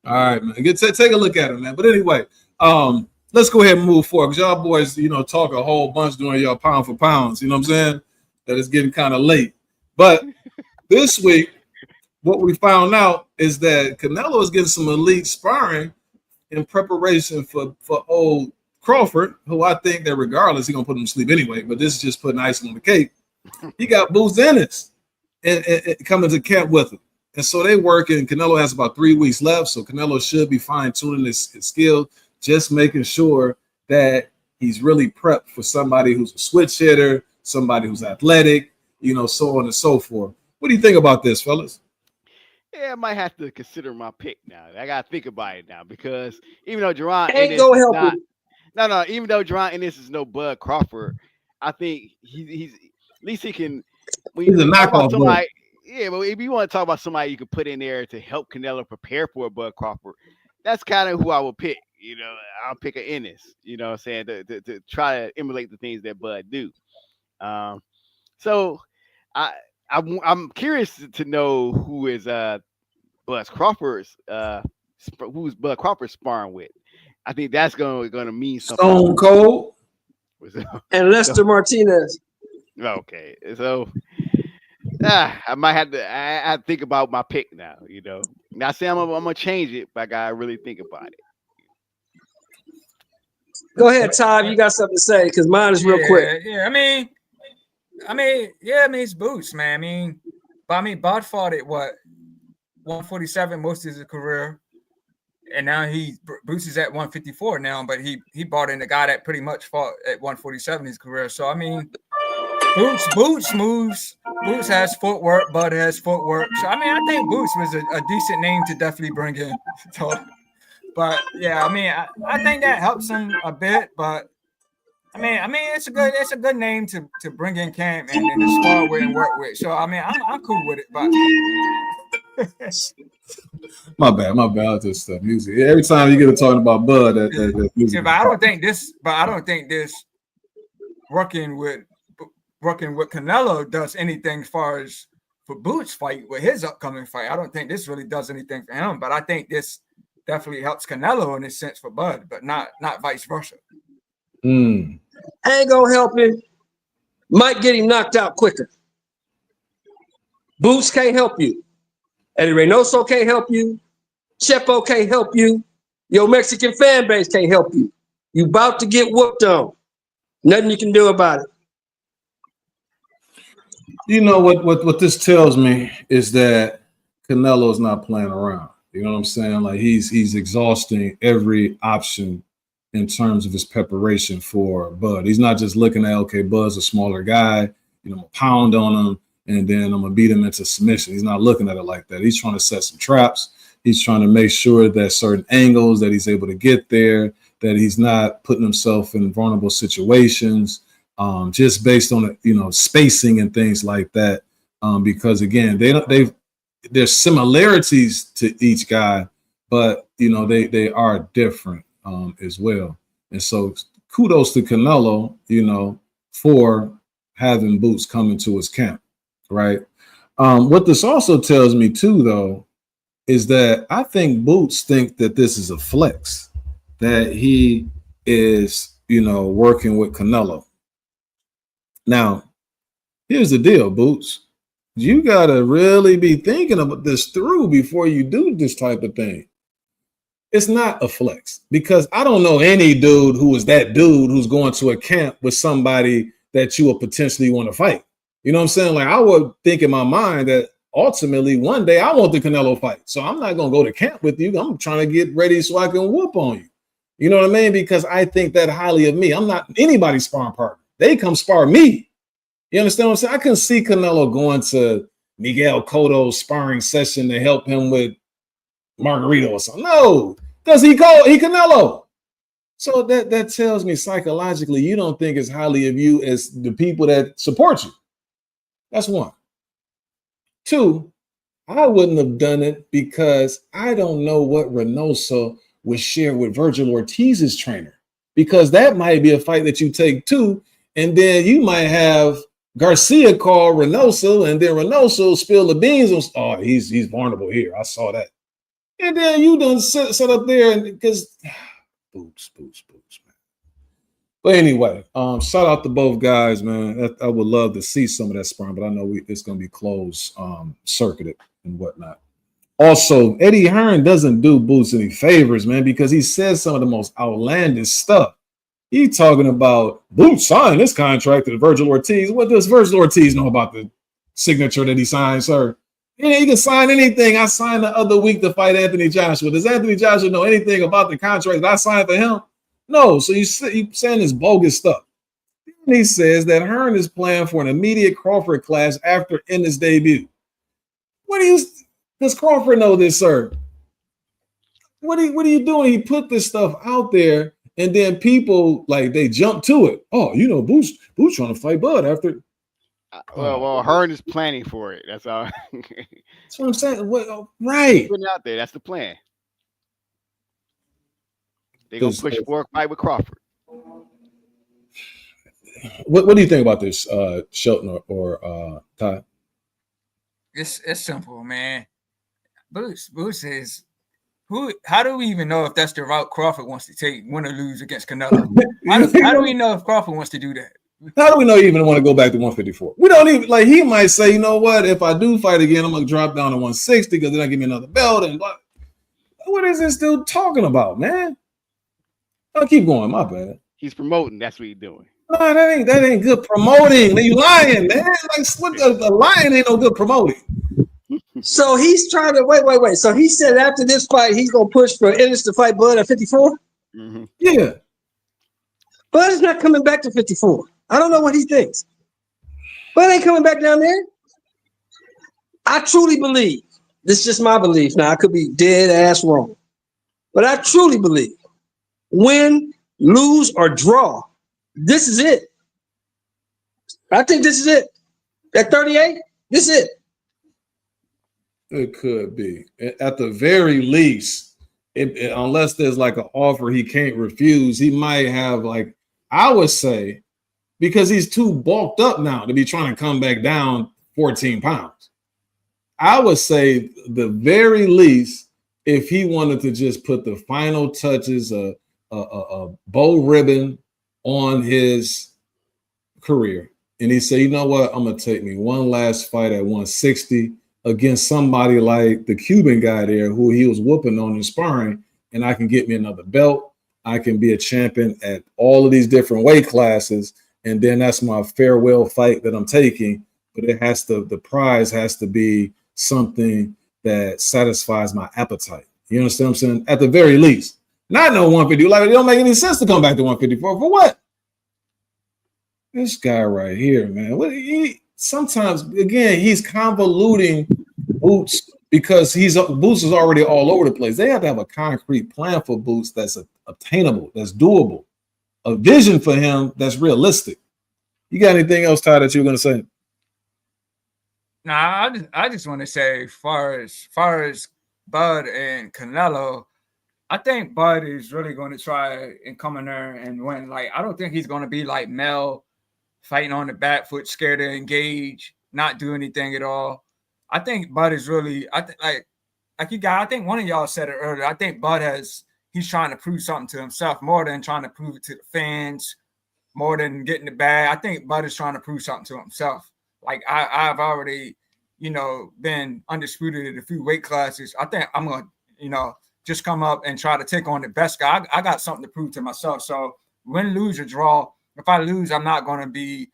All right, man. Take a look at him, man. But anyway, let's go ahead and move forward, because y'all boys, you know, talk a whole bunch during y'all pound for pounds. You know what I'm saying? That it's getting kind of late. But this week, what we found out is that Canelo is getting some elite sparring in preparation for old Crawford, who I think that regardless, he's gonna put him to sleep anyway. But this is just putting icing on the cake. He got Boots Ennis and coming to camp with him. And so they working. Canelo has about 3 weeks left, so Canelo should be fine-tuning his skill, just making sure that he's really prepped for somebody who's a switch hitter, somebody who's athletic, you know, so on and so forth. What do you think about this, fellas? Yeah, I might have to consider my pick now. I gotta think about it now, because even though Jerron ain't gonna help you. No, even though Jerron Ennis is no Bud Crawford, I think he's at least he can. When he's a knockoff. Yeah, but if you want to talk about somebody you could put in there to help Canelo prepare for a Bud Crawford, that's kind of who I would pick. You know, I'll pick an Ennis, you know what I'm saying, to try to emulate the things that Bud do. So I'm curious to know who is Bud Crawford's who's Bud Crawford sparring with. I think that's gonna mean something. Stone Cold and Lester Martinez. Okay, so I might have to think about my pick now. You know, not saying I'm gonna change it, but I gotta really think about it. Go ahead, Todd. You got something to say? Because mine is real quick. Yeah. I mean, it's Boots, man. Bud fought at what 147 most of his career, and now Boots is at 154 now. But he bought in the guy that pretty much fought at 147 his career. So I mean, Boots moves. Boots has footwork. Bud has footwork. So I mean, I think Boots was a decent name to definitely bring in. So, but yeah, I mean, I think that helps him a bit. But I mean, it's a good name to bring in camp and to spar with and work with. So I mean, I'm cool with it, but My bad. I just music. Every time you get to talking about Bud, that music. yeah, but I don't think this working with Canelo does anything as far as for Boots fight with his upcoming fight. I don't think this really does anything for him, but I think this definitely helps Canelo in a sense for Bud, but not vice versa. Ain't gonna help him. Might get him knocked out quicker. Boots can't help you. Eddie Reynoso can't help you. Chepo can't help you. Your Mexican fan base can't help you. You about to get whooped on. Nothing you can do about it. You know what this tells me is that Canelo's not playing around. You know what I'm saying? Like he's exhausting every option in terms of his preparation for Bud. He's not just looking at, okay, Bud's a smaller guy, you know, I'm gonna pound on him and then I'm gonna beat him into submission. He's not looking at it like that. He's trying to set some traps. He's trying to make sure that certain angles that he's able to get there, that he's not putting himself in vulnerable situations, just based on, you know, spacing and things like that. Because again, there's similarities to each guy, but you know, they are different as well. And so kudos to Canelo, you know, for having Boots come into his camp, right? What this also tells me too, though, is that I think Boots think that this is a flex, that he is, you know, working with Canelo. Now, here's the deal, Boots. You got to really be thinking about this through before you do this type of thing. It's not a flex, because I don't know any dude who is that dude who's going to a camp with somebody that you will potentially want to fight. You know what I'm saying? Like, I would think in my mind that ultimately one day I want the Canelo fight. So I'm not going to go to camp with you. I'm trying to get ready so I can whoop on you. You know what I mean? Because I think that highly of me. I'm not anybody's sparring partner. They come spar me. You understand what I'm saying? I can see Canelo going to Miguel Cotto's sparring session to help him with Margarito or something. No, because he Canelo. So that tells me psychologically you don't think as highly of you as the people that support you. That's one. Two, I wouldn't have done it because I don't know what Reynoso would share with Virgil Ortiz's trainer, because that might be a fight that you take too, and then you might have Garcia call Reynoso, and then Reynoso spill the beans on, oh, he's vulnerable here. I saw that. And then you done set up there, and because boots, man. But anyway, shout out to both guys, man. I would love to see some of that sparring, but I know it's going to be closed, circuited and whatnot. Also, Eddie Hearn doesn't do Boots any favors, man, because he says some of the most outlandish stuff. He's talking about Boots signed this contract to Virgil Ortiz. What does Virgil Ortiz know about the signature that he signed, sir? Yeah, he can sign anything. I signed the other week to fight Anthony Joshua. Does Anthony Joshua know anything about the contract that I signed for him? No. So you saying this bogus stuff. And he says that Hearn is planning for an immediate Crawford clash after Ennis' debut. Does Crawford know this, sir? What are you doing? He put this stuff out there, and then people like they jump to it. Oh, you know, Boots trying to fight Bud after. Well, Hearn is planning for it. That's all. That's what I'm saying. Well, right. Putting out there. That's the plan. They're gonna push for a fight with Crawford. What do you think about this, Shelton or Ty? It's simple, man. Boots is who? How do we even know if that's the route Crawford wants to take, win or lose against Canelo? How do we know if Crawford wants to do that? How do we know you even want to go back to 154? We don't even, like, he might say, you know what, if I do fight again, I'm going to drop down to 160 because then I give me another belt. And what is this still talking about, man? I'll keep going. My bad. He's promoting. That's what he's doing. No, that ain't good promoting. You lying, man. Like, what the lying ain't no good promoting. So he's trying to wait. So he said after this fight, he's going to push for Ennis to fight Bud at 54? Mm-hmm. Yeah. Bud is not coming back to 54. I don't know what he thinks. Bud ain't coming back down there. I truly believe, this is just my belief. Now, I could be dead ass wrong. But I truly believe win, lose, or draw, This is it. I think this is it. At 38, this is it. It could be. At the very least, unless there's like an offer he can't refuse, he might have like, I would say, because he's too bulked up now to be trying to come back down 14 pounds. I would say the very least, if he wanted to just put the final touches, a bow ribbon on his career, and he said, you know what, I'm going to take me one last fight at 160 against somebody like the Cuban guy there who he was whooping on in sparring, and I can get me another belt. I can be a champion at all of these different weight classes, and then that's my farewell fight that I'm taking. But it has to, the prize has to be something that satisfies my appetite. You understand what I'm saying? At the very least. Not no 150. Like, it don't make any sense to come back to 154. For what? This guy right here, man. Sometimes, again, he's convoluting Boots because Boots is already all over the place. They have to have a concrete plan for Boots that's obtainable, that's doable, a vision for him that's realistic. You got anything else, Ty, that you were going to say? Nah, I just want to say, far as Bud and Canelo, I think Bud is really going to try and come in there and win. Like, I don't think he's going to be like Mel, fighting on the back foot, scared to engage, not do anything at all. I think Bud is really, like you guys, I think one of y'all said it earlier. I think Bud he's trying to prove something to himself more than trying to prove it to the fans, more than getting the bag. I think Bud is trying to prove something to himself. Like, I've already, been undisputed in a few weight classes. I think I'm going to, just come up and try to take on the best guy. I got something to prove to myself. So win, lose, or draw, if I lose, I'm not going to be,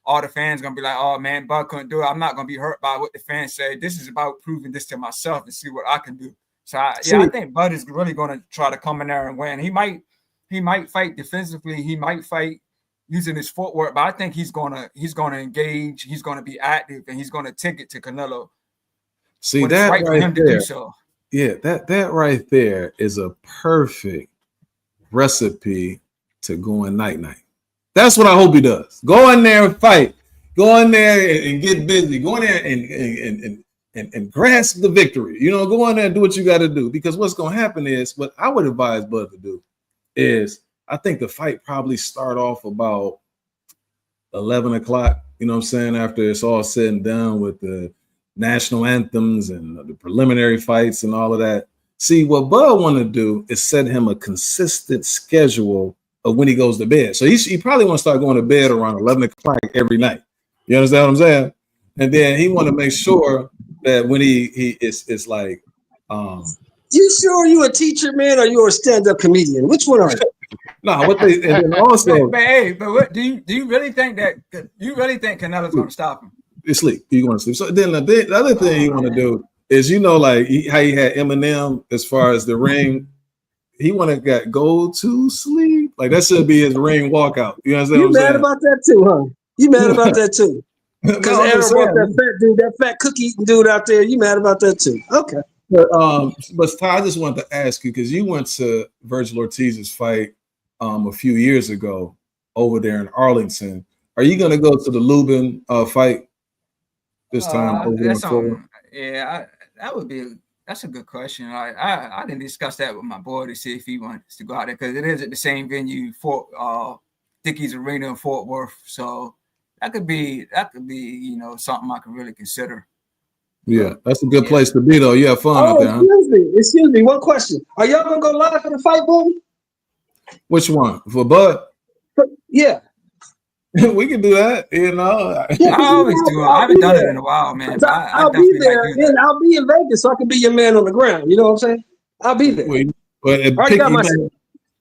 all the fans going to be like, oh, man, Bud couldn't do it. I'm not going to be hurt by what the fans say. This is about proving this to myself and see what I can do. So, I think Bud is really going to try to come in there and win. He might fight defensively. He might fight using his footwork, but I think he's going to engage. He's going to be active, and he's going to take it to Canelo. See, that right right for him there. to do so. Yeah, that right there is a perfect recipe to going night-night. That's what I hope he does. Go in there and fight. Go in there and get busy. Go in there and grasp the victory. Go in there and do what you got to do. Because what's going to happen is, what I would advise Bud to do is, I think the fight probably start off about 11 o'clock, you know what I'm saying, after it's all said and done with the national anthems and the preliminary fights and all of that. See, what Bud want to do is set him a consistent schedule of when he goes to bed. So he probably want to start going to bed around 11 o'clock every night. You understand what I'm saying? And then he want to make sure that when it's like, you sure you a teacher, man, or you a stand-up comedian? Which one are you? No, what they, and then also, but what do you really think Canelo's going to stop him? Sleep. You want to sleep. So then the other thing you want to do is, like how he had Eminem as far as the ring. He want to go to sleep. Like, that should be his ring walkout. You understand? You mad about that too, huh? You mad about that too? Because Aaron brought that fat dude, that fat cookie eating dude out there. You mad about that too? Okay. But Ty, I just wanted to ask you, because you went to Virgil Ortiz's fight a few years ago over there in Arlington. Are you going to go to the Lubin fight this time? That's a good question. I didn't discuss that with my boy to see if he wants to go out there, because it is at the same venue, Dickies Arena in Fort Worth. So that could be something I can really consider. Yeah, that's a good place to be, though. You have fun out there. Excuse me. One question: are y'all gonna go live for the fight, boom? Which one? For Bud? Yeah. We can do that, I always do. I haven't done it in a while, man. I'll be there, and I'll be in Vegas, so I can be your man on the ground. You know what I'm saying? I'll be there.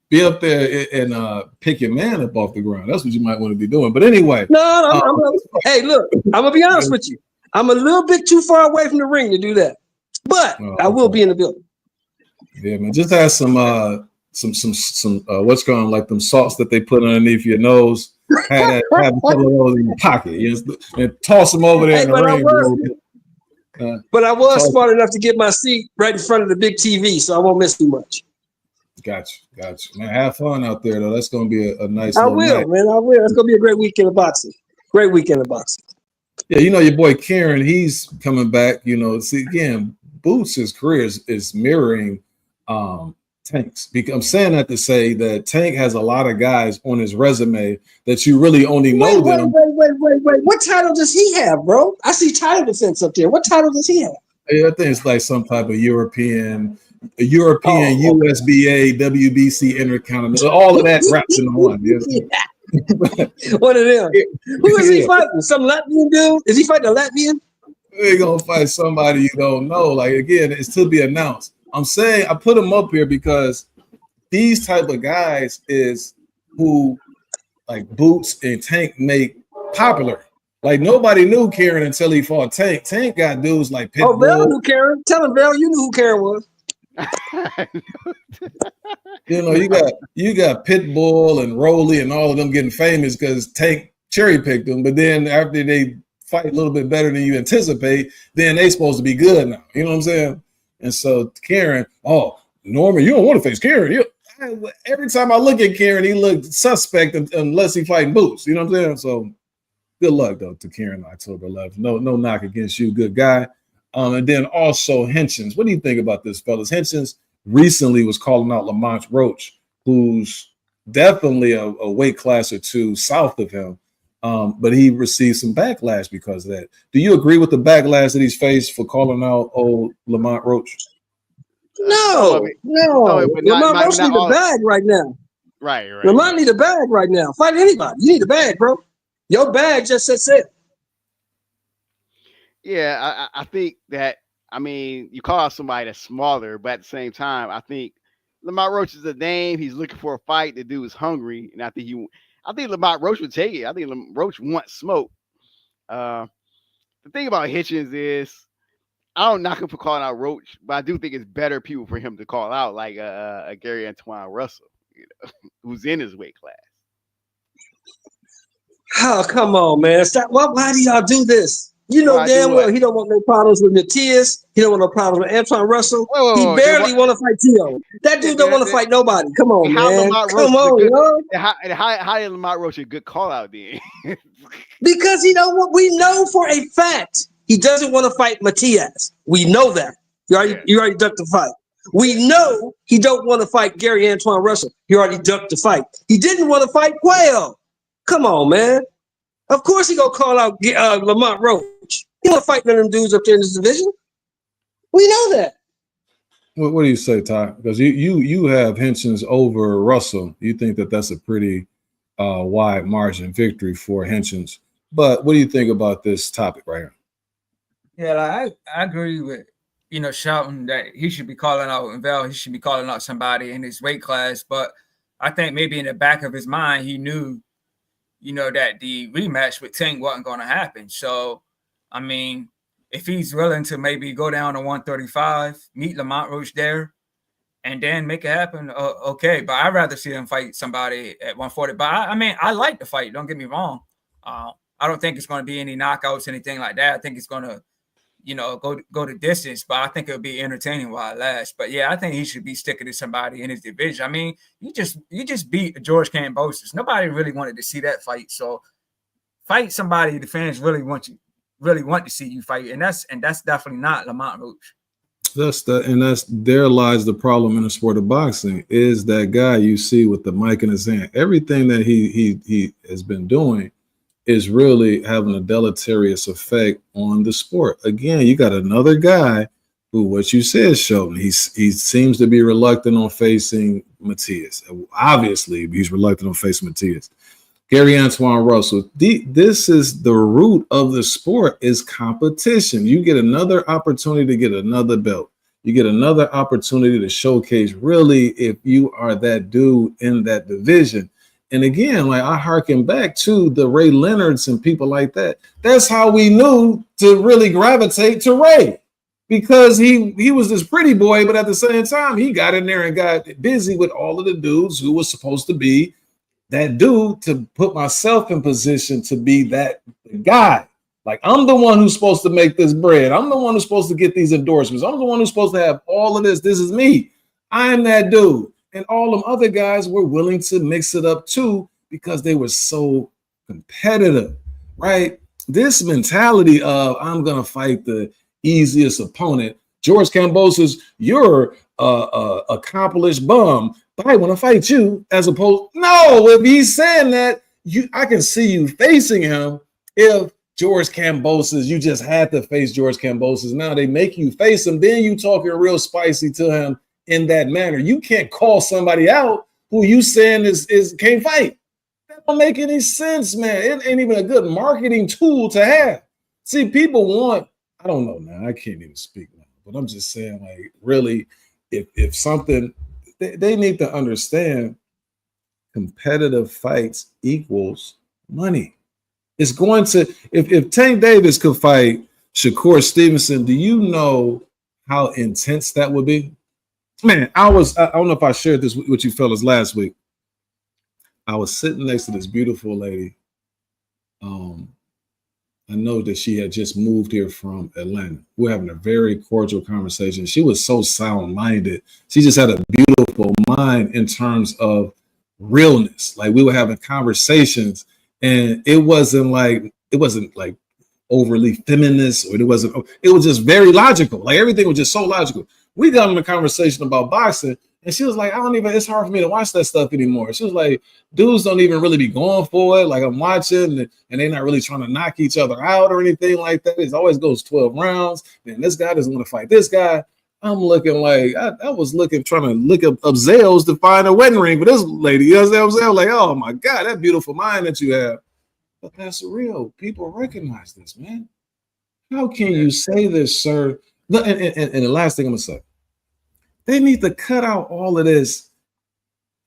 Be up there and pick your man up off the ground. That's what you might want to be doing. But anyway, hey, look, I'm gonna be honest with you. I'm a little bit too far away from the ring to do that, but I will be in the building. Yeah, man. Just have some what's going on, like them salts that they put underneath your nose. Have a couple of those in your pocket, and toss them over there in the ring. But I was smart enough to get my seat right in front of the big TV, so I won't miss too much. Gotcha. Man, have fun out there though. That's gonna be a nice I little will, night. man. I will. It's gonna be a great weekend of boxing. Great weekend of boxing. Yeah, you know your boy Kieran, he's coming back. You know, see again, Boots' career is mirroring Tank's. Because I'm saying that to say that Tank has a lot of guys on his resume that you really only know them. Wait. What title does he have, bro? I see title defense up there. What title does he have? I think it's like some type of European Oh, okay. USBA, WBC Intercontinental, all of that wrapped into one. Yes. One of them. Who is he fighting? Some Latvian dude? Is he fighting a Latvian? They're gonna fight somebody you don't know. Like again, it's to be announced. I'm saying I put him up here because these type of guys is who like Boots and Tank make popular. Like nobody knew Kieran until he fought Tank. Tank got dudes like Pitbull. Oh, Val knew Karen. Tell him, Val, you knew who Karen was. You know, you got Pitbull and Rolly and all of them getting famous because Tank cherry picked them. But then after they fight a little bit better than you anticipate, then they supposed to be good now. You know what I'm saying? And so Kieran, oh Norman, you don't want to face Kieran. Every time I look at Kieran, he looked suspect unless he fighting Boots. You know what I'm saying? So good luck though to Kieran October 11th. No knock against you, good guy. And then also Henchins. What do you think about this, fellas? Henchins recently was calling out Lamont Roach, who's definitely a weight class or two south of him. But he received some backlash because of that. Do you agree with the backlash that he's faced for calling out old Lamont Roach? No. Lamont Roach need a bag right now. Right. Lamont need a bag right now. Fight anybody. You need a bag, bro. Your bag just says it. Yeah, I think that, I mean, you call out somebody that's smaller, but at the same time, I think Lamont Roach is a name. He's looking for a fight. The dude is hungry, and I think Lamont Roach would take it. I think Roach wants smoke. The thing about Hitchens is, I don't knock him for calling out Roach, but I do think it's better people for him to call out, like a Gary Antoine Russell, who's in his weight class. Oh, come on, man. Stop. Why do y'all do this? You know damn well he don't want no problems with Matias. He don't want no problems with Antoine Russell. He barely want to fight Tio. That dude don't want to fight nobody. Come on, man. Come on, yo. How did Lamont Roach a good call out then? Because you know what? We know for a fact he doesn't want to fight Matias. We know that. You already ducked the fight. We know he don't want to fight Gary Antoine Russell. He already ducked the fight. He didn't want to fight Quail. Come on, man. Of course he gonna call out Lamont Roach. He don't fight none of them dudes up there in this division. We know that. What do you say, Ty? Because you have Henchins over Russell. You think that that's a pretty wide margin victory for Henchins. But what do you think about this topic right here? Yeah, like, I agree with shouting that he should be calling out Val. He should be calling out somebody in his weight class. But I think maybe in the back of his mind he knew, that the rematch with Tank wasn't going to happen. So, I mean, if he's willing to maybe go down to 135, meet Lamont Roach there, and then make it happen, okay. But I'd rather see him fight somebody at 140. But I like the fight. Don't get me wrong. I don't think it's going to be any knockouts, anything like that. I think it's going to, go the distance. But I think it'll be entertaining while it lasts. But yeah, I think he should be sticking to somebody in his division. I mean, you just beat George Kambosos. Nobody really wanted to see that fight. So fight somebody the fans really want to see you fight, and that's definitely not Lamont Roach. There lies the problem in the sport of boxing, is that guy you see with the mic in his hand. Everything that he has been doing is really having a deleterious effect on the sport. Again, you got another guy who, what you said, Sheldon, he seems to be reluctant on facing Matias. Obviously, he's reluctant on facing Matias. Gary Antoine Russell, this is the root of the sport, is competition. You get another opportunity to get another belt. You get another opportunity to showcase really if you are that dude in that division. And again, like I harken back to the Ray Leonards and people like that. That's how we knew to really gravitate to Ray, because he was this pretty boy, but at the same time, he got in there and got busy with all of the dudes who was supposed to be that dude, to put myself in position to be that guy. Like, I'm the one who's supposed to make this bread. I'm the one who's supposed to get these endorsements. I'm the one who's supposed to have all of this. This is me. I'm that dude. And all them other guys were willing to mix it up too because they were so competitive, right? This mentality of I'm going to fight the easiest opponent. George Kambosos, you're a accomplished bum, but I want to fight you as opposed. No, if he's saying that, I can see you facing him. If George Kambosos, you just had to face George Kambosos. Now they make you face him. Then you talking real spicy to him in that manner. You can't call somebody out who you saying is can't fight. That don't make any sense, man. It ain't even a good marketing tool to have. See, people want, I don't know now. I can't even speak now, but I'm just saying, like, really, if something, they need to understand competitive fights equals money. It's going to, if Tank Davis could fight Shakur Stevenson, do you know how intense that would be? Man, I don't know if I shared this with you fellas last week. I was sitting next to this beautiful lady. I know that she had just moved here from Atlanta. We're having a very cordial conversation. She was so sound-minded. She just had a beautiful mind in terms of realness. Like we were having conversations, and it wasn't like overly feminist, or it was just very logical. Like everything was just so logical. We got in a conversation about boxing, and she was like, it's hard for me to watch that stuff anymore. She was like, dudes don't even really be going for it. Like I'm watching, and they're not really trying to knock each other out or anything like that. It always goes 12 rounds. And this guy doesn't want to fight this guy. I'm looking like, I was trying to look up Zales to find a wedding ring for this lady. You know what I'm saying? Like, oh my God, that beautiful mind that you have. But that's real. People recognize this, man. How can you say this, sir? And the last thing I'm going to say, they need to cut out all of this.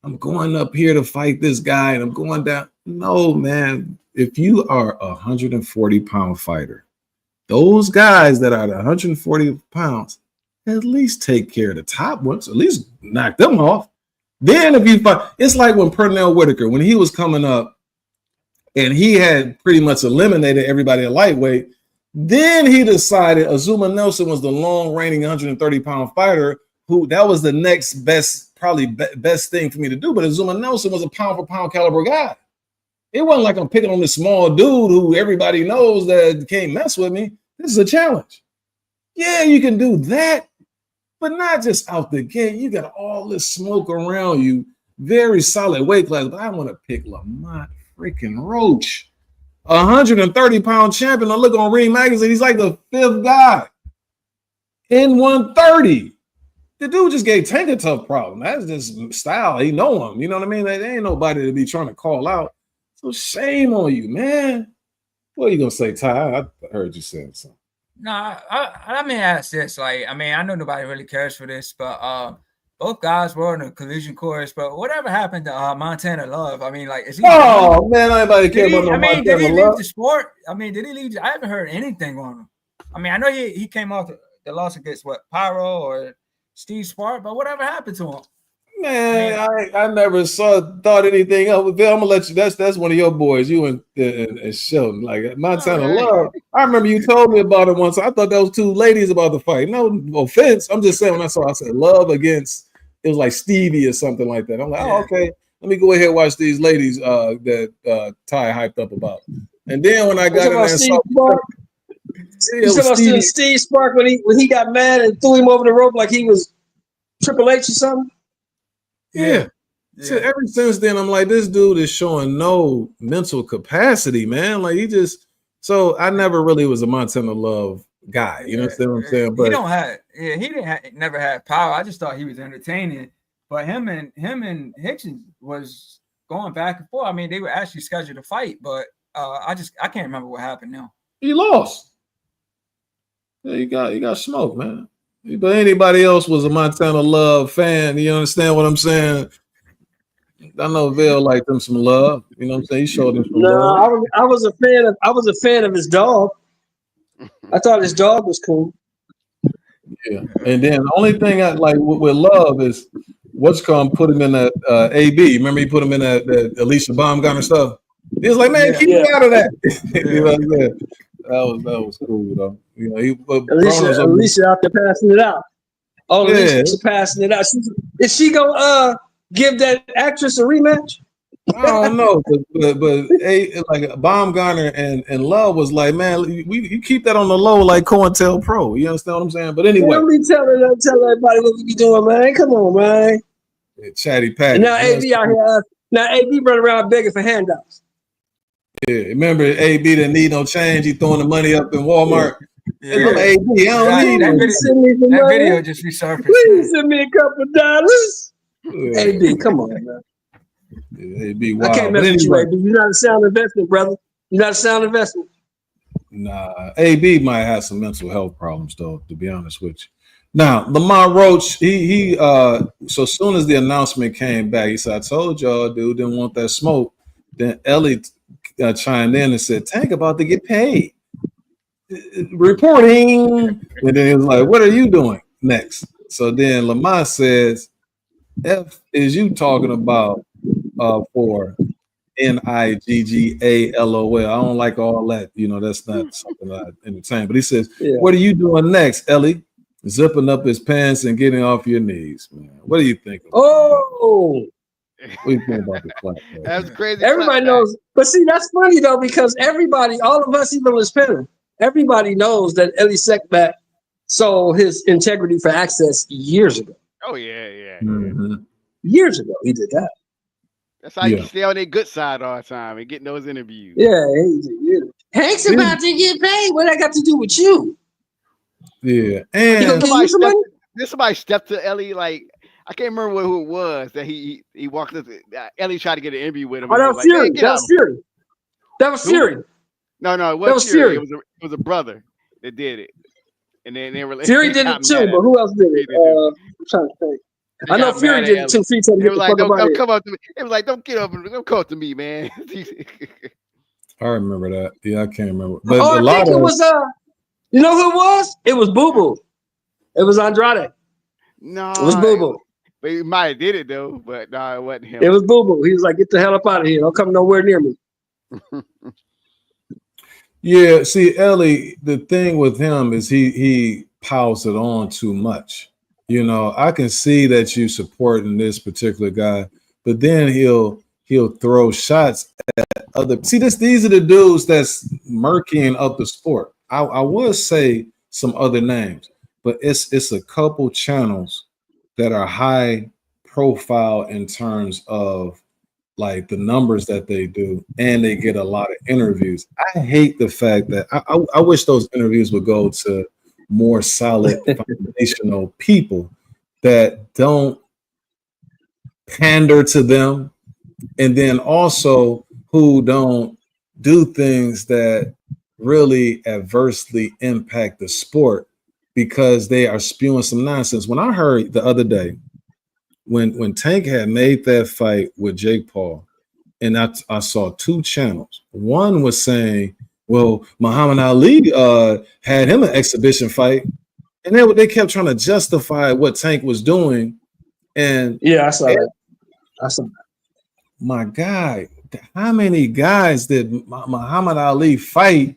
I'm going up here to fight this guy and I'm going down. No, man. If you are a 140-pound fighter, those guys that are 140 pounds, at least take care of the top ones, at least knock them off. Then if you fight, it's like when Pernell Whitaker, when he was coming up and he had pretty much eliminated everybody at lightweight, then he decided Azuma Nelson was the long reigning 130-pound fighter who that was the next best, probably best thing for me to do. But Azuma Nelson was a pound for pound caliber guy. It wasn't like I'm picking on this small dude who everybody knows that can't mess with me. This is a challenge. Yeah, you can do that, but not just out the gate. You got all this smoke around you, very solid weight class. But I want to pick Lamont freaking Roach, 130-pound champion. I look on Ring Magazine, he's like the 5th guy in 130. The dude just gave Tank a tough problem. That's just style. He know him. You know what I mean? There ain't nobody to be trying to call out. So shame on you, man. What are you gonna say, Ty? I heard you saying something. No, I mean ask this. Like, I mean, I know nobody really cares for this, but both guys were on a collision course. But whatever happened to Montana Love? I mean, like, is he? Oh man, anybody care about no Montana Love? Did he leave the sport? I mean, did he leave? I haven't heard anything on him. I mean, I know he came off the loss against Pyro or Steve Spark, but whatever happened to him? Man, I never thought anything of it. Bill, I'm gonna let you. That's one of your boys, you and Sheldon. Like Montana Love. I remember you told me about it once. I thought that was 2 ladies about to fight. No offense. I'm just saying when I said Love against, it was like Stevie or something like that. I'm like, oh, okay. Let me go ahead and watch these ladies that Ty hyped up about. And then when I got in there and saw Steve Spark when he got mad and threw him over the rope like he was Triple H or something. Yeah. So ever since then, I'm like, this dude is showing no mental capacity, man. Like so I never really was a Montana Love guy. You know what I'm saying? But he never had power. I just thought he was entertaining. But him and Hickson was going back and forth. I mean, they were actually scheduled to fight, but I can't remember what happened now. He lost. Yeah, you got smoked, man. But anybody else was a Montana Love fan. You understand what I'm saying? I know Vail liked them some love. You know what I'm saying? He showed them some love. I was a fan of his dog. I thought his dog was cool. Yeah. And then the only thing I like with Love is what's called put him in that AB. Remember he put him in that Alicia Baumgartner stuff? He was like, man, keep me out of that. You know what I'm saying? That was cool though. You know, Alicia out there passing it out. Oh, Alicia's passing it out. Is she gonna give that actress a rematch? I don't know, but like Baumgartner and Love was like, man, you keep that on the low, like COINTELPRO. You understand what I'm saying? But anyway, Don't be tell everybody what we be doing, man. Come on, man. Chatty Patty. And now AB out here. Now AB running around begging for handouts. Yeah, remember AB didn't need no change. He throwing the money up in Walmart. Yeah. Hey, look, AB, I don't need that, no video, Send me some that money. video just resurfaced. Please send me a couple dollars. Yeah. AB, come on, man. Yeah, AB I wild. can't But mess with you, anyway, AB. You're not a sound investment, brother. You're not a sound investment. nah, AB might have some mental health problems though, to be honest with you. Now, Lamar Roach, he so soon as the announcement came back, he said, I told y'all, dude, didn't want that smoke. Then Ellie chimed in and said, Tank about to get paid. Reporting. And then he was like, what are you doing next? So then Lamar says, F is you talking about for NIGGALOL. I don't like all that. You know, that's not something I entertain. But he says, what are you doing next, Ellie? Zipping up his pants and getting off your knees, man. What do you think about Oh, that? What do you think about the clap? That's crazy. everybody knows. But see, that's funny though, because everybody, all of us, even with Spinner, everybody knows that Ellie Seckback sold his integrity for access years ago. Oh yeah. Mm-hmm. Years ago, he did that. That's how you stay on their good side all the time and getting those interviews. Yeah, Hank's about to get paid. What that got to do with you? Yeah, He gonna and give you some money? Somebody stepped to Ellie, like I can't remember who it was that he walked up. Ellie tried to get an interview with him. Oh, And that he was like, Fury. "Man, get That out." was Fury. That was Who? Fury. No, it That wasn't was Fury. Fury. It was a brother that did it, and then they were Fury did it too, but who else did it? I'm trying to think. I know Fury did it too. Fury told me They get was the like, fuck up out "Don't of come up to me." It was like, "Don't get up, don't come up to me, man." I remember that. Yeah, I can't remember. But Oh, a I lot think of it was you know who it was? It was Boo Boo. It was Andrade. No, It was Boo Boo. But he might have did it though. But no, it wasn't him. It was Boo Boo. He was like, "Get the hell up out of here! Don't come nowhere near me." Yeah, see, Ellie, the thing with him is he piles it on too much. You know, I can see that you supporting this particular guy, but then he'll throw shots at other. See, these are the dudes that's murkying up the sport. I would say some other names, but it's a couple channels that are high profile in terms of like the numbers that they do, and they get a lot of interviews. I hate the fact that I wish those interviews would go to more solid foundational people that don't pander to them, and then also who don't do things that really adversely impact the sport because they are spewing some nonsense. When I heard the other day when Tank had made that fight with Jake Paul, and I saw two channels. One was saying, well, Muhammad Ali had him an exhibition fight, and they kept trying to justify what Tank was doing. And yeah, I saw that. I saw that. My God, how many guys did Muhammad Ali fight?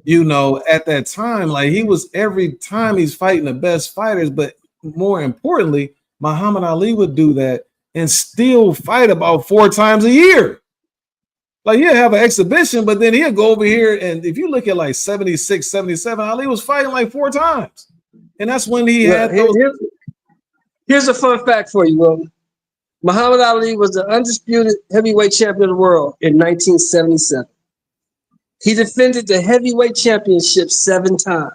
You know, at that time, like he was every time he's fighting the best fighters, but more importantly, Muhammad Ali would do that and still fight about 4 times a year. Like he'll have an exhibition, but then he'll go over here. And if you look at like 76, 77, Ali was fighting like 4 times. And that's when he had those. Here's a fun fact for you, Will. Muhammad Ali was the undisputed heavyweight champion of the world in 1977. He defended the heavyweight championship 7 times.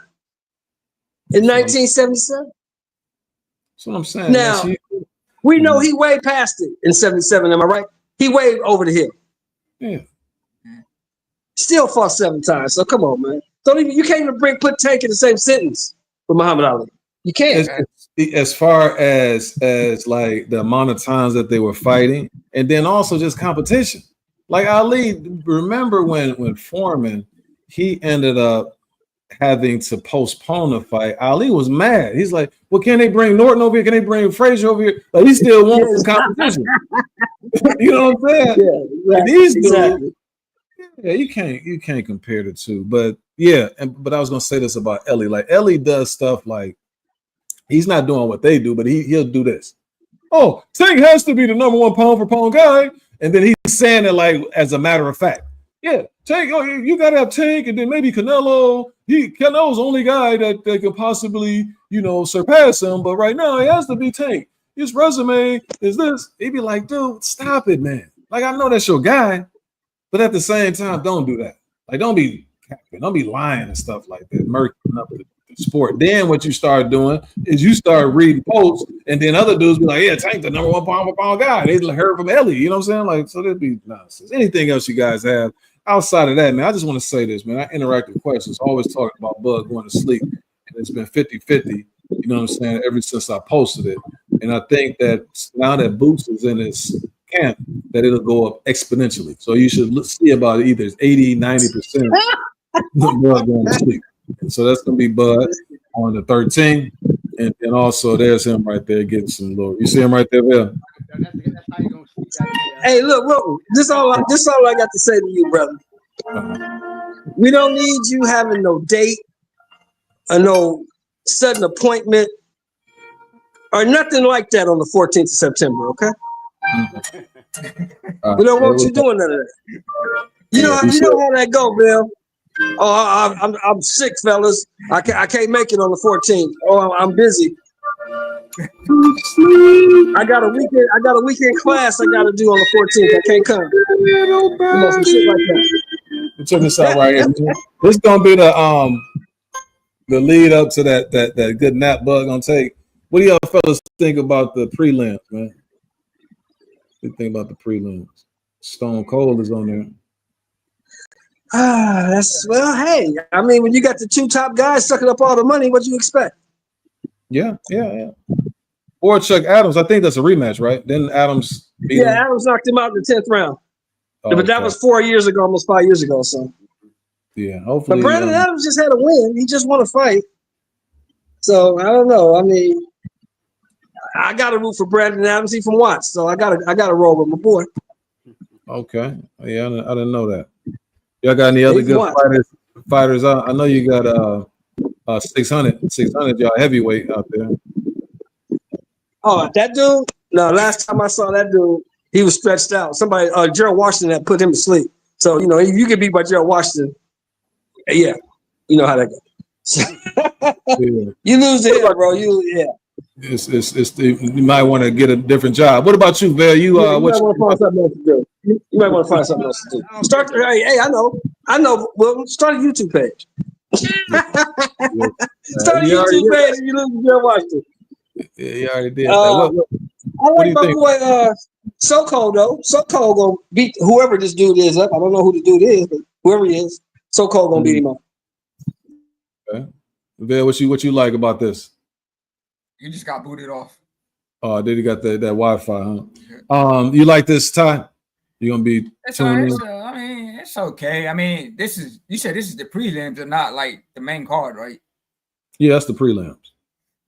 In 1977? That's what I'm saying. Now, we know he way past it in 77, am I right? He way over the hill. Yeah. Still fought 7 times. So come on, man. You can't even put Tank in the same sentence with Muhammad Ali. You can't. As far as like the amount of times that they were fighting, and then also just competition. Like Ali, remember when Foreman, he ended up having to postpone the fight. Ali was mad. He's like, well, can they bring Norton over here? Can they bring Frazier over here? But he still wants some competition. You know what I'm saying? Yeah, exactly. Yeah, you can't compare the two. But yeah, but I was gonna say this about Ellie. Like Ellie does stuff like he's not doing what they do, but he'll do this. oh, Tank has to be the number one pound for pound guy, and then he's saying it like as a matter of fact. Yeah, Tank. Oh, you gotta have Tank, and then maybe Canelo. Canelo's the only guy that could possibly, surpass him. But right now, it has to be Tank. His resume is this. He'd be like, dude, stop it, man. Like, I know that's your guy, but at the same time, don't do that. Like, don't be lying and stuff like that, murking up the sport. Then what you start doing is you start reading posts, and then other dudes be like, yeah, Tank the number one pound for pound guy. They heard from Ellie, you know what I'm saying? Like, so that'd be nonsense. Anything else you guys have outside of that, man? I just want to say this, man. I interact with questions, always talking about Bud going to sleep, and it's been 50-50, you know what I'm saying, ever since I posted it. And I think that now that Boots is in his camp, that it'll go up exponentially. So you should see about either 80-90% Bud going to sleep. And so that's going to be Bud on the 13th. And also there's him right there getting some little. You see him right there, Bill? Hey, look, this all I got to say to you, brother. We don't need you having no date or no sudden appointment or nothing like that on the 14th of September, okay? We don't want you doing none of that. You know how that go, Bill. Oh, I'm sick, fellas. I can't make it on the 14th. Oh, I'm busy. I got a weekend class I got to do on the 14th. I can't come. Some shit like that. Check this out right here. This is gonna be the lead up to that good nap Bud gonna take. What do y'all fellas think about the prelims, man? What do you think about the prelims? Stone Cold is on there. Hey, I mean, when you got the two top guys sucking up all the money, what do you expect? Yeah. Or Chuck Adams. I think that's a rematch, right? Then Adams beat him. Adams knocked him out in the 10th round. Oh, but that was 4 years ago, almost 5 years ago. So yeah, hopefully. But Brandon Adams just had a win. He just won a fight. So I don't know. I mean, I got to root for Brandon Adams. He's from Watts, so I got to roll with my boy. Okay. Yeah, I didn't know that. Y'all got any other good fighters? I know you got 600 y'all heavyweight out there. Oh, that dude? No, last time I saw that dude, he was stretched out. Somebody, Gerald Washington, had put him to sleep. So if you get beat by Gerald Washington, yeah, you know how that goes. Yeah. You lose to him, bro. You might want to get a different job. What about you, Val? You might want to find something else to do. You might want to find something else to do. Start. Hey, I know. Well, start a YouTube page. Start a YouTube page if you lose to Gerald Washington. Yeah, you already did. I like my boy So-Called though. So-Called gonna beat whoever this dude is up. I don't know who the dude is, but whoever he is, So-Called gonna beat him up. Okay. Val, what you like about this? He just got booted off. Oh, did he got that Wi-Fi, huh? Yeah. You like this, Ty? You gonna be tuning in? I mean, it's okay. I mean, you said this is the prelims and not like the main card, right? Yeah, that's the prelims.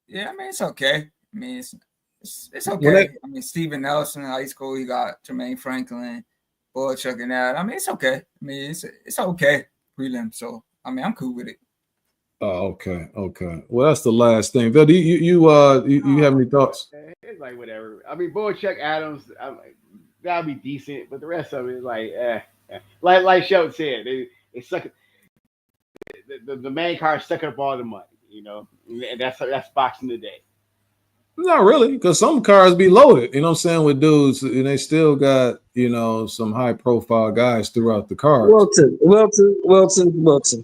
Yeah, I mean, it's okay. I mean, it's okay. I mean, Steven Nelson in high school, he got Jermaine Franklin, Chuck and that. I mean, it's okay. I mean, it's okay prelim. So I mean, I'm cool with it. Oh, okay. Well, that's the last thing. Bill, do you have any thoughts? It's like whatever. I mean, Chuck Adams, that'll be decent, but the rest of it is like, like Shelton said, they suck. The main card sucking up all the money, and that's boxing today. Not really, because some cars be loaded, you know what I'm saying, with dudes, and they still got, some high profile guys throughout the card. Wilton.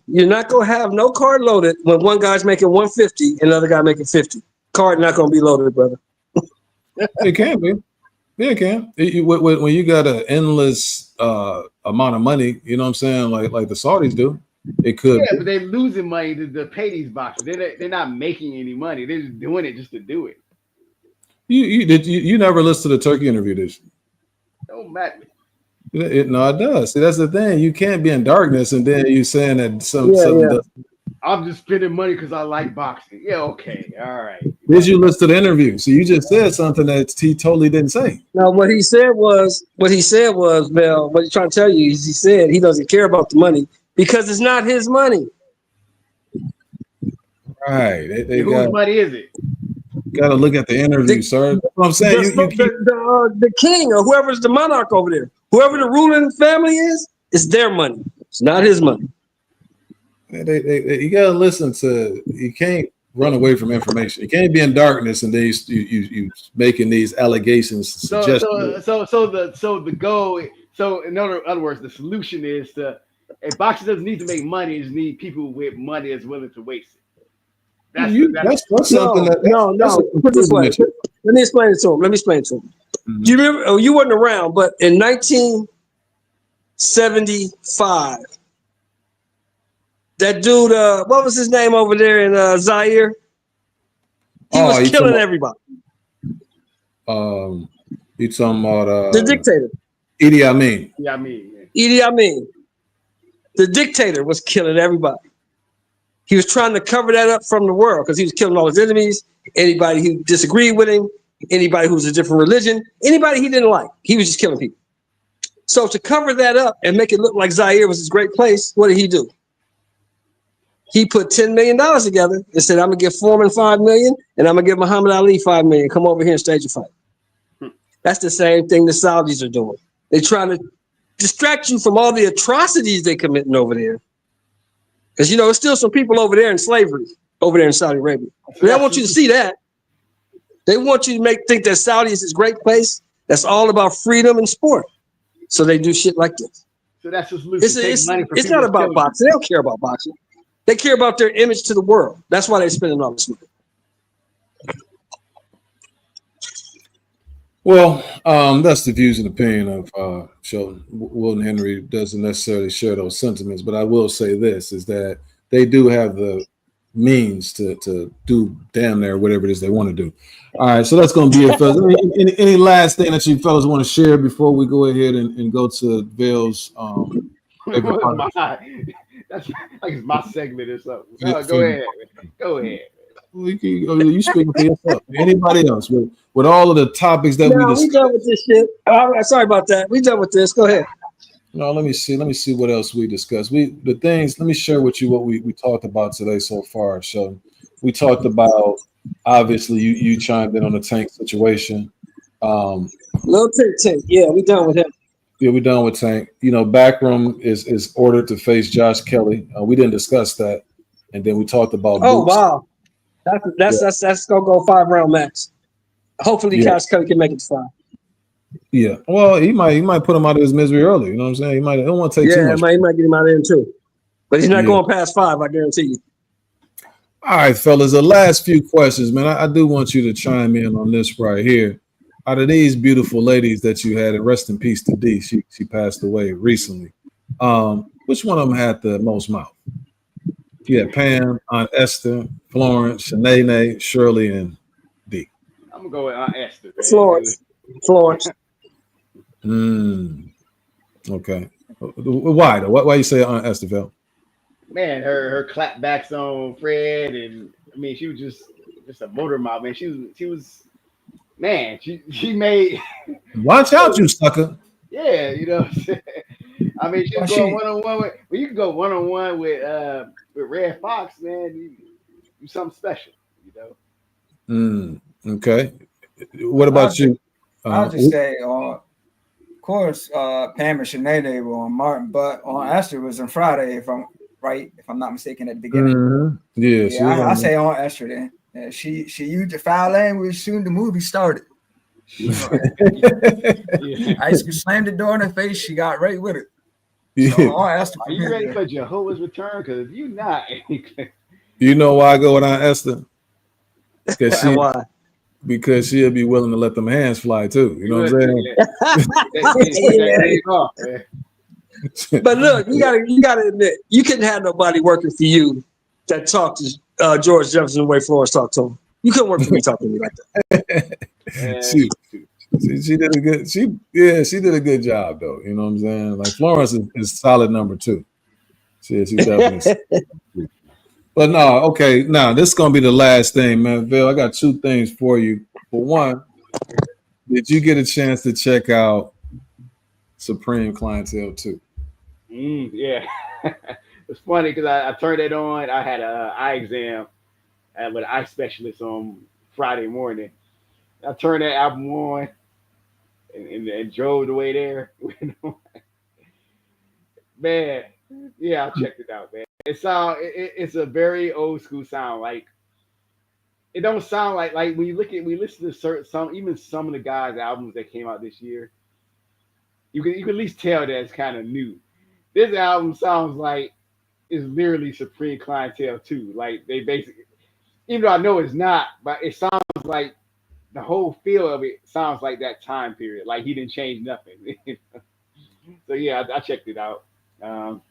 You're not gonna have no card loaded when one guy's making 150 and the other guy making 50. Card not gonna be loaded, brother. It can be. Yeah, it can. When you got an endless amount of money, you know what I'm saying, like the Saudis do, it could. Yeah, but they're losing money to pay these boxers. They're not making any money. They're just doing it just to do it. You never listened to the Turkey interview, did you? Don't matter. No, it does. See, that's the thing. You can't be in darkness and then you saying that something doesn't. I'm just spending money because I like boxing. Yeah, okay, all right. Did you listen to the interview? So you just said something that he totally didn't say. No, what he said was, Mel, what he's trying to tell you is he said he doesn't care about the money because it's not his money. Right. Whose money is it? got to look at the interview, sir. That's what I'm saying. The king or whoever's the monarch over there, whoever the ruling family is, it's their money. It's not his money. You got to listen to. You can't run away from information. You can't be in darkness and then you making these allegations. So the goal. So in other words, the solution is to. If boxing doesn't need to make money, it just need people with money that's willing to waste it. That's something no. Put it this way. Let me explain it to him. Mm-hmm. Do you remember? Oh, you weren't around, but in 1975, that dude, what was his name over there in Zaire? He was killing everybody. You talking about the dictator? Idi Amin. Idi Amin. The dictator was killing everybody. He was trying to cover that up from the world because he was killing all his enemies, anybody who disagreed with him, anybody who was a different religion, anybody he didn't like. He was just killing people. So to cover that up and make it look like Zaire was this great place, what did he do? He put $10 million together and said, I'm going to give Foreman $5 million and I'm going to give Muhammad Ali $5 million. Come over here and stage a fight. That's the same thing the Saudis are doing. They're trying to distract you from all the atrocities they're committing over there. Because, you know, there's still some people over there in slavery, over there in Saudi Arabia. They don't want you to see that. They want you to think that Saudi is this great place that's all about freedom and sport. So they do shit like this. So that's just it's not about boxing. They don't care about boxing. They care about their image to the world. That's why they're spending all this money. Well, that's the views and opinion of Sheldon. Wilton Henry doesn't necessarily share those sentiments, but I will say this, is that they do have the means to do damn near whatever it is they want to do. All right, so that's going to be it, fellas. Any last thing that you fellas want to share before we go ahead and go to Vale's favorite part? That's like it's my segment or something. Go ahead. You speaking for yourself. Anybody else with all of the topics that we discussed? We done with this shit. Sorry about that. We done with this. Go ahead. No, let me see what else we discussed. Let me share with you what we talked about today so far. So we talked about, obviously you chimed in on the Tank situation. Little Tank. Yeah, we done with him. Yeah, we're done with Tank. You know, Backroom is ordered to face Josh Kelly. We didn't discuss that. And then we talked about Boots. Wow. That's gonna go 5-round match. Hopefully, Josh Kelly can make it to 5. Yeah. Well, he might put him out of his misery early. You know what I'm saying? He don't want to take too much. He might get him out of there too. But he's not going past 5, I guarantee you. All right, fellas. The last few questions, man. I do want you to chime in on this right here. Out of these beautiful ladies that you had, and rest in peace to Dee, she passed away recently. Which one of them had the most mouth? You had Pam, Aunt Esther, Florence, Shanae, Shirley, and Dee. I'm gonna go with Aunt Esther. Florence. Okay. Why though? Why you say Aunt Esther, Phil? Man, her clapbacks on Fred, and I mean, she was just a motor mouth, man. She was. Man, she made. Watch out, you sucker! Yeah, you know. I mean, she was going one-on-one with. Well, you can go one-on-one with Red Fox, man. You something special, you know. Okay. What about you? I'll just say, of course, Pam and Shanae were on Martin, but on Esther was on Friday, if I'm not mistaken, at the beginning. Mm-hmm. Yeah, I say on Esther then. Yeah, she used the foul language soon the movie started. Ice Cube slammed the door in her face. She got right with it. So are you ready for Jehovah's return? Because if you not, you know why I go with Aunt Esther? Because she'll be willing to let them hands fly too. You know what I'm saying? But look, you gotta admit, you couldn't have nobody working for you that talked to George Jefferson the way Florence talked to him. You couldn't work for me talking to me like that. She did a good. She did a good job though. You know what I'm saying? Like Florence is solid number 2. She definitely. But no, okay. Now this is gonna be the last thing, man. Bill, I got 2 things for you. For one, did you get a chance to check out Supreme Clientele 2? Yeah. It's funny because I turned it on. I had an eye exam with an eye specialist on Friday morning. I turned that album on and drove the way there. Man, yeah, I checked it out, man. It's a very old school sound. Like it don't sound like when we listen to certain some of the guys' albums that came out this year, you can at least tell that it's kind of new. This album sounds like it's literally Supreme Clientele too. Like they basically, even though I know it's not, but it sounds like the whole feel of it sounds like that time period. Like he didn't change nothing. So yeah, I checked it out. Um,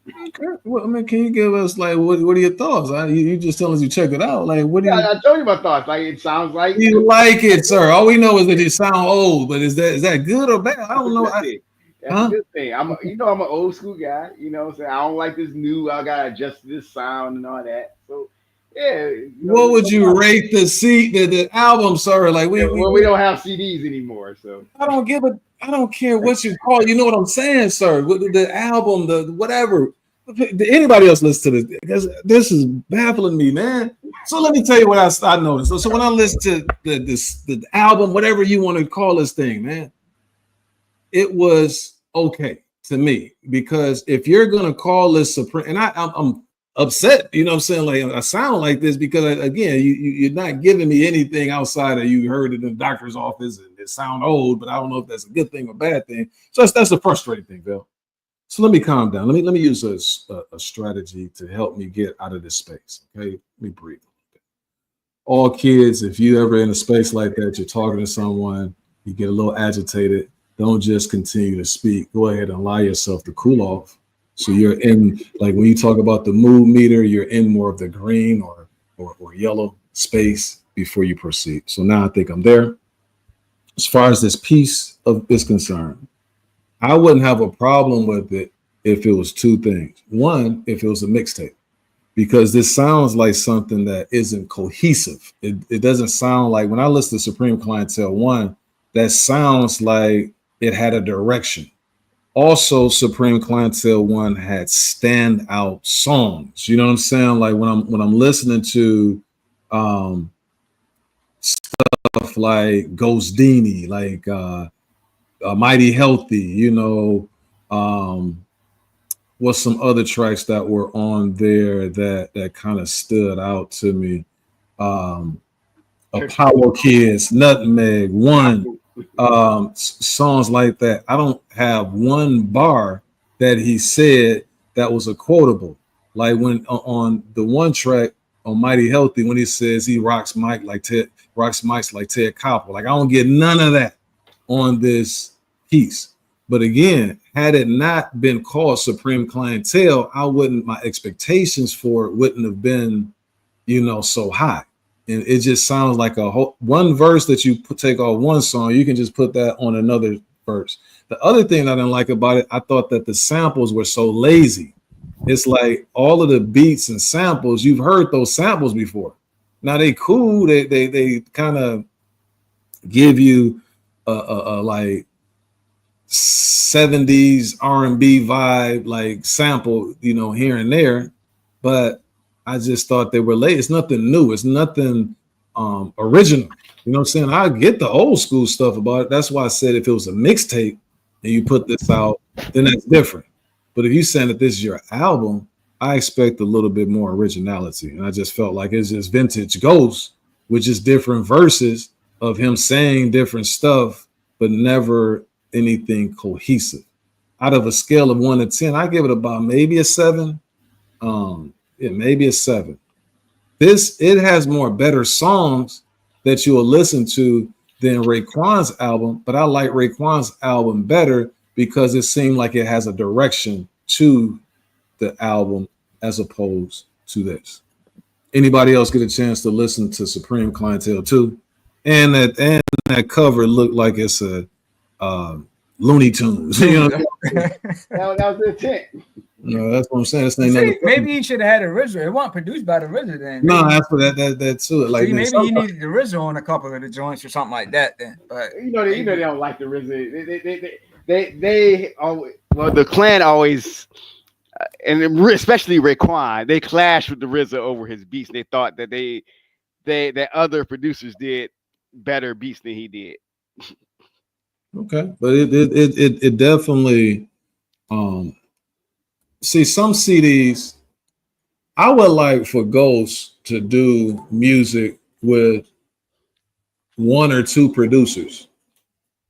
Okay. Well, I mean, can you give us like what are your thoughts? You just tell us you checked it out. Like, what do yeah, you I told you my thoughts. Like it sounds like you like it, sir? All we know is that it sound old, but is that good or bad? I that's a don't know. good thing. That's a Huh? good thing. I'm an old school guy. You know, what I'm saying I don't like this new. I gotta adjust this sound and all that. So yeah, What there's would no you problem. rate the album, sir? Like Yeah, well, we don't have CDs anymore, so I don't care what you call it. You know what I'm saying, sir? The album, the whatever. Did anybody else listen to this? Because this is baffling me, man. So let me tell you what I noticed. So when I listen to the album, whatever you want to call this thing, man, it was okay to me because if you're gonna call this supreme, and I'm upset, you know what I'm saying? Like I sound like this because again, you're not giving me anything outside of you heard it in the doctor's office and it sound old, but I don't know if that's a good thing or bad thing. So that's a frustrating thing, Bill. So let me calm down. Let me use a strategy to help me get out of this space. Okay, let me breathe. All kids, if you ever in a space like that, you're talking to someone, you get a little agitated, don't just continue to speak. Go ahead and allow yourself to cool off. So you're in, like when you talk about the mood meter, you're in more of the green or yellow space before you proceed. So now I think I'm there. As far as this piece of is concerned, I wouldn't have a problem with it if it was two things. One, if it was a mixtape, because this sounds like something that isn't cohesive. It doesn't sound like when I listen to Supreme Clientele 1, that sounds like it had a direction. Also, Supreme Clientele 1 had standout songs. You know what I'm saying? Like when I'm listening to stuff like Ghostini, like Mighty Healthy, what's some other tracks that were on there that kind of stood out to me? Apollo Kids, Nutmeg, One, songs like that. I don't have one bar that he said that was a quotable. Like when on the one track on Mighty Healthy, when he says he rocks mics like Ted Koppel. Like I don't get none of that on this piece. But again, had it not been called Supreme Clientele, my expectations for it wouldn't have been, so high. And it just sounds like one verse that you take off one song, you can just put that on another verse. The other thing I didn't like about it, I thought that the samples were so lazy. It's like all of the beats and samples, you've heard those samples before. Now they cool, they kind of give you a like 70s R&B vibe, like sample, here and there, but I just thought they were late. It's nothing new. It's nothing original. You know what I'm saying? I get the old school stuff about it. That's why I said if it was a mixtape and you put this out, then that's different. But if you're saying that this is your album, I expect a little bit more originality. And I just felt like it's just vintage Ghost with just different verses of him saying different stuff, but never anything cohesive. Out of a scale of 1 to 10, I give it about maybe a 7. Maybe a 7. It has more better songs that you will listen to than Raekwon's album, but I like Raekwon's album better because it seemed like it has a direction to the album as opposed to this. Anybody else get a chance to listen to Supreme Clientele 2? And that cover looked like it's a Looney Tunes. that was the intent. No, that's what I'm saying. This ain't maybe he should have had a RZA. It wasn't produced by the RZA then. No, that's what that too. Like maybe he needed the RZA on a couple of the joints or something like that. Then, but they don't like the RZA. They always, well, the clan always, and especially Raekwon, they clashed with the RZA over his beats. They thought that they that other producers did better beats than he did. Okay, but it definitely see some CDs. I would like for Ghost to do music with one or two producers.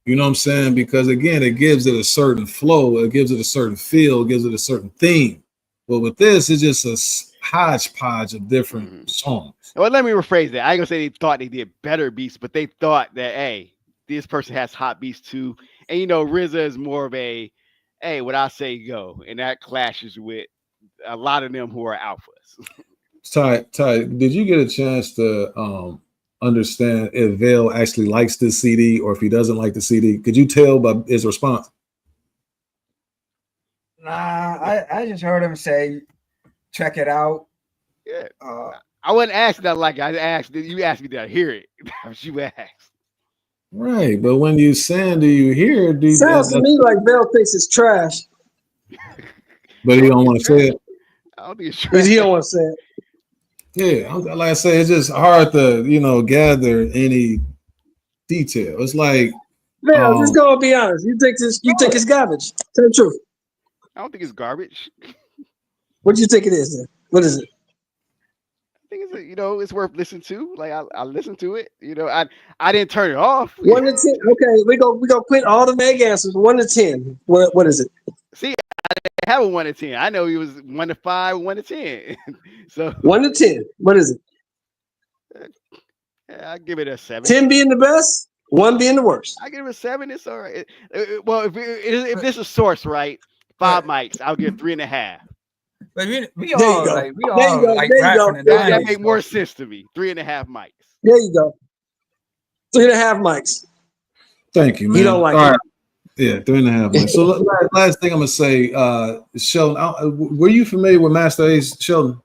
You know what I'm saying? Because again, it gives it a certain flow, it gives it a certain feel, it gives it a certain theme. But with this, it's just a hodgepodge of different songs. Well, let me rephrase that. I ain't gonna say they thought they did better beats, but they thought that hey, this person has hot beats too. And RZA is more of a hey, what I say go, and that clashes with a lot of them who are alphas. Ty, did you get a chance to understand if Vale actually likes this CD or if he doesn't like the CD? Could you tell by his response? Nah, I just heard him say, check it out. Yeah. I wasn't asking that like I asked. You asked me did I hear it? That's what you asked. Right, but when you saying do you hear it? Sounds to me like Bell thinks it's trash. But he don't want to say it. I don't think it's trash. He don't want to say it. Yeah, like I say, it's just hard to gather any detail. It's like Bell, just go and be honest. You think it's garbage. Tell the truth. I don't think it's garbage. What do you think it is then? What is it? I think it's it's worth listening to. Like I listened to it. I didn't turn it off. 1 to 10. Okay, we gonna quit all the vague answers. 1 to 10. What is it? See, I didn't have a 1 to 10. I know he was 1 to 5, 1 to 10. So 1 to 10. What is it? I give it a 7. 10 being the best, 1 being the worst. I give it a 7. It's all right. Well, if this is source right, 5 mics, I'll give 3.5. But we There all you go. like we There you all go. like There you rap go. from the There you That 90s. make more sense to me. 3.5 mics. There you go. 3.5 mics. Thank you, man. You don't like all it. right. Yeah, 3.5 minutes. So last thing I'm gonna say, Sheldon, were you familiar with Master Ace, Sheldon?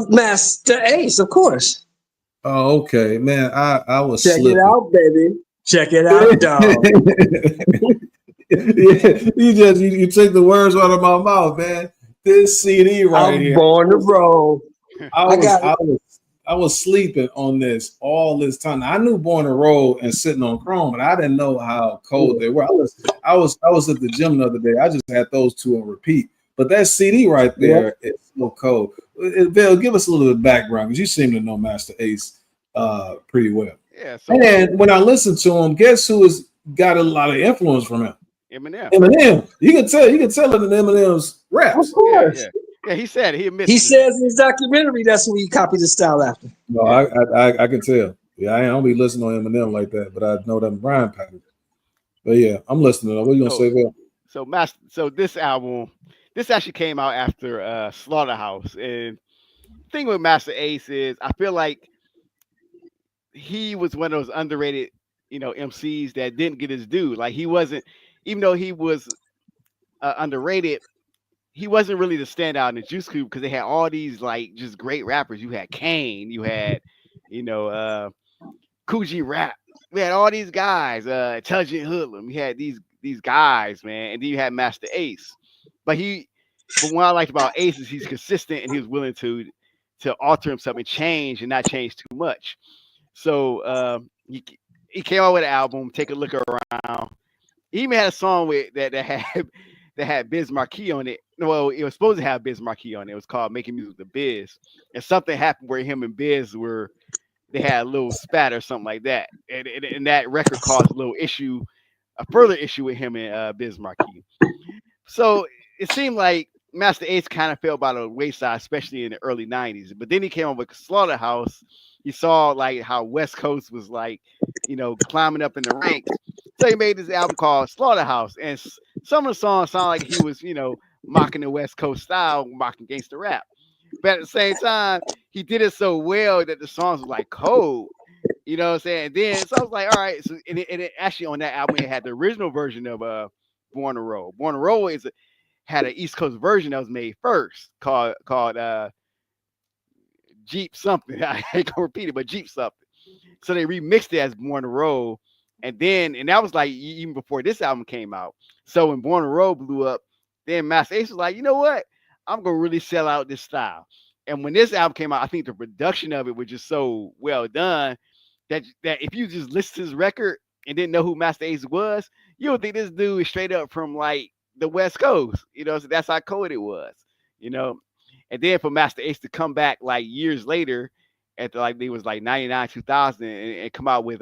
Master Ace, of course. Oh, okay, man. I was Check slipping. it out, baby. Check it out, dog. Yeah, you take the words out of my mouth, man. This CD right I'm here. born to roll. I got it. I was sleeping on this all this time. I knew Born to Roll and Sitting on Chrome, but I didn't know how cold they were. I was at the gym the other day. I just had those two on repeat. But that CD right there is so cold. Bill, give us a little bit of background because you seem to know Master Ace pretty well. Yeah. So And when I listened to him, guess who has got a lot of influence from him? Eminem. Eminem. You can tell it in Eminem's raps. Of course. Yeah, he said it. He admits He it. says in his documentary that's who he copied his style after. No, I can tell. Yeah, I don't be listening to Eminem like that, but I know them Brian pattern. But yeah, I'm listening. What are you gonna say there? So this album, this actually came out after Slaughterhouse. And the thing with Master Ace is I feel like he was one of those underrated, MCs that didn't get his due. Like he wasn't, even though he was underrated, he wasn't really the standout in the Juice Crew because they had all these like just great rappers. You had Kane, you had, Coogee Rap. We had all these guys, Intelligent Hoodlum. We had these guys, man, and then you had Master Ace. But what I liked about Ace is he's consistent and he was willing to alter himself and change and not change too much. So he came out with an album. Take a look around. He even had a song with that had Biz Markie on it. Well, it was supposed to have Biz Markie on it. It was called Making Music with the Biz. And something happened where him and Biz they had a little spat or something like that. And that record caused a further issue with him and Biz Markie. So it seemed like Master Ace kind of fell by the wayside, especially in the early 90s. But then he came up with Slaughterhouse. You saw like how West Coast was like, climbing up in the ranks. So he made this album called Slaughterhouse. And some of the songs sound like he was, mocking the West Coast style, mocking gangster rap. But at the same time, he did it so well that the songs were like cold. You know what I'm saying? And then so I was like, all right. So and it actually on that album it had the original version of Born to Roll. Born to Roll had an East Coast version that was made first called Jeep something. I ain't gonna repeat it, but Jeep something. So they remixed it as Born to Roll. And that was like even before this album came out. So when Born to Roll blew up, then Master Ace was like, you know what? I'm gonna really sell out this style. And when this album came out, I think the production of it was just so well done that if you just listen to his record and didn't know who Master Ace was, you would think this dude is straight up from like the West Coast. So that's how cold it was. You know, and then for Master Ace to come back like years later, after like they was like 99, 2000, and come out with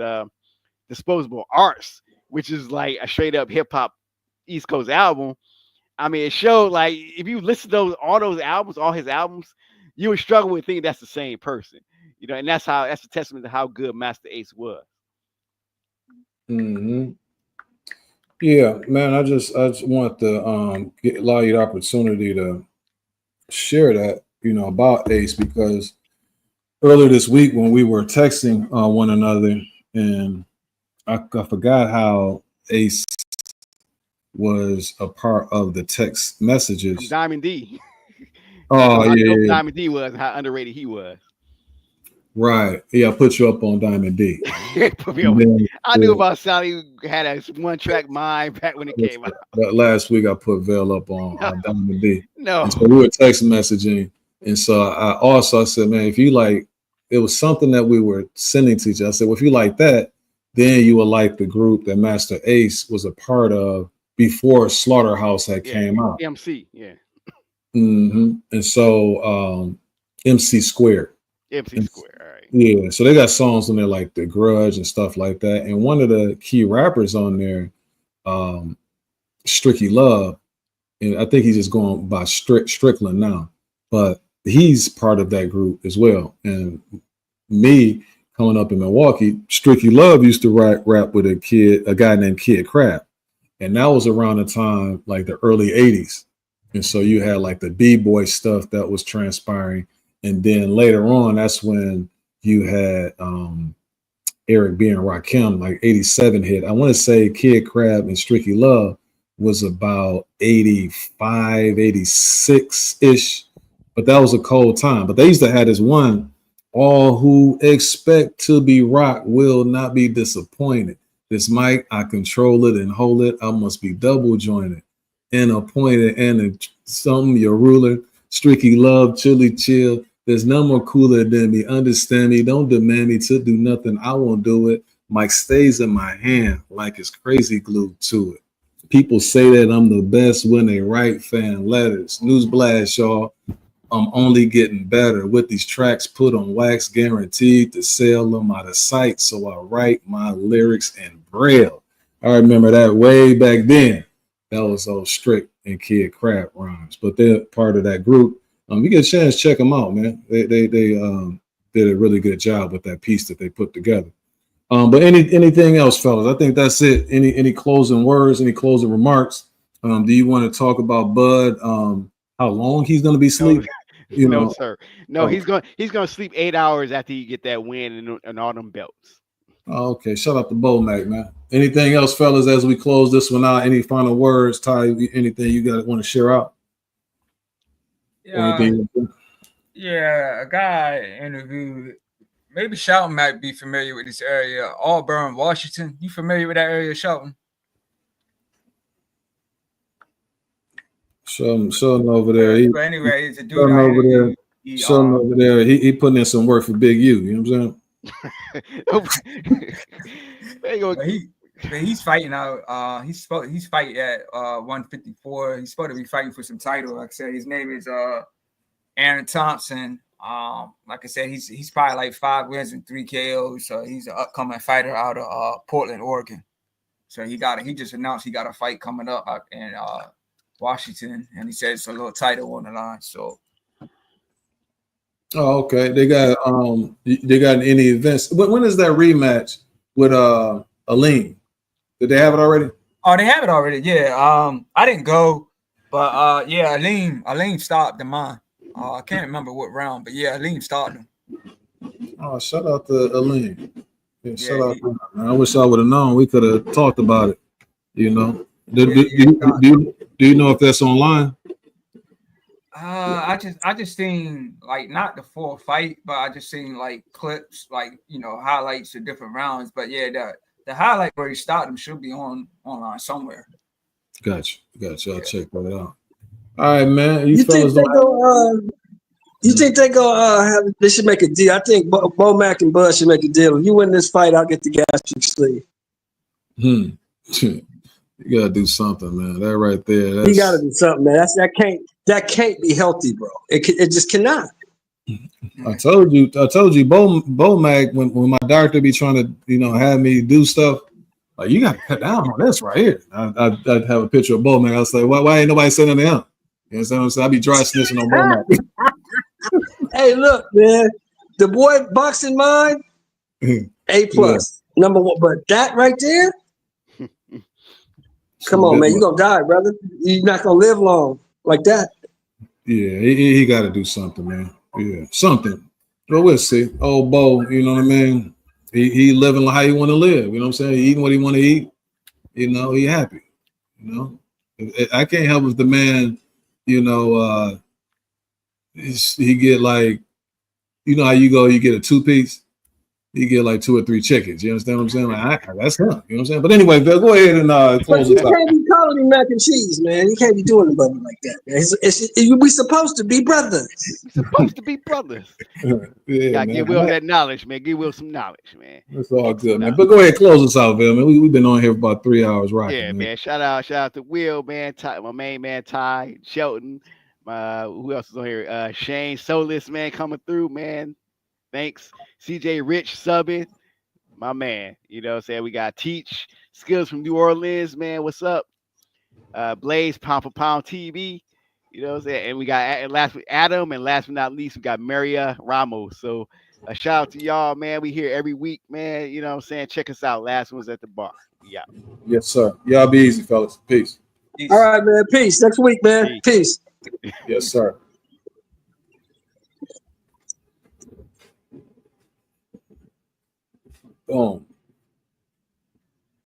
Disposable Arts, which is like a straight up hip hop East Coast album. I mean, it showed like if you listen to all those albums, all his albums, you would struggle with thinking that's the same person. And that's a testament to how good Master Ace was. Mm-hmm. Yeah, man. I just want to allow you the opportunity to share that, about Ace, because earlier this week when we were texting one another, and I forgot how Ace was a part of the text messages. Diamond D. Oh yeah. Diamond D was, how underrated he was. Right. Yeah, I put you up on Diamond D. I knew about Sally had a one track mind back when it came out. But last week I put Vel up on Diamond D. No. And so we were text messaging. And so I said, man, if you like, it was something that we were sending to each other. I said, well, if you like that, then you will like the group that Master Ace was a part of before Slaughterhouse had came out. MC, yeah. Mm-hmm. And so MC Squared. MC Squared, all right. Yeah, so they got songs on there like The Grudge and stuff like that. And one of the key rappers on there, Stricky Love, and I think he's just going by Strickland now, but he's part of that group as well. And me coming up in Milwaukee, Stricky Love used to rap with a guy named Kid Crab. And that was around the time, like the early 80s. And so you had like the B-boy stuff that was transpiring. And then later on, that's when you had Eric B. and Rakim, like 87 hit. I want to say Kid Crab and Stricky Love was about 85, 86-ish. But that was a cold time. But they used to have this one, all who expect to be rocked will not be disappointed. This mic, I control it and hold it. I must be double jointed and appointed and something, your ruler. Stricky Love, chilly chill. There's none more cooler than me. Understand me. Don't demand me to do nothing. I won't do it. Mic stays in my hand like it's crazy glued to it. People say that I'm the best when they write fan letters. News blast, y'all. I'm only getting better with these tracks put on wax, guaranteed to sell them out of sight. So I write my lyrics in Braille. I remember that way back then. That was all Strick and Kid Crab rhymes, but they're part of that group. You get a chance, check them out, man. They did a really good job with that piece that they put together. But anything else, fellas? I think that's it. Any closing words? Any closing remarks? Do you want to talk about Bud? How long he's going to be sleeping? No, sir. No, he's going to sleep 8 hours after you get that win and all them belts. Okay, shout out to Bo Mac, man. Anything else, fellas, as we close this one out? Any final words, Ty? Anything you want to share out? Yeah, a guy interviewed. Maybe Shelton might be familiar with this area. Auburn, Washington. You familiar with that area, Shelton? Sheldon over there. But anyway, he's a dude over there. Sheldon over there. He putting in some work for Big U. You know what I'm saying? He's fighting out. He's fighting at 154. He's supposed to be fighting for some title. Like I said, his name is Aaron Thompson. Like I said, he's probably like 5 wins and 3 KOs. So he's an upcoming fighter out of Portland, Oregon. So he just announced he got a fight coming up out in Washington, and he said it's a little title on the line. So. Oh, okay. They got any events? When is that rematch with Aleem? Did they have it already? Oh, they have it already. Yeah. I didn't go, but yeah, Aleem stopped him mine. I can't remember what round, but yeah, Aleem stopped him. Oh, shout out to Aleem. Yeah, shout out to him. I wish I would have known. We could have talked about it. You know. Do you know if that's online? I just seen like not the full fight, but I just seen like clips, like highlights of different rounds. But yeah, the highlight where he stopped him should be online somewhere. Gotcha. I'll check that out. All right, man. You think they go? You think they go they should make a deal? I think Bo Mac and Bud should make a deal. If you win this fight, I'll get the gastric sleeve. You gotta do something, man. That right there. You gotta do something, man. That can't be healthy, bro. It just cannot. I told you, Bo Mac, when my doctor be trying to, have me do stuff, like, you gotta cut down on this right here. I'd have a picture of Bo Mac. I was like, why ain't nobody saying anything to him? You know what I'm saying? I'd be dry snitching on Bo Mac. Hey, look, man. The boy boxing mind, A+. Number one. But that right there, come on, man. You're gonna die, brother. You're not gonna live long like that. Yeah, he gotta do something, man. Yeah, something. Well, we'll see. Old Bo, you know what I mean? He living how he want to live. You know what I'm saying? He eating what he want to eat. He happy. I can't help if the man, he get like, how you go, you get a 2-piece, you get like 2 or 3 chickens. You understand what I'm saying? Like, that's him. You know what I'm saying? But anyway, Bill, go ahead and close But the you can't be calling him mac and cheese, man. You can't be doing the brother like that, man. We supposed to be brothers. We supposed to be brothers. Yeah, Gotta man. give Will that knowledge, man. Give Will some knowledge, man. That's all good, man. But go ahead, close us out, Bill, man. We've been on here for about 3 hours, right? Yeah, man. Shout out to Will, man. Ty, my main man, Ty Shelton. Who else is on here? Shane Solis, man, coming through, man. Thanks. CJ Rich subbing. My man. You know what I'm saying? We got Teach Skills from New Orleans, man. What's up? Blaze Pound for Pound TV. You know what I'm saying? And we got Adam, and last but not least, we got Maria Ramos. So a shout out to y'all, man. We here every week, man. You know what I'm saying? Check us out. Last one's at the bar. Yeah. Yes, sir. Y'all be easy, fellas. Peace. All right, man. Peace. Next week, man. Peace. Yes, sir. Boom.